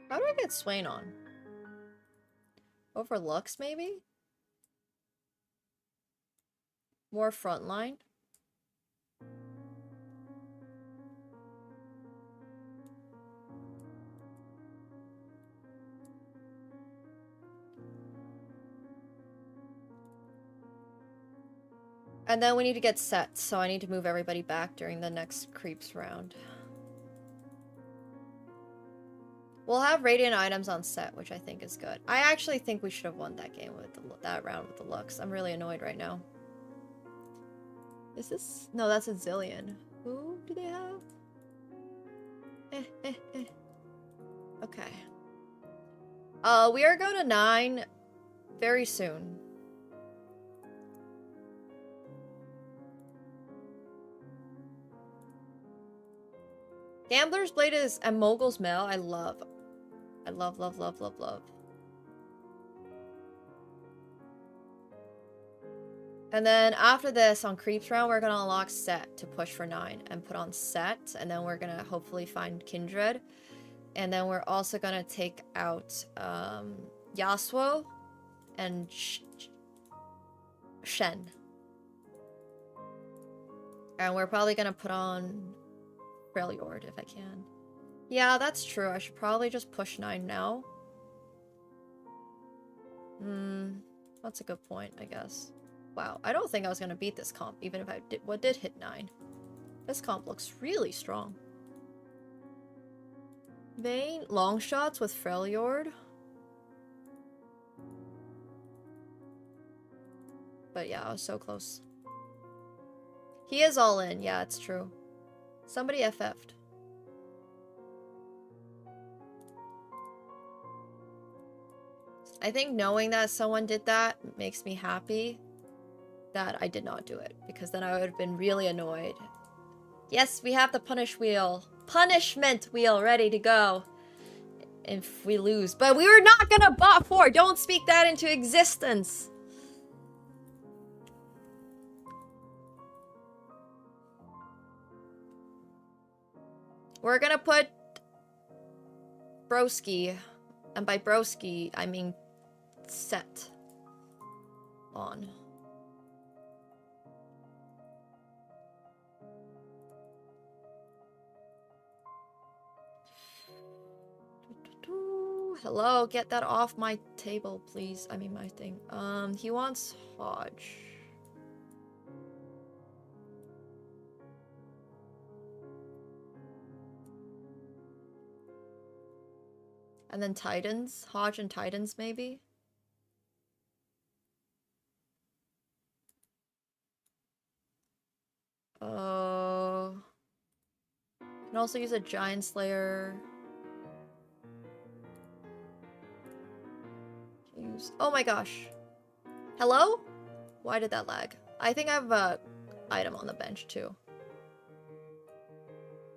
How do I get Swain on? Over Lux, maybe? More frontline? And then we need to get set, so I need to move everybody back during the next creeps round. We'll have Radiant items on set, which I think is good. I actually think we should have won that game with that round with the Lux. I'm really annoyed right now. Is this... No, that's a Zillion. Who do they have? Okay. We are going to 9 very soon. Gambler's Blade is and Mogul's Mail. I love. I love, love, love, love, love. And then after this, on Creeps round, we're gonna unlock Set to push for 9 and put on Set, and then we're gonna hopefully find Kindred. And then we're also gonna take out Yasuo and Shen. And we're probably gonna put on Freljord if I can. Yeah, that's true. I should probably just push 9 now. That's a good point, I guess. Wow, I don't think I was gonna beat this comp, even if I did hit 9. This comp looks really strong. Vayne, long shots with Freljord. But yeah, I was so close. He is all in, yeah, it's true. Somebody FF'd. I think knowing that someone did that makes me happy that I did not do it, because then I would have been really annoyed. Yes, we have the punishment wheel ready to go if we lose, but we were not gonna bot 4. Don't speak that into existence. We're gonna put Broski, and by Broski I mean Set on. Hello, get that off my table, please. I mean, my thing. He wants Hodge. And then Titans. Hodge and Titans, maybe? Oh. Can also use a Giant Slayer. Use... Oh my gosh. Hello? Why did that lag? I think I have a item on the bench too.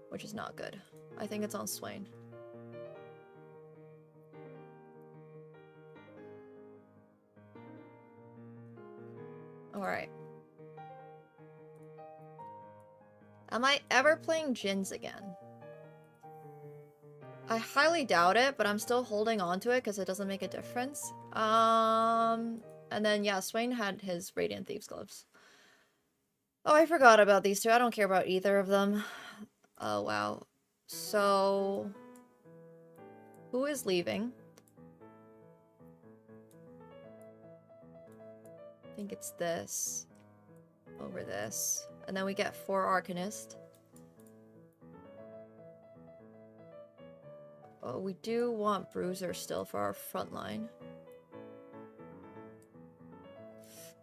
Which is not good. I think it's on Swain. Alright. Am I ever playing Jins again? I highly doubt it, but I'm still holding on to it because it doesn't make a difference. And then, yeah, Swain had his Radiant Thieves gloves. Oh, I forgot about these two. I don't care about either of them. Oh, wow. So... who is leaving? I think it's this. Over this. And then we get 4 Arcanist. Oh, we do want Bruiser still for our front line.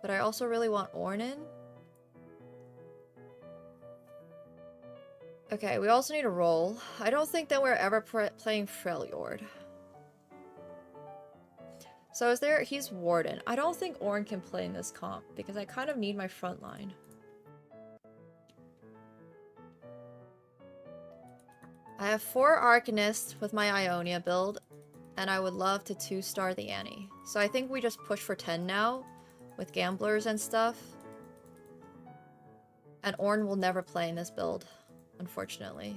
But I also really want Ornn. Okay, we also need a roll. I don't think that we're ever playing Freljord. So is there... he's Warden. I don't think Ornn can play in this comp, because I kind of need my front line. I have 4 Arcanists with my Ionia build, and I would love to 2-star the Annie. So I think we just push for 10 now, with Gamblers and stuff. And Ornn will never play in this build, unfortunately.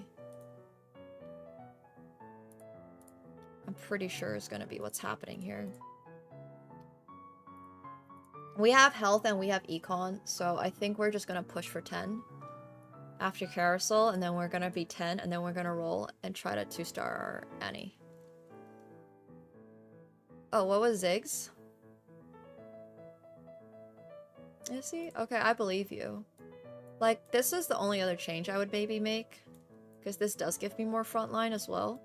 I'm pretty sure is going to be what's happening here. We have health and we have econ, so I think we're just going to push for 10. After Carousel, and then we're gonna be 10, and then we're gonna roll and try to 2-star our Annie. Oh, what was Ziggs? Is he? Okay, I believe you. Like, this is the only other change I would maybe make. Because this does give me more frontline as well.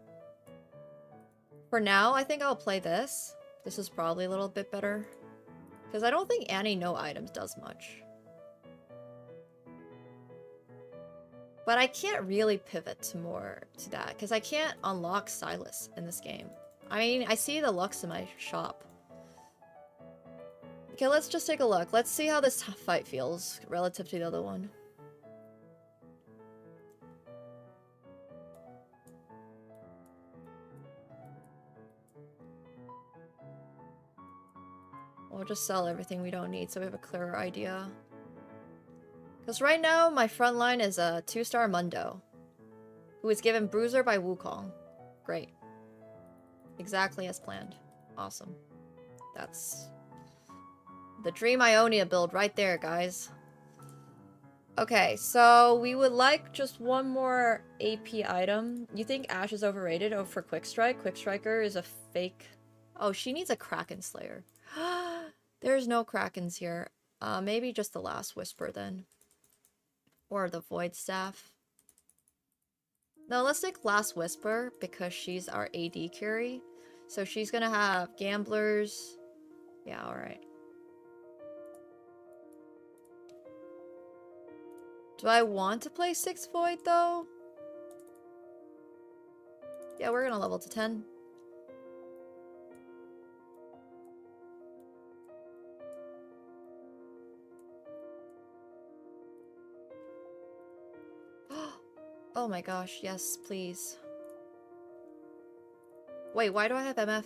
For now, I think I'll play this. This is probably a little bit better. Because I don't think Annie no items does much. But I can't really pivot to more to that, because I can't unlock Silas in this game. I mean, I see the Lux in my shop. Okay, let's just take a look. Let's see how this fight feels relative to the other one. We'll just sell everything we don't need so we have a clearer idea. Because right now, my front line is a 2-star Mundo, who is given Bruiser by Wukong. Great. Exactly as planned. Awesome. That's the Dream Ionia build right there, guys. Okay, so we would like just one more AP item. You think Ashe is overrated? Oh, for Quick Strike? Quick Striker is a fake... Oh, she needs a Kraken Slayer. There's no Krakens here. Maybe just the Last Whisper then. Or the Void Staff. No, let's take Last Whisper because she's our AD carry. So she's gonna have Gamblers. Yeah, alright. Do I want to play 6 Void though? Yeah, we're gonna level to 10. Oh my gosh, yes, please. Wait, why do I have MF?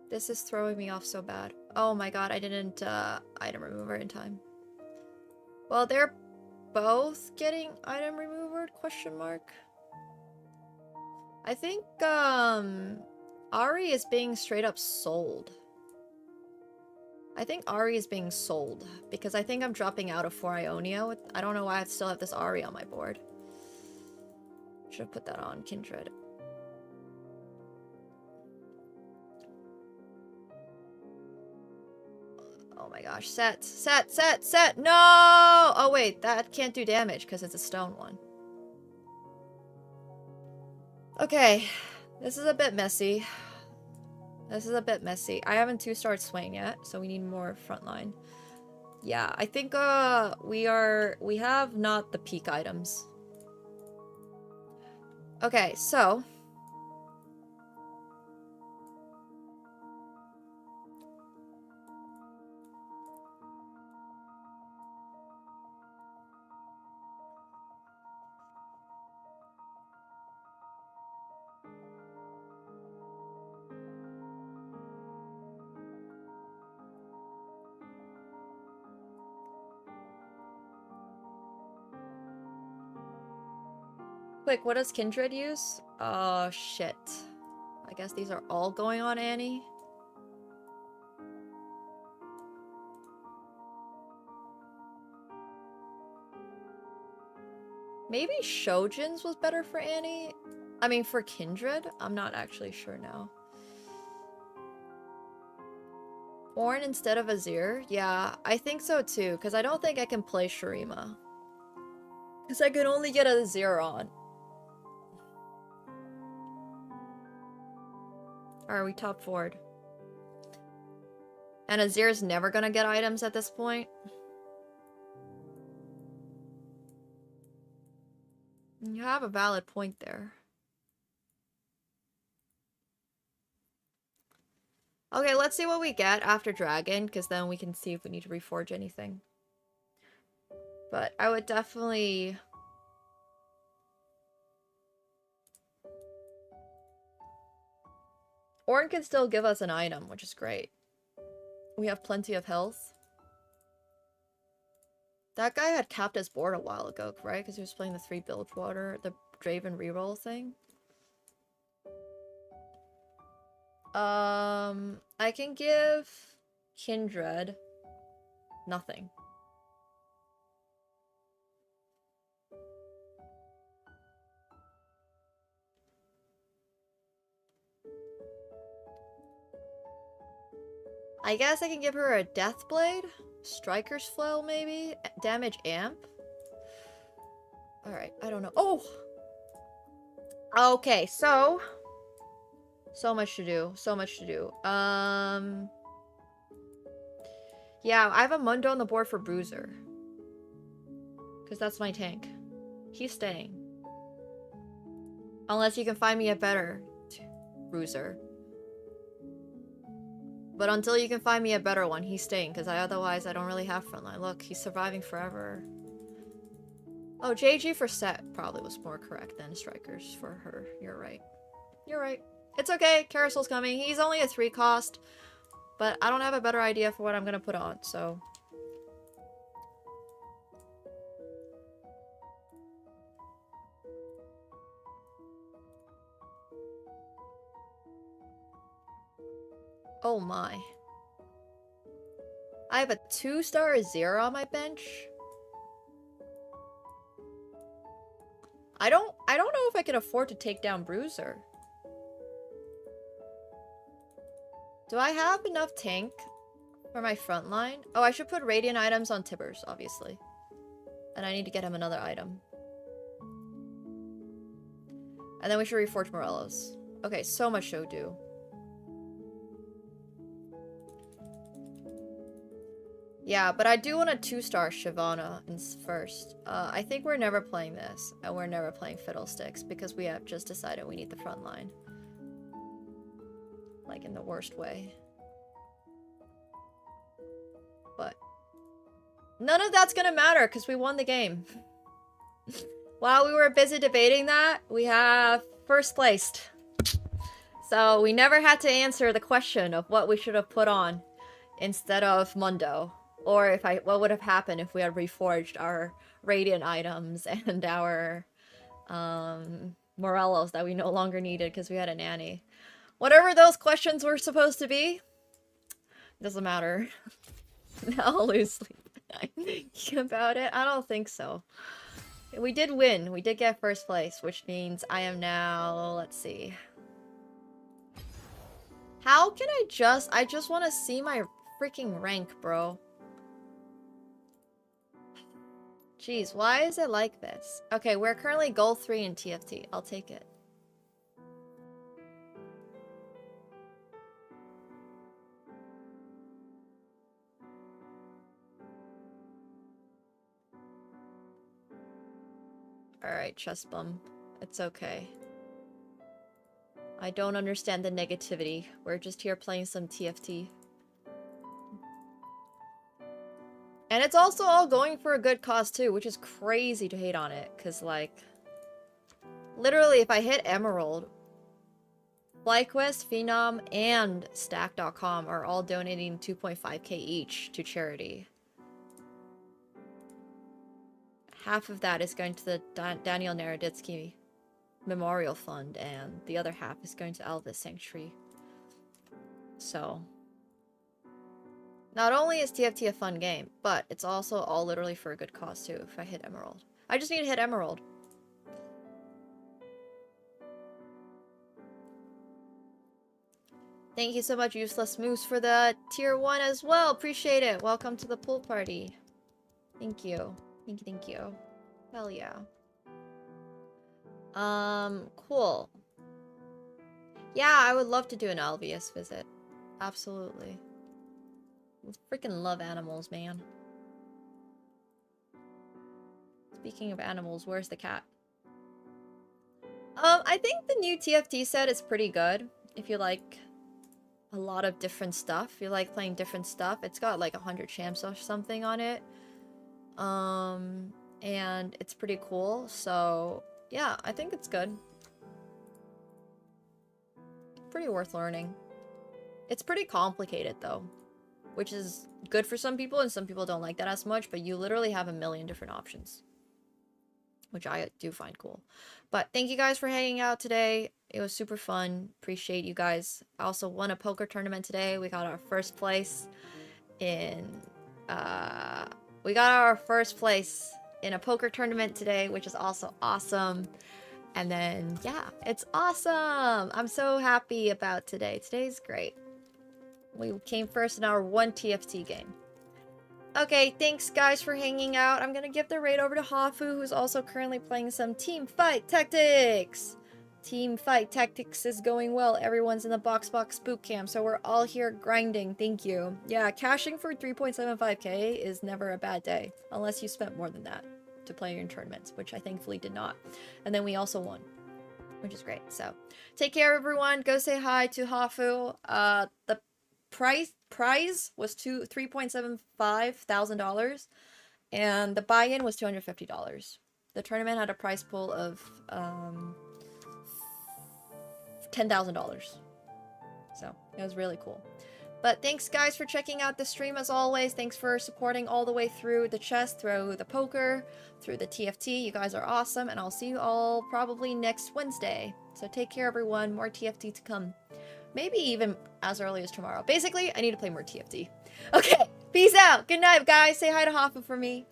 This is throwing me off so bad. Oh my god, I didn't item remover in time. Well, they're both getting item remover, question mark. I think Ari is being straight up sold. I think Ari is being sold because I think I'm dropping out of 4 Ionia. I don't know why I still have this Ari on my board. Should have put that on Kindred. Oh my gosh, set! No! Oh wait, that can't do damage because it's a stone one. Okay, this is a bit messy. I haven't 2-starred Swain yet, so we need more frontline. Yeah, I think we have not the peak items. Okay, so quick, what does Kindred use? Oh shit. I guess these are all going on Annie. Maybe Shojin's was better for Annie? I mean, for Kindred? I'm not actually sure now. Ornn instead of Azir? Yeah, I think so too, because I don't think I can play Shurima. Because I can only get Azir on. Alright, we top forward. And Azir's never gonna get items at this point. You have a valid point there. Okay, let's see what we get after Dragon, because then we can see if we need to reforge anything. But I would definitely... Ornn can still give us an item, which is great. We have plenty of health. That guy had capped his board a while ago, right? Because he was playing the 3 Bilgewater, the Draven reroll thing. I can give Kindred nothing. I guess I can give her a Death Blade? Striker's Flail, maybe? Damage Amp? Alright, I don't know. Oh! Okay, so much to do. Yeah, I have a Mundo on the board for Bruiser. Because that's my tank. He's staying. Unless you can find me a better Bruiser. But until you can find me a better one, he's staying, because otherwise I don't really have frontline. Look, he's surviving forever. Oh, JG for Set probably was more correct than Strikers for her. You're right. It's okay, Carasol's coming. He's only a 3 cost, but I don't have a better idea for what I'm gonna put on, so... Oh my. I have a 2-star Azir on my bench. I don't know if I can afford to take down Bruiser. Do I have enough tank for my front line? Oh, I should put Radiant items on Tibbers, obviously. And I need to get him another item. And then we should reforge Morellos. Okay, so much to do. Yeah, but I do want a 2-star Shyvana first. I think we're never playing this, and we're never playing Fiddlesticks, because we have just decided we need the front line. Like, in the worst way. But none of that's gonna matter, because we won the game. While we were busy debating that, we have first placed. So we never had to answer the question of what we should have put on instead of Mundo. Or what would have happened if we had reforged our Radiant items and our Morellos that we no longer needed because we had a nanny. Whatever those questions were supposed to be, doesn't matter. Now I'll lose sleep about it. I don't think so. We did win. We did get first place, which means I am now... Let's see. How can I just want to see my freaking rank, bro. Jeez, why is it like this? Okay, we're currently gold 3 in TFT. I'll take it. Alright, chest bum. It's okay. I don't understand the negativity. We're just here playing some TFT. And it's also all going for a good cause too, which is crazy to hate on it. Because, like, literally if I hit Emerald, FlyQuest, Phenom, and Stack.com are all donating 2.5k each to charity. Half of that is going to the Daniel Naroditsky Memorial Fund, and the other half is going to Elvis Sanctuary. So, not only is TFT a fun game, but it's also all literally for a good cause too, if I hit Emerald. I just need to hit Emerald. Thank you so much, Useless Moose, for the tier 1 as well. Appreciate it. Welcome to the pool party. Thank you. Thank you, thank you. Hell yeah. Cool. Yeah, I would love to do an LVS visit. Absolutely. I freaking love animals, man. Speaking of animals, where's the cat? I think the new TFT set is pretty good. If you like a lot of different stuff, you like playing different stuff. It's got like 100 champs or something on it. And it's pretty cool. So, yeah, I think it's good. Pretty worth learning. It's pretty complicated though, which is good for some people, and some people don't like that as much, but you literally have a million different options, which I do find cool. But thank you guys for hanging out today. It was super fun. Appreciate you guys. I also won a poker tournament today. We got our first place in a poker tournament today, which is also awesome. And then, yeah, it's awesome. I'm so happy about today. Today's great. We came first in our 1 TFT game. Okay, thanks guys for hanging out. I'm gonna give the raid over to Hafu, who's also currently playing some Team Fight Tactics. Team Fight Tactics is going well. Everyone's in the box boot camp, so we're all here grinding. Thank you. Yeah, cashing for 3.75k is never a bad day, unless you spent more than that to play in tournaments, which I thankfully did not. And then we also won, which is great. So, take care, everyone. Go say hi to Hafu. The prize was $3.75,000, and the buy-in was $250. The tournament had a prize pool of $10,000. So it was really cool. But thanks guys for checking out the stream as always. Thanks for supporting all the way through the chess, through the poker, through the TFT. You guys are awesome, and I'll see you all probably next Wednesday. So take care, everyone. More TFT to come. Maybe even as early as tomorrow. Basically, I need to play more TFT. Okay, peace out. Good night, guys. Say hi to Hoffa for me.